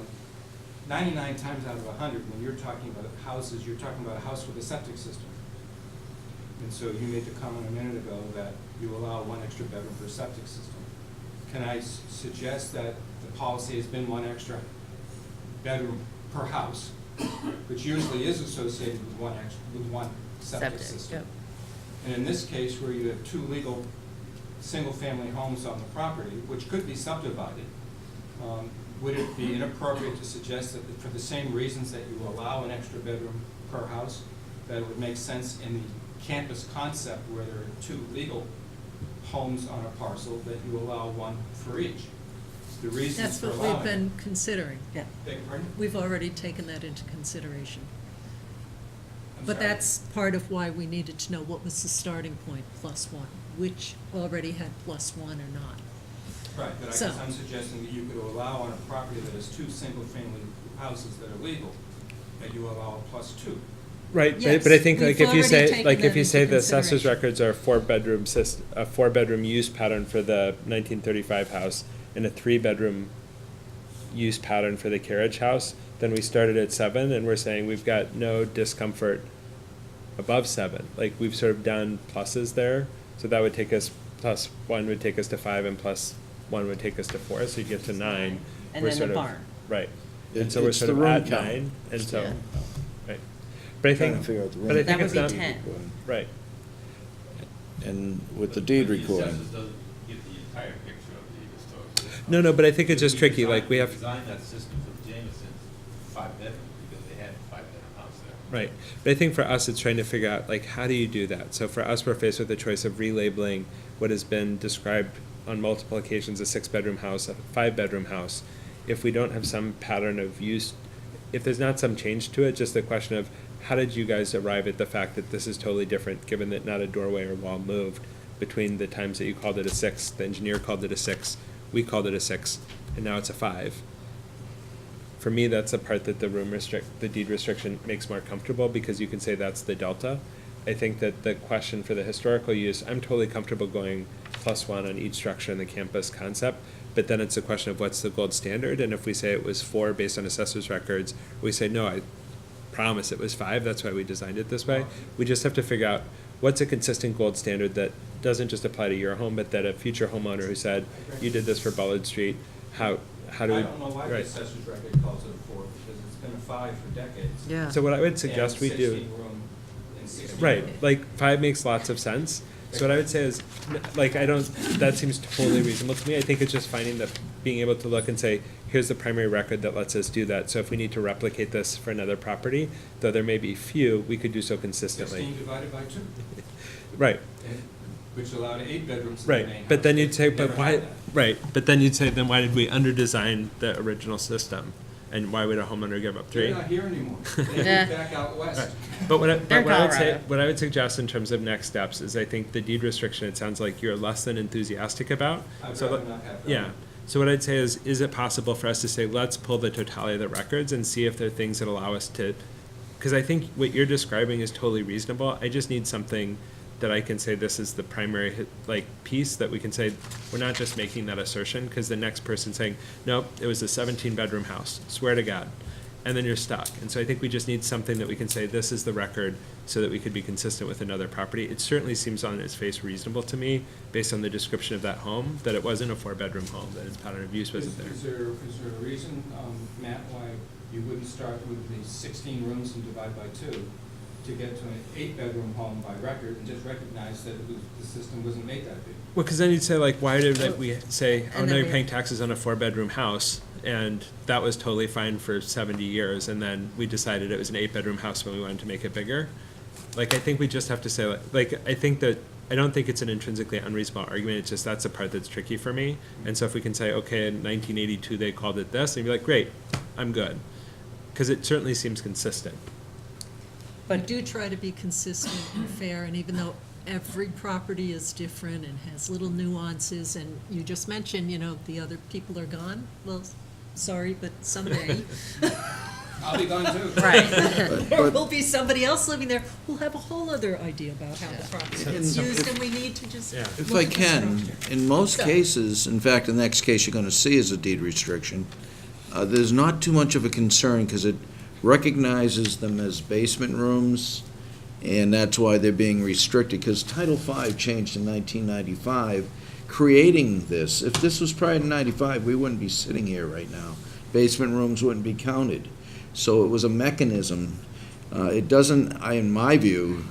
99 times out of 100, when you're talking about houses, you're talking about a house with a septic system. And so you made the comment a minute ago that you allow one extra bedroom per septic system. Can I suggest that the policy has been one extra bedroom per house, which usually is associated with one septic system? Yep. And in this case, where you have two legal single-family homes on the property, which could be subdivided, would it be inappropriate to suggest that for the same reasons that you allow an extra bedroom per house, that it would make sense in the campus concept where there are two legal homes on a parcel, that you allow one for each? The reasons That's for what allowing. we've been considering. Yeah. Beg your pardon? We've already taken that into consideration. I'm But sorry. that's part of why we needed to know what was the starting point, +1, which already had +1 or not. Right, but I So- guess I'm suggesting that you could allow on a property that has two single-family houses that are legal, that you allow a +2. Right, Yes, but I think we've like if you already say, taken like if that you say into the assessor's consideration. records are a four-bedroom use pattern for the 1935 house and a three-bedroom use pattern for the carriage house, then we started at 7 and we're saying we've got no discomfort above 7. Like we've sort of done pluses there, so that would take us, +1 would take us to 5 and +1 would take us to 4, so you get to 9. And We're then sort the of- barn. Right, and so we're It's sort the of room at count. 9, and so, Yeah. right. But I Trying think, to figure out the but I room. think That would it's be not. 10. Right. And with the deed But recording. The assessors doesn't get the entire picture of the historic system. No, but I think it's just We tricky, designed- like we have. designed that system for Jameson's 5-bedroom, because they had a 5-bedroom house there. Right, but I think for us, it's trying to figure out, like, how do you do that? So for us, we're faced with the choice of relabeling what has been described on multiple occasions, a 6-bedroom house, a 5-bedroom house. If we don't have some pattern of use, if there's not some change to it, just the question of, how did you guys arrive at the fact that this is totally different, given that not a doorway or wall moved between the times that you called it a 6, the engineer called it a 6, we called it a 6, and now it's a 5? For me, that's the part that the deed restriction makes more comfortable, because you can say that's the delta. I think that the question for the historical use, I'm totally comfortable going +1 on each structure in the campus concept, but then it's a question of what's the gold standard, and if we say it was 4 based on assessor's records, we say, no, I promise it was 5, that's why we designed it this way. We just have to figure out what's a consistent gold standard that doesn't just apply to your home, but that a future homeowner who said, you did this for Bullard Street, how do we? I don't know why the right. assessor's record calls it a 4, because it's been a 5 for decades. Yeah. So what I would suggest we And do. 16 room and 16 Right, room. like 5 makes lots of sense. So what I would say is, like, I don't, that seems totally reasonable to me. I think it's just finding the, being able to look and say, here's the primary record that lets us do that. So if we need to replicate this for another property, though there may be few, we could do so consistently. 16 divided by 2, Right, which allowed 8 bedrooms in the main right. house. But then you'd say, Never but had why, that. right, but then you'd say, then why did we under-design the original system? And why would a homeowner give up 3? They're not here anymore. They moved Yeah. back out west. Right. But what I They're would say, Colorado. what I would suggest in terms of next steps is I think the deed restriction, it sounds like you're less than enthusiastic about. I'd So rather let- not have that. Yeah, so what I'd say is it possible for us to say, let's pull the totality of the records and see if there are things that allow us to, because I think what you're describing is totally reasonable. I just need something that I can say this is the primary, like, piece that we can say, we're not just making that assertion, because the next person saying, nope, it was a 17-bedroom house, swear to God. And then you're stuck. And so I think we just need something that we can say, this is the record, so that we could be consistent with another property. It certainly seems on its face reasonable to me, based on the description of that home, that it wasn't a 4-bedroom home, that its pattern of use wasn't there. Is there a reason, Matt, why you wouldn't start with the 16 rooms and divide by 2 to get to an 8-bedroom home by record and just recognize that the system wasn't made that big? Well, because then you'd say, like, why did we say, oh, And no, then you're we- paying taxes on a 4-bedroom house, and that was totally fine for 70 years, and then we decided it was an 8-bedroom house when we wanted to make it bigger? Like, I think we just have to say, like, I think that, I don't think it's an intrinsically unreasonable argument, it's just that's the part that's tricky for me. And so if we can say, okay, in 1982 they called it this, and you'd be like, great, I'm good. Because it certainly seems consistent. We do try to be consistent and fair, and even though every property is different and has little nuances, and you just mentioned, the other people are gone, well, sorry, but someday. I'll be going too. Right. There will be somebody else living there who'll have a whole other idea about how the property gets used, and we need to just. Yeah. If look I at the can, structure. in most So- cases, in fact, the next case you're going to see is a deed restriction, there's not too much of a concern because it recognizes them as basement rooms, and that's why they're being restricted, because Title V changed in 1995, creating this. If this was prior to 95, we wouldn't be sitting here right now. Basement rooms wouldn't be counted. So it was a mechanism. It doesn't, in my view,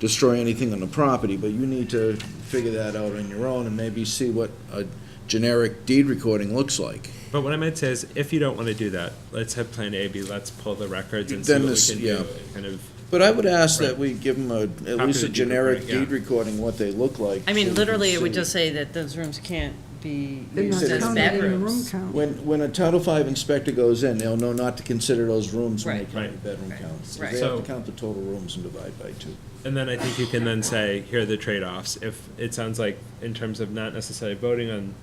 destroy anything on the property, but you need to figure that out on your own and maybe see what a generic deed recording looks like. But what I might say is, if you don't want to do that, let's have Plan A, B, let's pull the records and see Then what we this- can yeah. do, kind of. But I would ask Right. that we give them at Copy least the a deed generic recording, yeah. deed recording, what they look like. I so mean, we literally, can it would see. just say that those rooms can't be They're not used as counted in the room bedrooms. count. When a Title V inspector goes in, they'll know not to consider those rooms when they Right. count the bedroom Right. counts. Right. They have So- to count the total rooms and divide by 2. And then I think you can then say, here are the trade-offs. If it sounds like, in terms of not necessarily voting on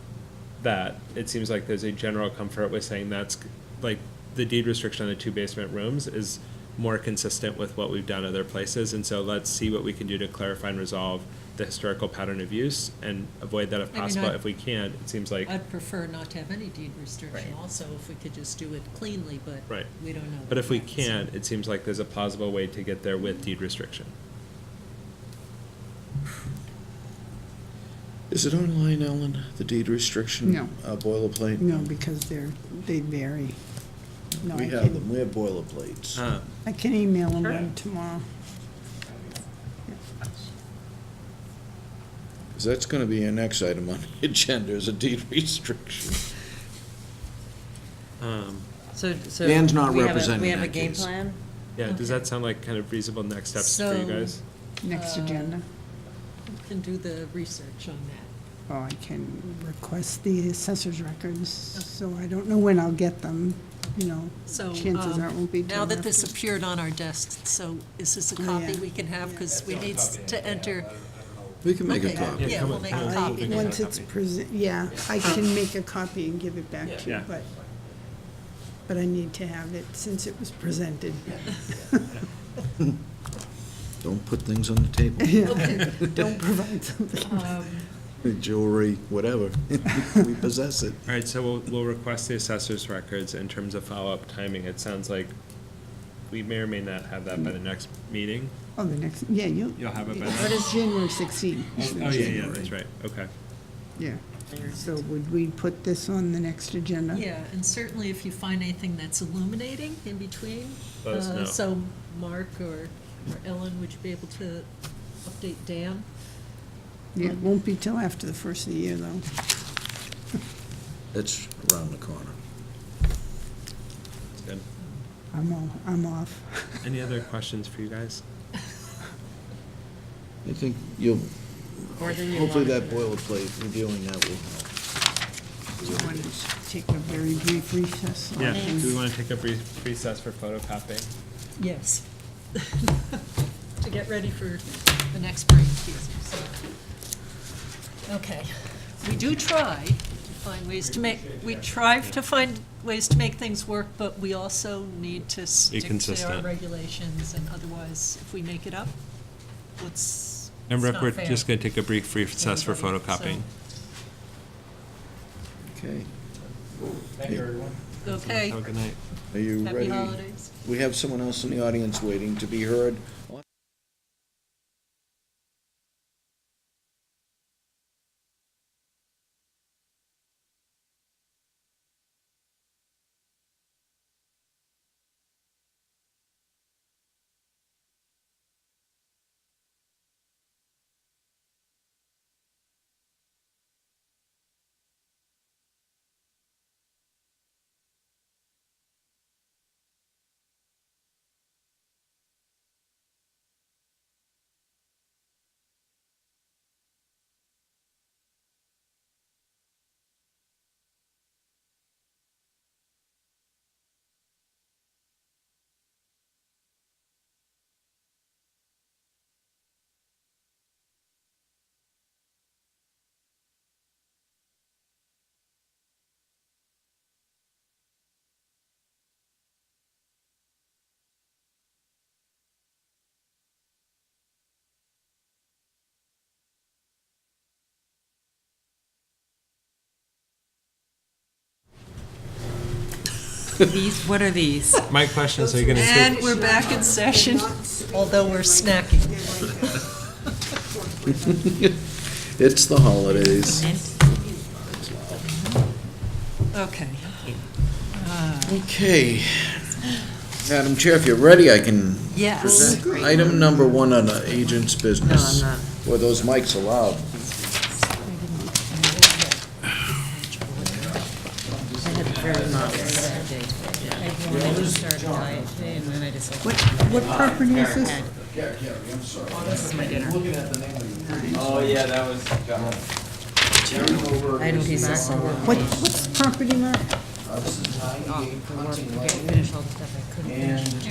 that, it seems like there's a general comfort with saying that's, like, the deed restriction on the 2 basement rooms is more consistent with what we've done other places, and so let's see what we can do to clarify and resolve the historical pattern of use and avoid that if I mean, possible. I'd- If we can't, it seems like, I'd prefer not to have any deed restriction Right. also, if we could just do it cleanly, but right. we don't know. But if we that, so- can't, it seems like there's a plausible way to get there with deed restriction. Is it online, Ellen, the deed restriction? No. Boilerplate? No, because they vary. No, We I have can- them, we have boilerplates. I can email them Sure. in tomorrow. 'Cause that's gonna be our next item on the agenda, is a deed restriction. So Dan's not we have a- representing We have a that game case. plan? Yeah, does that sound like kind of reasonable next steps for you So- guys? Next agenda. We can do the research on that. Oh, I can request the assessor's records, so I don't know when I'll get them, you know. So, Chances are it won't be till now that this after. appeared on our desks, so is this a copy Yeah. we can have? Because we need to enter. We can make a Okay, copy. Yeah, we'll make a copy. Once it's yeah, I can make a copy and give it back to you, Yeah. but I need to have it since it was presented. Don't put things on the table. Yeah, don't provide something. Jewelry, whatever. We possess it. All right, so we'll request the assessor's records in terms of follow-up timing. It sounds like we may or may not have that by the next meeting. Oh, the next, yeah, You'll have it by What is January 16th? Oh, yeah, that's right, okay. Yeah, so would we put this on the next agenda? Yeah, and certainly if you find anything that's illuminating in between. Let us know. So Mark or Ellen, would you be able to update Dan? Yeah, it won't be till after the first of the year, though. It's around the corner. That's good. I'm off. Any other questions for you guys? I think you'll, More than you hopefully want. that boilerplate, reviewing that will help. Do you want to take a very brief recess? Yeah, do we want to take a brief recess for photocopying? Yes. To get ready for the next break. Okay. We do try to find ways to make, things work, but we also need to stick to our consistent. regulations, and otherwise, if we make it up, it's And Rick, not we're fair just going to take a brief recess for Everybody, so- photocopying. Okay. Thank you, everyone. Okay, Have a good night. Are you happy ready? holidays. We have someone else in the audience waiting to be heard. These, what are these? My question is, are you gonna And take? we're back in session, although we're snacking. It's the holidays. Okay. Okay. Madam Chair, if you're ready, I can Yes. present item number 1 on the agent's business. No, I'm not. Were those mics allowed? I had a very modest day today. I wanted to start a diet today, and then I decided. What property is this? This is my dinner. Oh, yeah, that was, I don't use this on What's the property, Mark? This is 98 Hunting Lane. Finish all the stuff I couldn't And finish.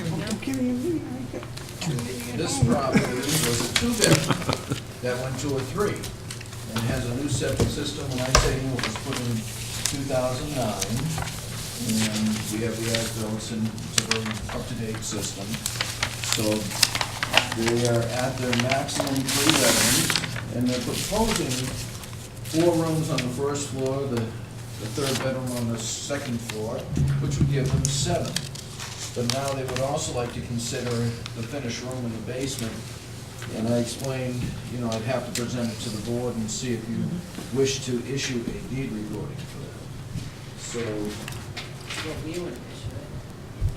this property was a 2-bedroom that went to a 3. And it has a new septic system. When I say new, it was put in 2009. And we have the as-built, and it's a very up-to-date system. So they are at their maximum 3 bedrooms, and they're proposing 4 rooms on the first floor, the 3rd bedroom on the 2nd floor, which would give them 7. But now they would also like to consider the finished room in the basement. And I explained, you know, I'd have to present it to the board and see if you wish to issue a deed recording for that. So.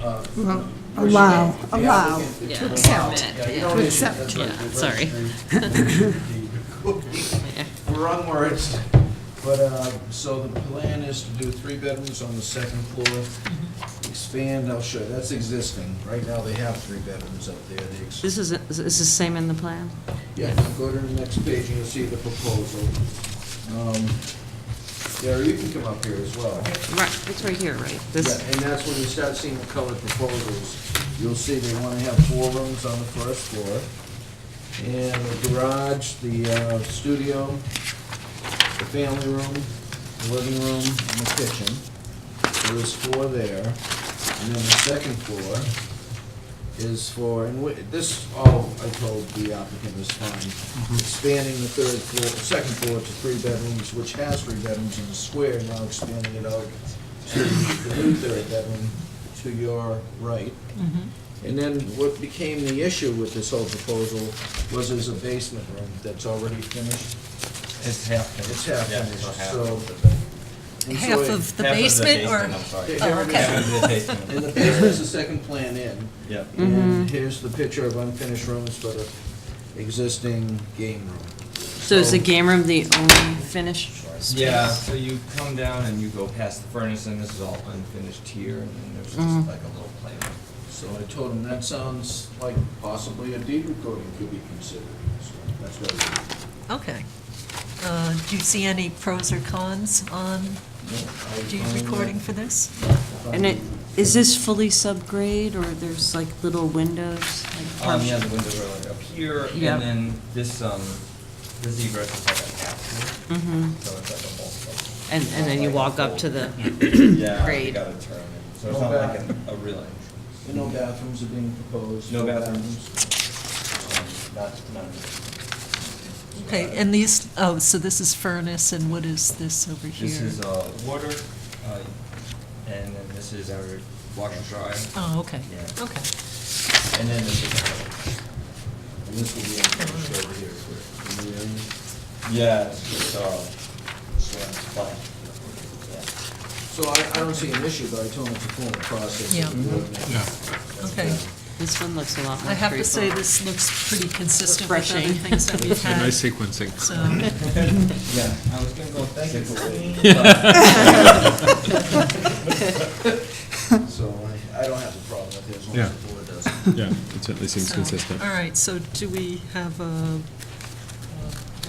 Well, allow. Yeah. To accept. Yeah, you don't To issue, accept. that's what Yeah, the sorry. registry- Wrong words. But, so the plan is to do 3 bedrooms on the 2nd floor. Expand, I'll show you, that's existing. Right now, they have 3 bedrooms up there. This is the same in the plan? Yeah, go to the next page and you'll see the proposal. Gary, you can come up here as well. Right, it's right here, right? Yeah, This, and that's when you start seeing the colored proposals. You'll see they want to have 4 rooms on the first floor. And the garage, the studio, the family room, the living room, and the kitchen. So there's 4 there. And then the 2nd floor is for, and this all I told the applicant is fine. Expanding the 2nd floor to 3 bedrooms, which has 3 bedrooms in the square, now expanding it out to the new 3rd bedroom to your right. And then what became the issue with this whole proposal was there's a basement room that's already finished. it's half finished. It's half Yeah, finished, half so. of the- and so Half it- of the half basement, or? I'm sorry. Here Oh, it is. okay. Half of the basement. And the basement is the second plan in. Yeah. And here's the picture of unfinished rooms for the existing game room. so is the game room the only finished space? Yeah, so you come down and you go past the furnace, and this is all unfinished here, and then there's just like a little playroom. So I told him that sounds like possibly a deed recording could be considered. So that's what I did. Okay. Do you see any pros or cons on deed recording for this? And is this fully subgrade, or there's like little windows? Like Yeah, the windows are like up here, Yeah. and then this, the zebra is like a half floor, so it's like a whole floor. And then you walk up to the Yeah, you grade. gotta turn in, so it's not like a real entrance. And no bathrooms are being proposed? No bathrooms. Not. Okay, and these, oh, so this is furnace, and what is this over here? This is, water, and then this is our washer dryer. Oh, okay, Yeah. okay. And then this is, And this will be unfinished over here, correct? In the area? yeah, it's just, flat. Yeah. So I don't see an issue, but I told him it's a formal process. Yeah. Okay. This one looks a lot more I have to say, straightforward. this looks pretty consistent with other Refreshing. things that we've had. Nice sequencing. So, Yeah, I was gonna go thank you for waiting. So I don't have a problem with it as long Yeah. as the board does. Yeah, it certainly seems so, consistent. all right, so do we have a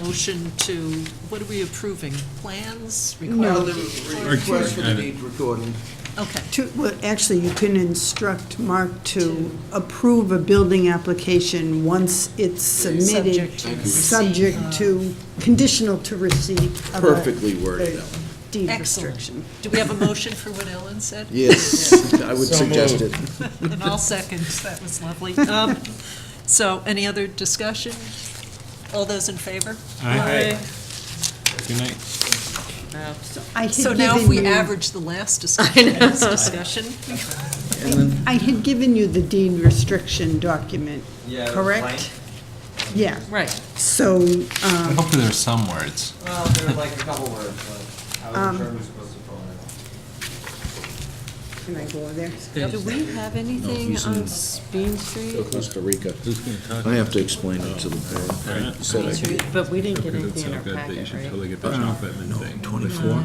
motion to, what are we approving? Plans? Well, the Required- request for the deed recording. Okay, Well, actually, you can instruct Mark to approve a building application once it's submitted. Subject to receipt Subject of- to, conditional to receipt of a Perfectly worded, that one. deed excellent. restriction. Do we have a motion for what Ellen said? Yes, I would suggest it. And I'll second, that was lovely. So, any other discussion? All those in favor? Aye. Good night. I had So now if given we you- average the last discussion, I had given you the deed restriction document, correct? Yeah. right. So, Hopefully there's some words. Well, there were like a couple words, but I wasn't sure who was supposed to pull it. can I go there? Do we have anything he's on in- Bean Street? Costa Rica. Who's going to talk? I have to explain it to the board. You said I could. But we didn't get Because it's anything in so our good that you packet, should right? totally get the chocolate mint thing. 24?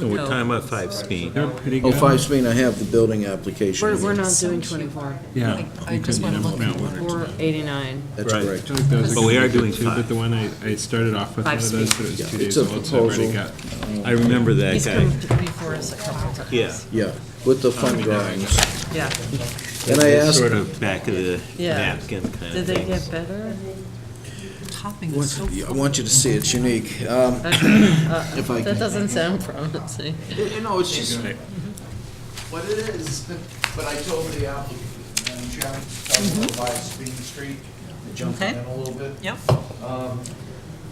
No, we're talking about 5 speed. They're pretty Oh, good. 5 Spain, I have the building application. We're not doing 24. Yeah. I just want to look at what We're 89. That's Right. correct. But we are doing But 5. the one I started off with one of those, but it was Yeah, 2 days it's a old, so I've already proposal. got. I remember that He's guy. come before us a couple of times. Yeah. Yeah, with the fund drawings. Yeah. And I It's asked, sort of back of the Yeah. napkin kind Did of they thing. get better? topping is so. I want you to see, it's unique. If I That can. doesn't sound promising. You know, it's just what it is, but I told the applicant, Madam Chairman, talking about 5 Spring Street, I jumped in Okay. a little bit. Yep.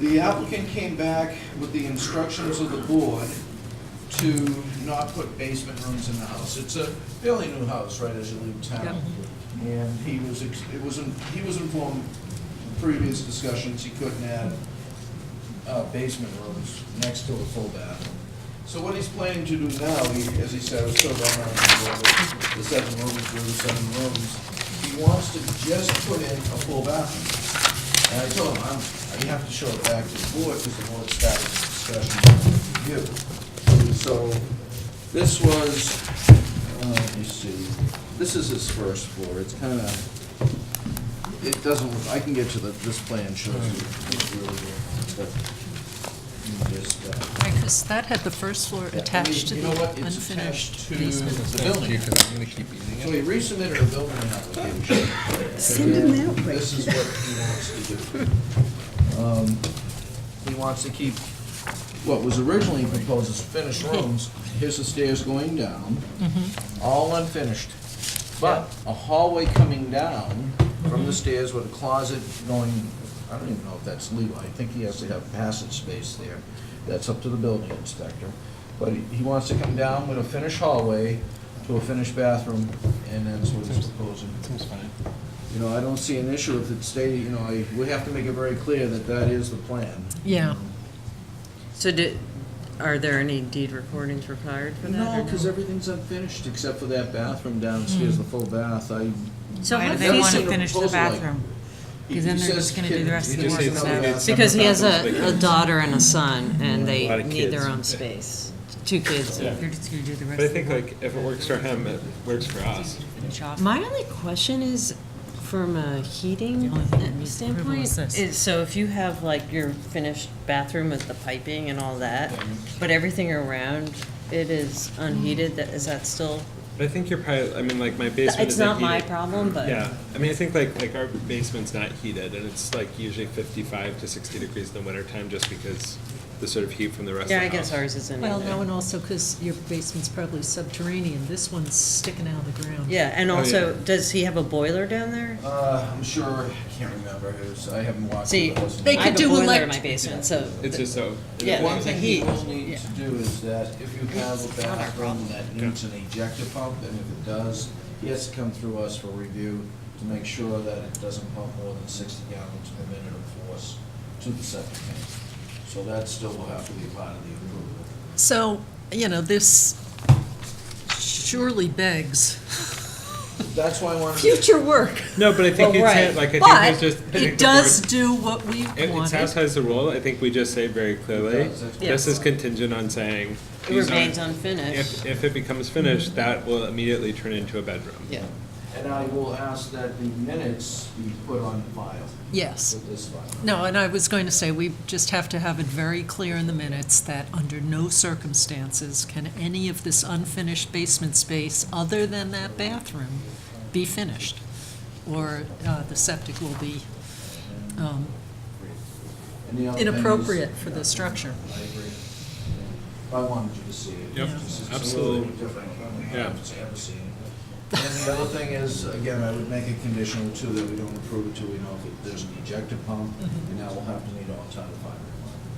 The applicant came back with the instructions of the board to not put basement rooms in the house. It's a fairly new house, right, as you leave town. And he was informed in previous discussions, he couldn't add basement rooms next to a full bathroom. So what he's planning to do now, as he said, I was still running the 7 rooms, he wants to just put in a full bathroom. And I told him, I have to show it back to the board because the board started the discussion with you. So this was, let me see, this is his first floor. It's kind of, it doesn't look, I can get you this plan shows you. It's really good. But you just, Right, because that had the first floor attached to you the know what? It's unfinished attached to basement. the building. Because I'm gonna keep eating So it. he resubmitted a building application. Send him that way. This is what he wants to do. He wants to keep what was originally proposed as finished rooms. Here's the stairs going down, all unfinished. But a hallway coming down from the stairs with a closet going, I don't even know if that's legal. I think he has to have passage space there. That's up to the building inspector. But he wants to come down with a finished hallway to a finished bathroom, and that's what he's proposing. Seems fine. You know, I don't see an issue if it stated, you know, we have to make it very clear that that is the plan. Yeah. So are there any deed recordings required for that? No, or because everything's unfinished except for that bathroom downstairs, the full bath. So Why how do does they want seen to a finish the proposal like- bathroom? He- Because then he they're says just gonna do the kid- rest of he the just work says without- it's Because he has separate a bathrooms. daughter and a son, and A they lot of need their kids. own space. 2 kids. Yeah. They're just gonna do the rest But I of the think work. like if it works for him, it works for us. Finish off. My only question is, from a heating The only thing that needs approval standpoint, is this. so if you have like your finished bathroom with the piping and all that, but everything around it is unheated, is that still? But I think you're probably, I mean, like my basement It's isn't not my heated. problem, but. Yeah, I mean, I think like our basement's not heated, and it's like usually 55 to 60 degrees in the wintertime, just because the sort of heat from the rest of the Yeah, house. I guess ours isn't Well, either. no, and also because your basement's probably subterranean, this one's sticking out of the ground. Yeah, and Oh, also, yeah. does he have a boiler down there? I'm sure, I can't remember, I haven't walked See, through the house. They I could have do a boiler elect- in my basement, so. It's just so. Yeah. One thing he heat. will need to do is that if you have a bathroom that needs an ejector pump, and if it does, he has to come through us for review to make sure that it doesn't pump more than 60 gallons per minute of force to the septic tank. So that still will have to be part of the approval. So, this surely begs That's why I wanted to. future work. No, but I think Well, it's, right. like, I think But it's just. I think it the does board- do what we It wanted. satisfies the rule. I think we just say very clearly, It does, that's what- this is contingent on saying. It these are- remains unfinished. If it becomes finished, that will immediately turn into a bedroom. Yeah. And I will ask that the minutes be put on file Yes. with this file. No, and I was going to say, we just have to have it very clear in the minutes that under no circumstances can any of this unfinished basement space, other than that bathroom, be finished, or the septic will be And the other thing is- inappropriate for the structure. I agree. I wanted you to see it. Yep, It's just absolutely. a little different. I Yeah. haven't ever seen it. And the other thing is, again, I would make a conditional too, that we don't approve it till we know if there's an ejector pump, and that will have to meet all Title V requirements.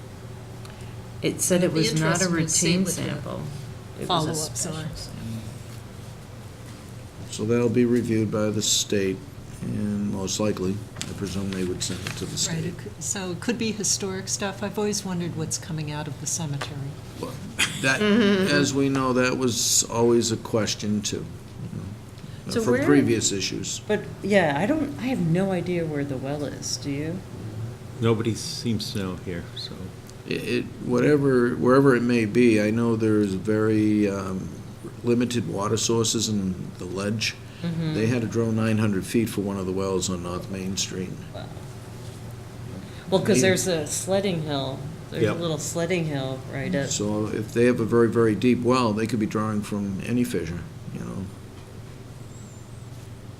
It said it It'd be was not a interesting to see routine what the sample. It was a follow-ups special are. sample. So that'll be reviewed by the state, and most likely, I presume they would send it to the Right, state. so it could be historic stuff. I've always wondered what's coming out of the cemetery. That, as we know, that was always a question too, So for where- previous issues. But, yeah, I have no idea where the well is, do you? Nobody seems to know here, so. Wherever it may be, I know there's very limited water sources in the ledge. Mm-hmm. They had to drill 900 feet for one of the wells on North Main Street. Well, because there's a sledding hill, there's a Yep. little sledding hill right at, So if they have a very, very deep well, they could be drawing from any fissure, you know.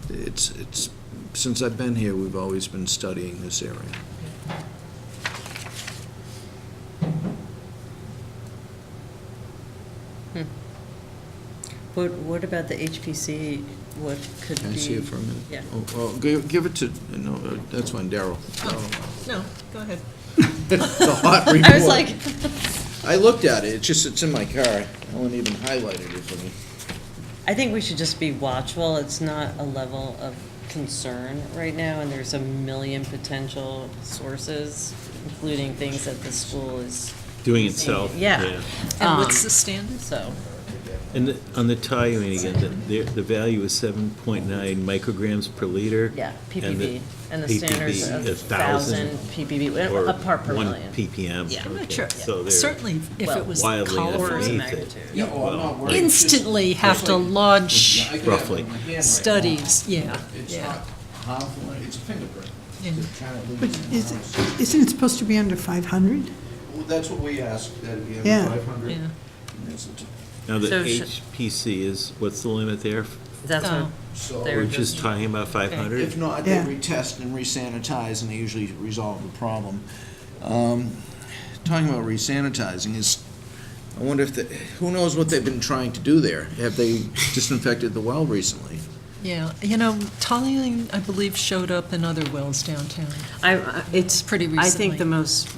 It's, since I've been here, we've always been studying this area. but what about the HPC, what could be? Can I see it for a minute? Yeah. Oh, well, give it to, no, that's fine, Daryl. No, go ahead. The hot report. I was like, I looked at it, it's in my car. Ellen even highlighted it for me. I think we should just be watchful. It's not a level of concern right now, and there's a million potential sources, including things that the school is. Doing itself. Yeah. And what's the standard? So, And on the toluene again, the value is 7.9 micrograms per liter. yeah, And the ppb, and the standard's ppb, 1,000 ppb, or a part per 1 million. ppm. Yeah. I'm not Okay, sure. So they're Certainly, if it was wildly cholera, underneath it. magnitude. Yeah, oh, I'm not worried. instantly have to launch I could have it Roughly. in my hand right now. studies, yeah, It's yeah. not harmful, it's a fingerprint. Yeah. It kind of But leaves it around. isn't it supposed to be under 500? Well, that's what we asked, that it be Yeah. under 500. Yeah. And that's it. Now, the So HPC is, what's the limit there? That's what, Oh. So They We're were just talking about 500? If not, they Yeah. retest and resanitize, and they usually resolve the problem. Talking about resanitizing is, I wonder if, who knows what they've been trying to do there? Have they disinfected the well recently? Yeah, toluene, I believe, showed up in other wells downtown. it's Pretty I think recently. the most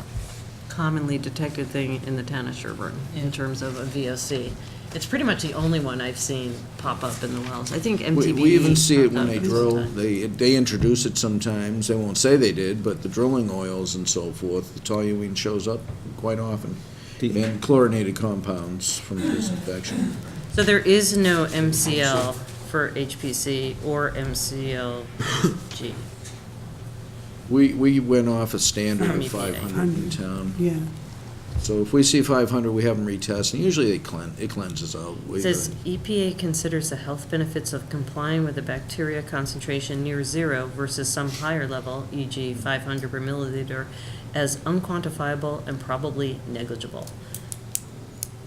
commonly detected thing in the town of Sherborn, Yeah. in terms of a VOC. It's pretty much the only one I've seen pop up in the wells. I think MTV. We even see it popped when up they at drill, some time. they introduce it sometimes, they won't say they did, but the drilling oils and so forth, the toluene shows up quite often. And chlorinated compounds from disinfection. So there is no MCL for HPC or MCLG. We went off a standard From of EPA. 500 in town. Yeah. So if we see 500, we have them retest, and usually it cleanses out. It says EPA considers the health benefits of complying with a bacteria concentration near zero versus some higher level, e.g. 500 per milliliter, as unquantifiable and probably negligible.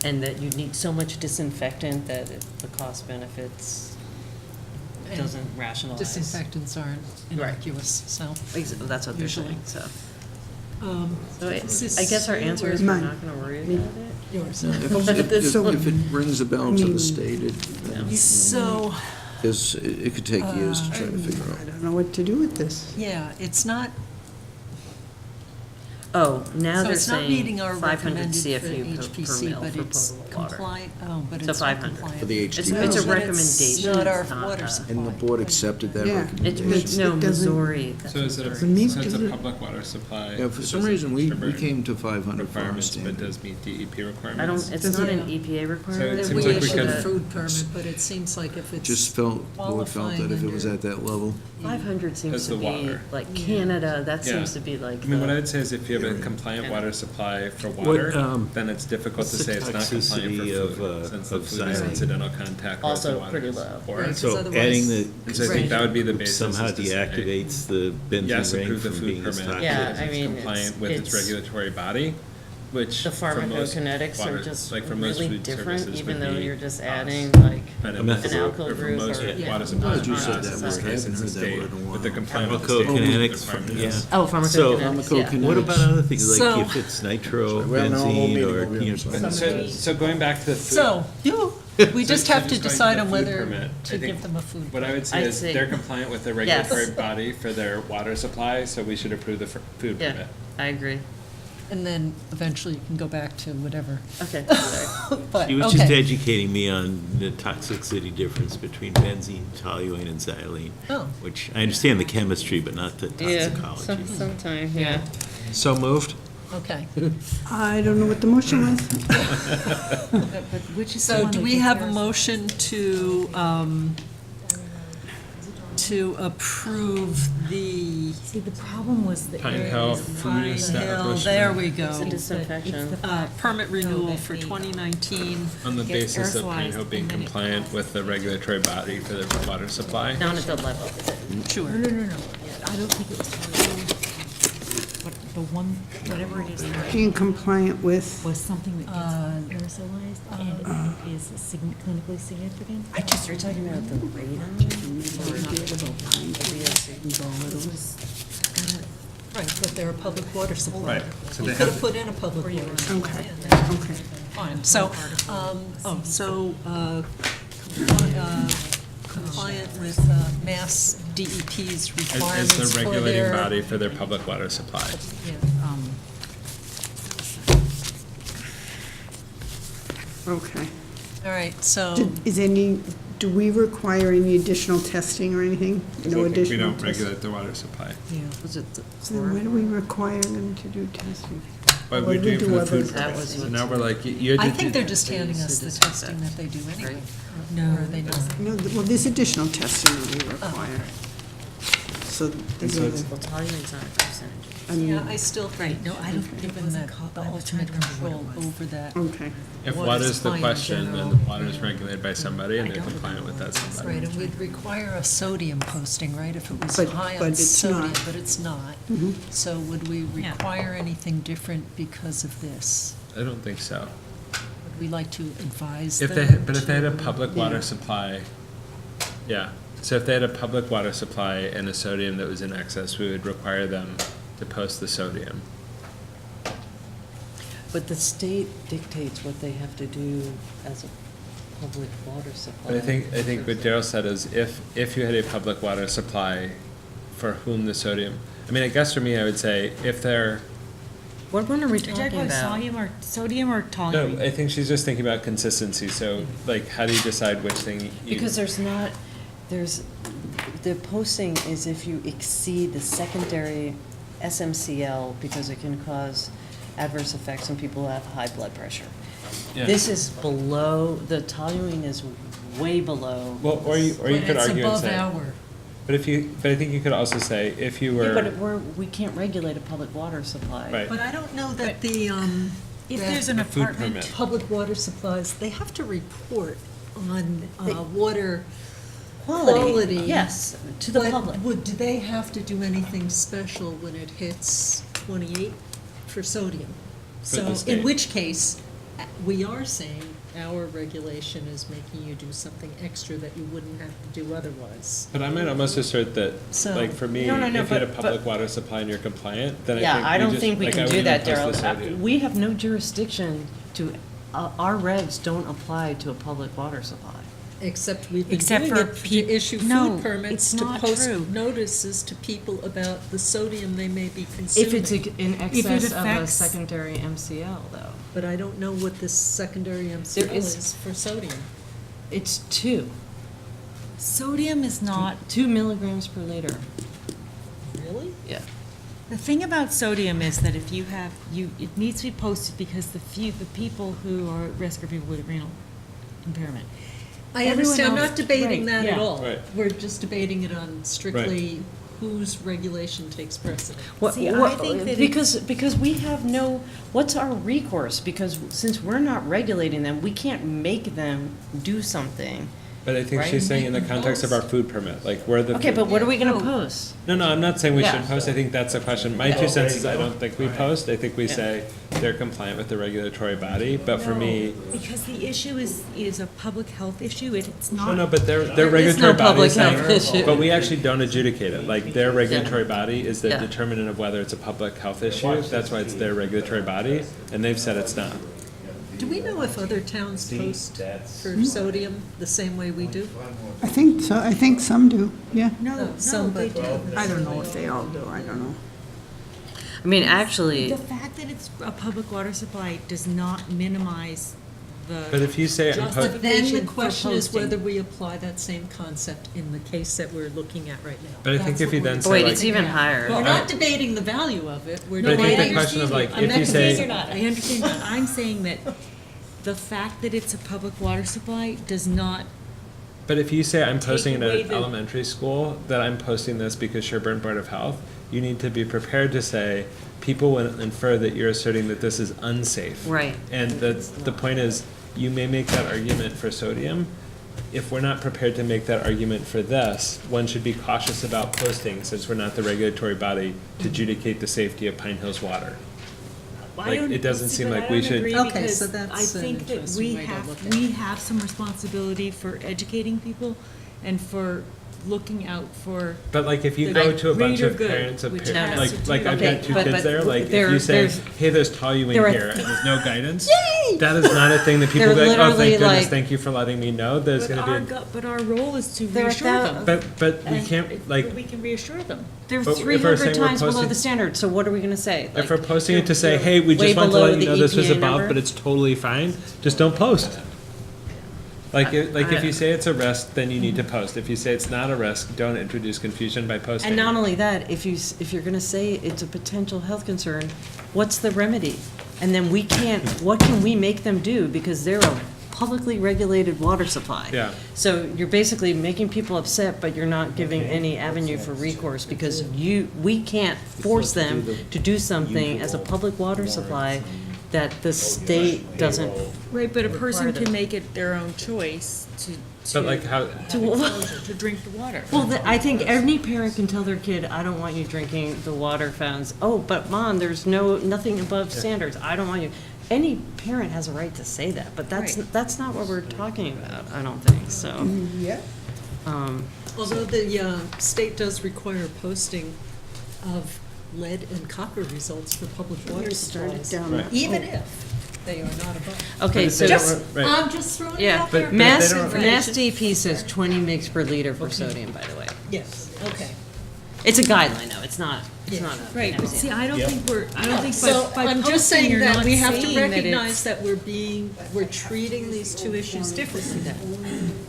And that you need so much disinfectant that the cost benefits And doesn't rationalize. Disinfectants aren't innocuous, so. That's what they're Usually. saying, so. um, So is this I guess our answer is we're Mine. not gonna worry about it. Yours. If it rings a bell to I mean, the state, So, it could take years to try to figure I out. don't know what to do with this. yeah, it's not, Oh, now so they're it's not saying meeting our 500 recommended for CFU per HPC, mil but for it's potable water. compliant, but So it's not 500. compliant. For the It's HDP. a No, but recommendation, Not our it's not water a- supply. And the board accepted that Yeah. recommendation. It's- No, it doesn't- Missouri. So is it The meat so it's a doesn't- public water supply? Yeah, for some which reason, we Sherborn came to 500 for our requirements, but standard. does meet DEP requirements? I don't, it's Does not it- an EPA So it requirement. seems We like we issued a could- food permit, but it seems like if it's. Just board felt that if it was qualifying at that level. 500 seems That's to the be, water. like Canada, that Yeah. seems to be like I mean, what I the, would say is if you have a compliant water supply for What, water, um, then it's difficult to what's the say it's not compliant for toxicity food, of, since the of food is xylene? incidental contact. or Also the water pretty is low. poor. Right. So Because adding the. And so I think that would be the basis. Somehow is to say, deactivates the Yes, benzene ring approve the from food being as permit. toxic. Yeah, because I it's mean, compliant with its it's- regulatory body, which the for most pharmacokinetics are water- just like for most really food different, services even would though be you're just us. adding like But A in methyl this- alkyl or for group most or- Yeah. water supplies, Glad you not said us, that in word. this I case, haven't it's the heard that state, word in a while. with the compliant with the state Pharmacokinetics, requirements. Oh, pharmacokinetics, yeah. Pharmacokinetics. What about other things, like So- if it's nitro, Sorry, we're having a whole benzene, meeting or, over here, I'm sorry. So going back to the food. So, we So- just so have to just going decide the on food whether permit, I to think give them a food. What I would say I'd is say- they're compliant with the regulatory body for their water supply, so we should approve the food Yeah, permit. I agree. and then eventually you can go back to whatever. Okay, sorry. But, She was just okay. educating me on the toxicity difference between benzene, toluene, and xylene, Oh, which I understand the chemistry, but not the toxicology. Sometime, yeah. So moved? okay. I don't know what the motion was. But which is the So one do that we have a compares- motion to approve the See, the problem was the. Pine area Hill is Food Pine Establishment. Hill, there we It's a go. disinfection. Permit renewal that for they- 2019. On the Get basis of Pine Hill aerosolized being and then it compliant calls. with the regulatory body for their water supply. Down at the level. Sure. No, I don't think it was totally, what, the one, whatever it is, Being compliant with, was something that gets aerosolized and it is clinically significant. I just, you're talking about the radon? Right, but they're a public water supply. Right, so You they could have- have put in a public water supply. okay, and then- okay. Fine, so, compliant with Mass DEP's As requirements the for regulating their. body for their public water supply. Okay. All right, so, Do we require any additional testing or anything? No We additional don't testing? regulate the water supply. Was it the? So then why do we require them to do testing? But Or we do for the other food That permit. was So now we're like, you had I to think do- they're just handing us the testing that they do anyway. No, are they not? No, well, there's additional testing that we require. So there's so other, it's- Well, toluene's not a percentage. I mean, Yeah, I still think no, I don't think it given wasn't that called- the I was trying ultimate to remember what it control was. over that. okay. If water water's the supply in question, then general. the water's regulated by somebody and they're compliant with that somebody. Right, and we'd require a sodium posting, right, if it was But- high but on it's sodium, not. but it's not. Mhm. So would we Yeah. require anything different because of this? I don't think so. Would we like to advise If them? they, but if they had a to- public water supply, yeah. So if they had a public water supply and a sodium that was in excess, we would require them to post the sodium. But the state dictates what they have to do as a public water supply. But I think what Daryl said is if you had a public water supply for whom the sodium, I mean, I guess for me, I would say if they're, What one are we Are you talking talking about about? sodium or no, toluene? I think she's just thinking about consistency. So like, how do you decide which thing you? Because there's, the posting is if you exceed the secondary SMCL, because it can cause adverse effects on people who have high blood pressure. Yeah. This is below, the toluene is way below. Well, or you But could it's argue and above say, our, but I think you could also say if you Yeah, were. but we can't regulate a public water supply. Right. but I don't know that the, If that there's an A food apartment, permit. public water supplies, they have to report on water Quality, quality. yes, to the But public. do they have to do anything special when it hits 28 for sodium? For the So, in state. which case, we are saying our regulation is making you do something extra that you wouldn't have to do otherwise. But I might almost assert that, So- like, for me, No, no, if no, you had a but- public water supply and you're compliant, then Yeah, I I don't think think we like, I can do wouldn't that, post the Daryl. sodium. We have no jurisdiction to, our regs don't apply to a public water supply. Except we've been Except doing for it to peop- issue No, food permits, it's to not post true. notices to people about the sodium they may be consuming. If it's in excess of a affects- secondary MCL, though. But I don't know what this secondary MCL is- is for sodium. It's 2. sodium is not, 2 milligrams per liter. Really? Yeah. the thing about sodium is that if you have, it needs to be posted because the people who are at risk are people with renal impairment. I Everyone understand, I'm else- not debating right, that at yeah. all. Right. We're just debating it on strictly whose regulation takes precedent. See, I think that Because we have no, what's our recourse? Because since we're not regulating them, we can't make them do something. But I think Right? she's saying in the context of our food permit, like, where the. Okay, but what are we gonna No. post? No, I'm not saying we Yeah. should post, I think that's a question. My 2 cents is I don't think we post, I think we say they're compliant with the regulatory body, but for me, Because the issue is a public health issue, it's no, not. no, but their There is regulatory no body public is saying, health issue. but we actually don't adjudicate it, like, their regulatory body is the Yeah. determinant of whether it's a public health issue, that's why it's their regulatory body, and they've said it's not. Do we know if other towns post for sodium the same way we do? I think so, I think some do, yeah. No, Some, they but- don't. I don't know if they all do, I don't know. I mean, actually, The fact that it's a public water supply does not minimize But the if you say I'm But then the justification for question is posting. whether we apply that same concept in the case that we're looking at right now. But I think That's if you what we're then say, wait, like- it's even higher. We're not debating the value of it, we're But I think debating. the question of like, I'm if not you confused say, or not. I understand, but I'm saying that the fact that it's a public water supply does not, but if you say I'm posting it away at the- elementary school, that I'm posting this because Sherborn Board of Health, you need to be prepared to say, people will infer that you're asserting that this is unsafe. Right. And the point is, you may make that argument for sodium. If we're not prepared to make that argument for this, one should be cautious about posting, since we're not the regulatory body to adjudicate the safety of Pine Hills water. Like, it doesn't seem like we should. Okay, so I that's an think that interesting we way to have, look at it. we have some responsibility for educating people and for looking out for. But like, if you the go to a bunch greater of good, parents of which parents, has to like do- I've Okay, got two but kids there, like, if there- you say, there's- hey, there's toluene there are- here, and there's no guidance, that is not a thing that people They're go like, oh, literally thank goodness, like- thank you for letting me know, there's But gonna be, but our role is to There are reassure them. but we And can't, if- like, We can reassure them. They're But if we're 300 saying we're times below posting- the standard, so what are we gonna say? if Like, we're posting it to say, they're hey, we way just want to below let you the know this was EPA above, number? but it's totally fine, just don't post. Like, if you say it's a risk, then you need to post. If you say it's not a risk, don't introduce confusion by posting. And not only that, if you're gonna say it's a potential health concern, what's the remedy? And then what can we make them do? Because they're a publicly regulated water supply. Yeah. So you're basically making people upset, but you're not giving any avenue for recourse, because we can't force them to do something as a public water supply that the state doesn't. Right, but a person Require can them. make it their own choice to. But like how, To drink the water. Well, I think any parent can tell their kid, I don't want you drinking the water fountains. Oh, but Mom, there's nothing above standards. I don't want you. Any parent has a right to say that, but Right. that's not what we're talking about, I don't think, so. Yeah. Although the state does require posting of lead and copper results for public water Started supplies, down. Right. even if they are not above. Okay, But so. if they Just, don't- right. I'm just throwing it Yeah, out there. But- but Mass, they don't- Mass DP says 20 mgs per liter for sodium, by the way. Yes, okay. It's a guideline, though, it's not a. Right, but see, I don't think So by I'm just posting, saying you're that not we have to saying that recognize it's- that we're treating these two issues differently then.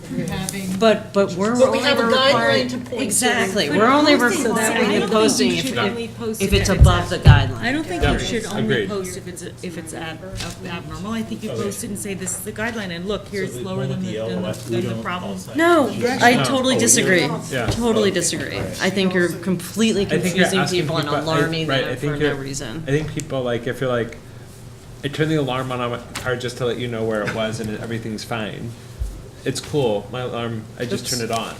We're having. But we're But we only have a requiring. guideline to point to. Exactly, But we're only posting, requiring I the don't think posting you if should only post if it it's if above the guideline. I don't think Yeah. you should only Agreed. post if it's abnormal. I think you post it and say, this is the guideline, and look, here's lower than the problem. No, I No. totally disagree. Yeah. Totally disagree. I think you're completely I think you're confusing asking people and people- alarming right, I them think for no you're- reason. I think people, like, if you're like, I turned the alarm on my car just to let you know where it was and everything's fine. It's cool, my alarm, I just turned it on.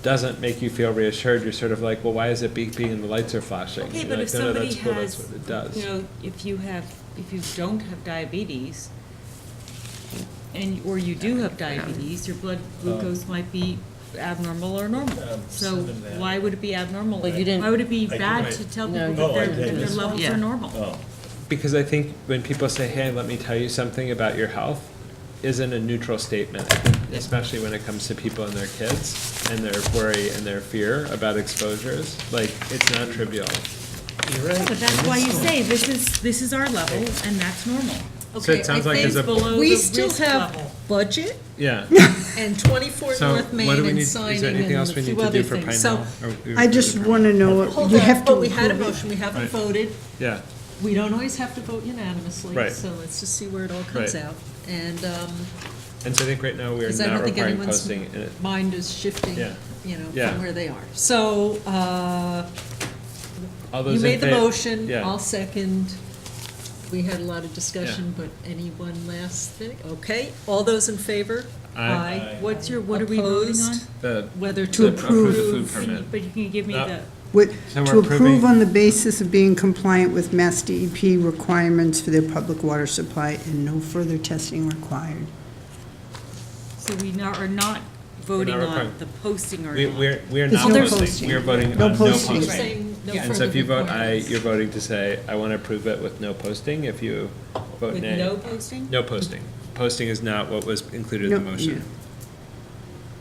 Doesn't make you feel reassured, you're sort of like, well, why is it beeping and the lights are flashing? Okay, You're but like, if "No, no, somebody that's cool, that's has, what it does." you know, if you don't have diabetes, or you do have diabetes, your blood glucose might be abnormal or normal. So why would it be abnormal? Well, you didn't- Why would it be I bad did. to tell No, people you that didn't. their levels Yeah. are normal? Because I think when people say, hey, let me tell you something about your health, isn't a neutral statement, I think, especially when it comes to people and their kids, and their worry and their fear about exposures, like, it's not trivial. But that's why you say, this is our level, and that's normal. So it sounds like as a, Below We the still risk have level. budget yeah. and 24 So North what do Main we and need, is signing there and anything a else we need few to other do for Pine things. Hill? So, Or we- I just want to know, hold you on, have to but we had a approve it. motion, we haven't Right. voted. Yeah, We don't always have to vote unanimously, Right. so let's just see where it all comes Right. out. And, and so I think right now we are because I not don't think requiring anyone's posting, and it, mind is shifting, Yeah. you know, Yeah. from where they are. So, all those you in made the fa- motion, Yeah. I'll second. We had a lot of discussion, but any one last thing? Okay, all those in favor? Aye. What are we voting on? Opposed? The, Whether To to approve. the food approve. permit. But you can give me No. the, So To we're approving- approve on the basis of being compliant with Mass DEP requirements for their public water supply and no further testing required. so we are not voting on requiring- the posting or We, not. we're There's not no posting, posting. we are voting on No no posting. You're posting. saying no And so further if you vote aye, requirements. you're voting to say, I want to approve it with no posting. If you vote With nay. no posting? No posting. Posting is not what was included in the No, motion.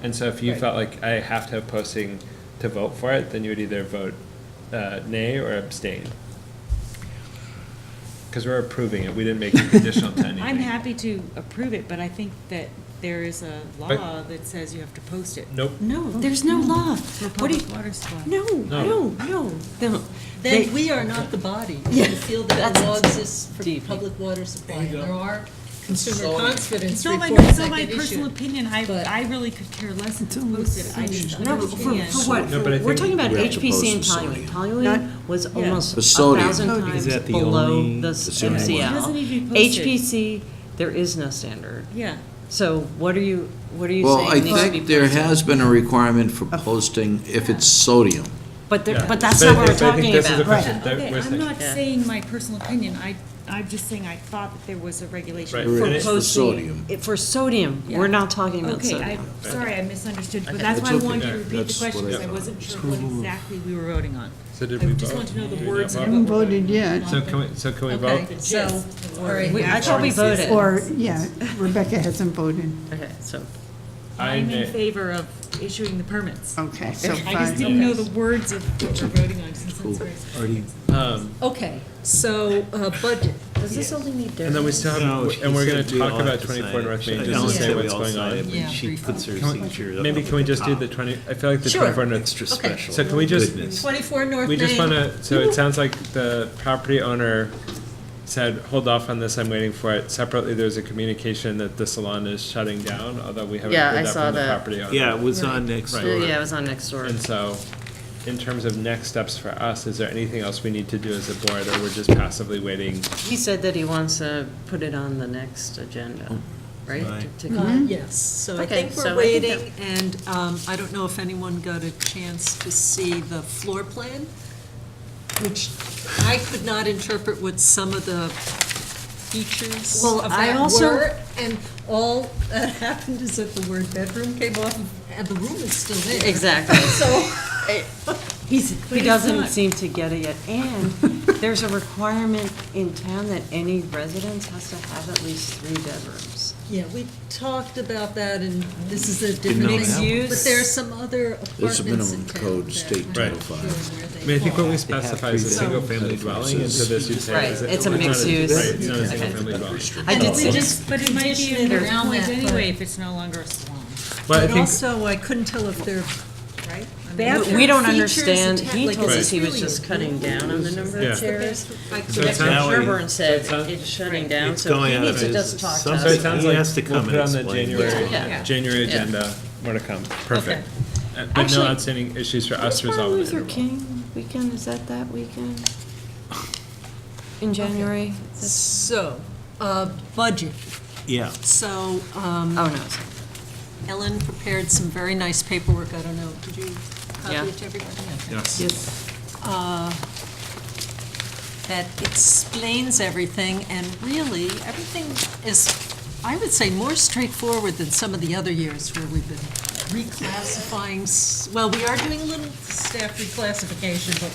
And so if you felt like I have to have posting to vote for it, then you would either vote nay or abstain. because we're approving it, we didn't make it conditional to anything. I'm happy to approve it, but I think that there is a law that says you have to post it. Nope. No, there's no law. For What do you, public water supply. no, no. Then we are not the body. Yeah. We feel that That's the law exists for deep. public water supply. There you go. There are consumer So- confidence It's not reports it's that not my get personal issued. opinion, but- I really could care less if it's posted, I just No, for understand. what? No, but I We're think- talking about We have to HPC and post the toluene. sodium. Toluene was almost The sodium. 1,000 Is times that the below only- the That's the only one. It MCL. doesn't need to be posted. HPC, there is no standard. Yeah. So what are you Well, I saying needs to be think there posted? has been a requirement for posting if it's sodium. But Yeah. but that's But not what we're I think talking this is a about. question that Okay, we're I'm not Yeah. saying my personal opinion, I'm just saying I thought that there was a regulation. Right. There And is it- for Posting- sodium. For sodium, Yeah. we're not talking about Okay, sodium. sorry, I misunderstood, but Okay. that's why I It's okay. wanted you to repeat the That's question, what because I I thought. wasn't sure what exactly we were voting on. So did I we just vote? want to know the Did we words not of vote? Haven't voted yet. So can we vote? Okay, so, all right. I thought we voted. Or, yeah, Rebecca hasn't voted. Okay, so, I'm may- in favor of issuing the permits. Okay, so I just fine. didn't know the words of what we're voting on, since it's very specific. Okay, so, budget. does this only need And then we still No, have, she and we're gonna said we talk all about have to sign 24 it. North Main, Ellen just to said say we what's all going sign it, on. but Yeah, she briefly. puts her Can we- signature up Maybe on can we just do top. the 20, I feel like the Sure. 24 North. Extra Okay. special. So can we just, Goodness. 24 North Main. we just wanna, so it sounds like the property owner said, hold off on this, I'm waiting for it. Separately, there's a communication that the salon is shutting down, although we haven't Yeah, I heard that saw from the that. property owner. Yeah, it was on next Right. door. yeah, it was on next door. And so, in terms of next steps for us, is there anything else we need to do as a board, or we're just passively waiting? He said that he wants to put it on the next agenda, right? Right. Yes, so I Okay, think so we're I think waiting, and I don't know if anyone got a chance to see the floor plan, which I could not interpret what some of the features Well, of I that also- were, and all that happened is that the word bedroom came off, and the room is still there. Exactly. So, He it's doesn't not. seem to get it yet. And there's a requirement in town that any residence has to have at least 3 bedrooms. yeah, we talked about that, and this is a know different Mixed that. use. But there are some other It's a apartments in minimum town code, that state I'm Right. not sure Title V. where I they mean, I think what we fall. specify is a So- single-family dwelling, and so this you'd say. Right, is it- it's a not mixed use. Right, it's not a Okay. single-family dwelling. I And did we see just But it might be petition in it the around point that, anyway but- if it's no longer a salon, But I But think, also, I couldn't tell if they're right? bathroom We don't features understand, attached, he like, told is us this he was really just a cutting room? down on the number Yeah. of chairs. Like, So it That's sounds- what Sherborn so said, it sounds- it's shutting down, It's so going he out needs to of just his- talk to some- us. so it sounds He like has to we'll come put it on and the explain. January, Yeah. January Yeah. agenda, more to come. Perfect. But no Actually, outstanding issues for us to When's resolve. Martin in the Luther interval. King weekend, is that weekend? In January? So, budget. Yeah. So, Oh, no, it's- Ellen prepared some very nice paperwork. I don't know, did you copy Yeah. it to everybody? Okay. Yes. That explains everything, and really, everything is, I would say, more straightforward than some of the other years where we've been reclassifying, well, we are doing a little staff reclassification, but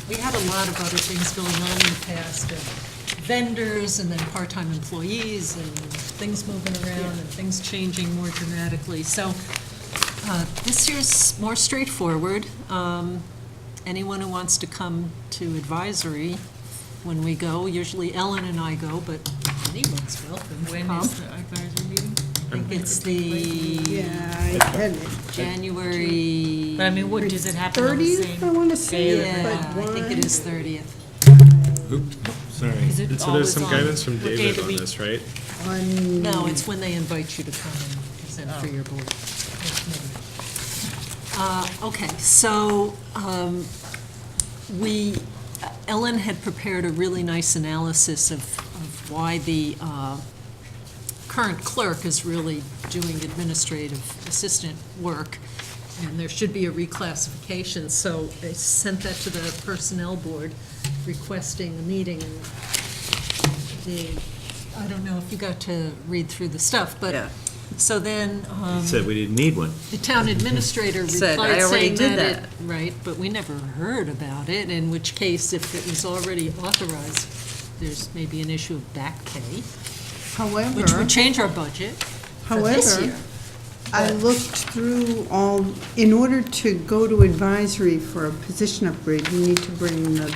we had a lot of other things going on in the past, and vendors, and then part-time employees, and things moving around, and things changing more dramatically. So this year's more straightforward. Anyone who wants to come to advisory when we go, usually Ellen and I go, but anyone's welcome to When come. is the advisory meeting? I think it's the Yeah, I had it. January. But I mean, what, does it happen on the 30th, I same? want to say. Yeah, I think it is 30th. Sorry. Is it And so there's always some on- guidance from what day of David the on week? this, right? No, it's when they invite you to come and present for your board. Okay, so Ellen had prepared a really nice analysis of why the current clerk is really doing administrative assistant work, and there should be a reclassification. So I sent that to the personnel board requesting a meeting. And I don't know if you got to read through the stuff, but, Yeah. so then He said we didn't need one. the town administrator Said, replied "I already saying did that it, right, but we never heard about it, in which case, if it was already authorized, there's maybe an issue of back pay, which However, would change our budget for this however, year. I looked through all, in order to go to advisory for a position upgrade, you need to bring the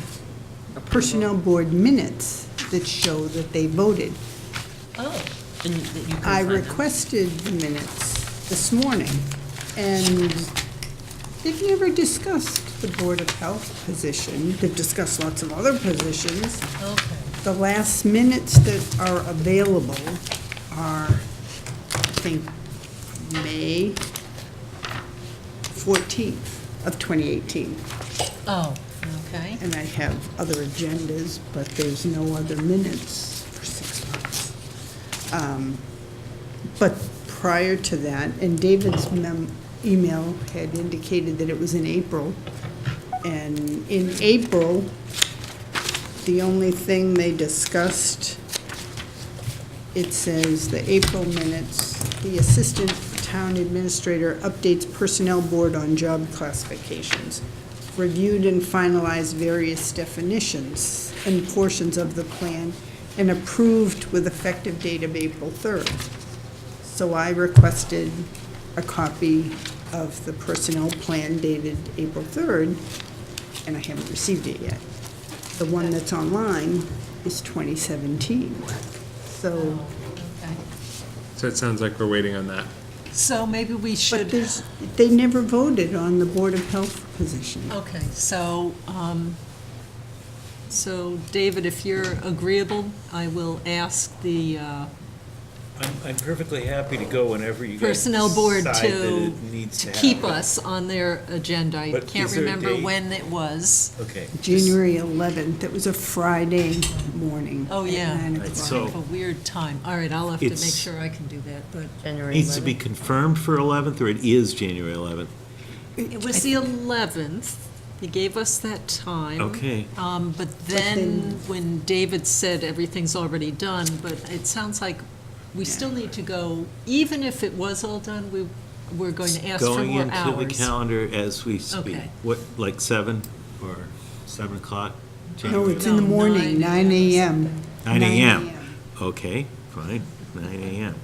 Personnel Board minutes that show that they voted. Oh. And that you can I find them. requested the minutes this morning, and they've never discussed the Board of Health position. They've discussed lots of other positions. Okay. The last minutes that are available are, I think, May 14th of 2018. Oh, okay. And I have other agendas, but there's no other minutes for 6 months. But prior to that, and David's email had indicated that it was in April. And in April, the only thing they discussed, it says the April minutes, the Assistant Town Administrator updates Personnel Board on job classifications, reviewed and finalized various definitions and portions of the plan, and approved with effective date of April 3rd. So I requested a copy of the personnel plan dated April 3rd, and I haven't received it yet. The one that's online is 2017. So, Okay. So it sounds like we're waiting on that. So maybe we but should. they never voted on the Board of Health position. Okay, so, so David, if you're agreeable, I will ask the I'm perfectly happy to go whenever you guys Personnel Board decide that to it needs to keep happen. us on their agenda. I But can't is there a remember date? when it was. Okay. January 11th, it was a Friday morning. Oh, yeah. At 9 Right, o'clock. so- A weird time. All right, I'll have to make It's- sure I can do that, but January Needs to be 11th. confirmed for 11th, or it is January 11th? it was the 11th. He gave us that time. Okay. But then, when David said everything's already done, but it sounds like we still need to go, even if it was all done, we're going to ask for more hours. Going into the calendar as we speak. Okay. What, like 7 or 7 o'clock? No, it's in the No, morning, 9 a.m. 9 a.m. Okay, fine, 9 a.m.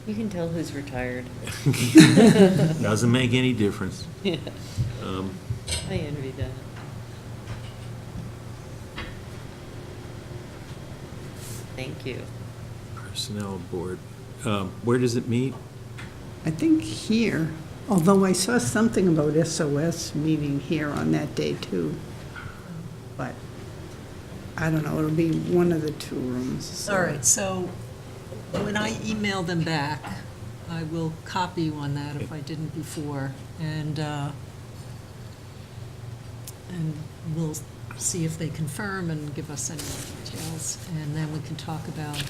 You can tell who's retired. Doesn't make any difference. Yeah. I envy that. Thank you. Personnel Board, where does it meet? I think here, although I saw something about SOS meeting here on that day too. But I don't know, it'll be one of the 2 rooms. so- All right, so when I email them back, I will copy you on that if I didn't before, and we'll see if they confirm and give us any more details, and then we can talk about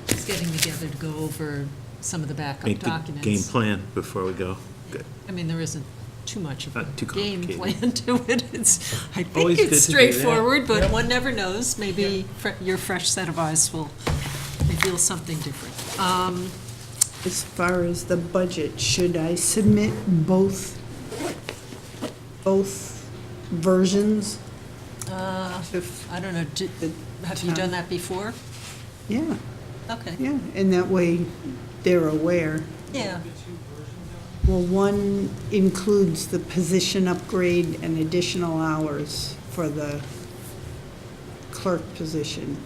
just getting together to go over some of the backup Make the documents. game plan before we go. Good. I mean, there isn't too much of a Not too game plan complicated. to it. It's, I think Always good it's to do that. straightforward, but one never knows. Maybe your fresh set of eyes will reveal something different. As far as the budget, should I submit both versions? I don't know, have you done that before? Yeah, Okay. yeah, and that way they're aware. Yeah, Well, one includes the position upgrade and additional hours for the clerk position.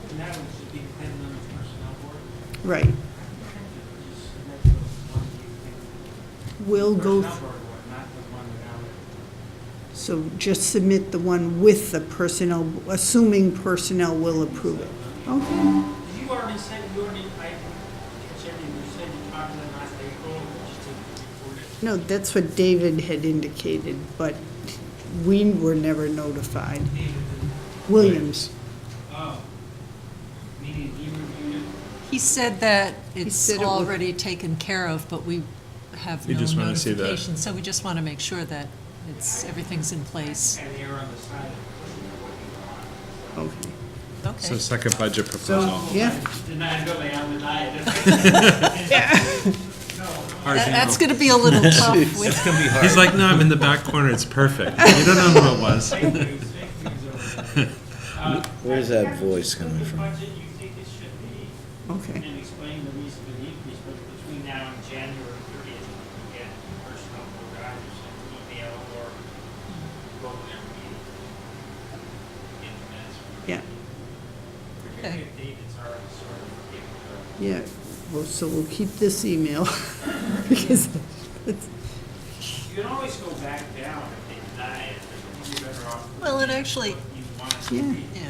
And that one should be dependent on the personnel board. Right. Just submit the one you think. We'll go, Personnel board one, not the one without it. so just submit the one with the personnel, assuming personnel will approve it. Okay. You already said, I catch everything, you said you talked to them last April, just to report it. No, that's what David had indicated, but we were never notified. Williams. Oh. Meaning you reviewed it? he said that said it's it was- already taken care of, but we have You no just wanna see that. notification. So we just want to make sure that everything's in place. And you're on the side of pushing what you want. Okay. So Okay. second budget So, proposal. yeah, Denied building on the diet. That's going to be a little tough It's with, gonna be hard. He's like, no, I'm in the back corner, it's perfect. You don't know who it was. Where's that voice coming from? Budget you think it should be, okay. and explain the reason for the increase, but between now and January 30th, you get personnel board either send an email or vote in every meeting. Okay. David's already sort of taken care of. Yeah, well, so we'll keep this email, because it's, You can always go back down if they deny it, but you're better off. Well, and actually, what you want it to Yeah. be. yeah.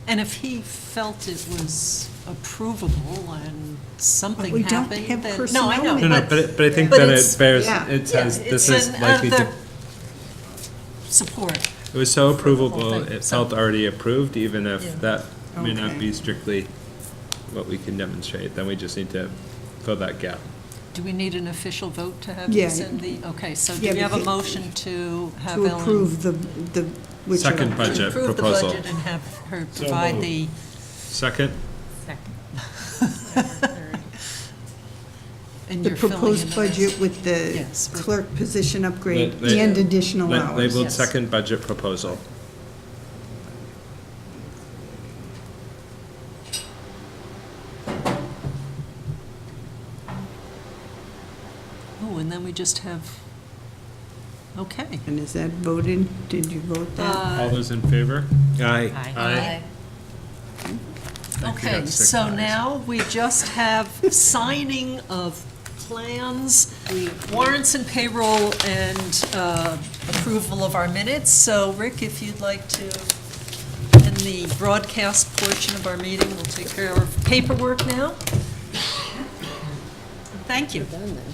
And if he felt it was approvable and something we don't happened, have then, no, I know, personnel No, no, but I think but that it it's- bears, yeah. it says yeah, this it's is an likely to, other support. it was so for the whole approvable, thing, it so- felt already approved, even Yeah. if that may not Okay. be strictly what we can demonstrate, then we just need to fill that gap. Do we need an official vote to have Yeah. this in the, okay, so do Yeah, we have a because- motion to have to Ellen? approve the, whichever. Second budget Approve the proposal. budget and have her So provide moved. the, Second? and The you're filling in proposed the budget rest. with the Yes, with- clerk position upgrade Let- and additional hours. Labeled Yes. second budget proposal. Oh, and then we just have, okay. And is that voted? Did you vote that? All those in favor? Aye. Aye. Okay, so now we just have signing of plans, warrants and payroll, and approval of our minutes. So Rick, if you'd like to, in the broadcast portion of our meeting, we'll take care of paperwork now. Thank you. Done then.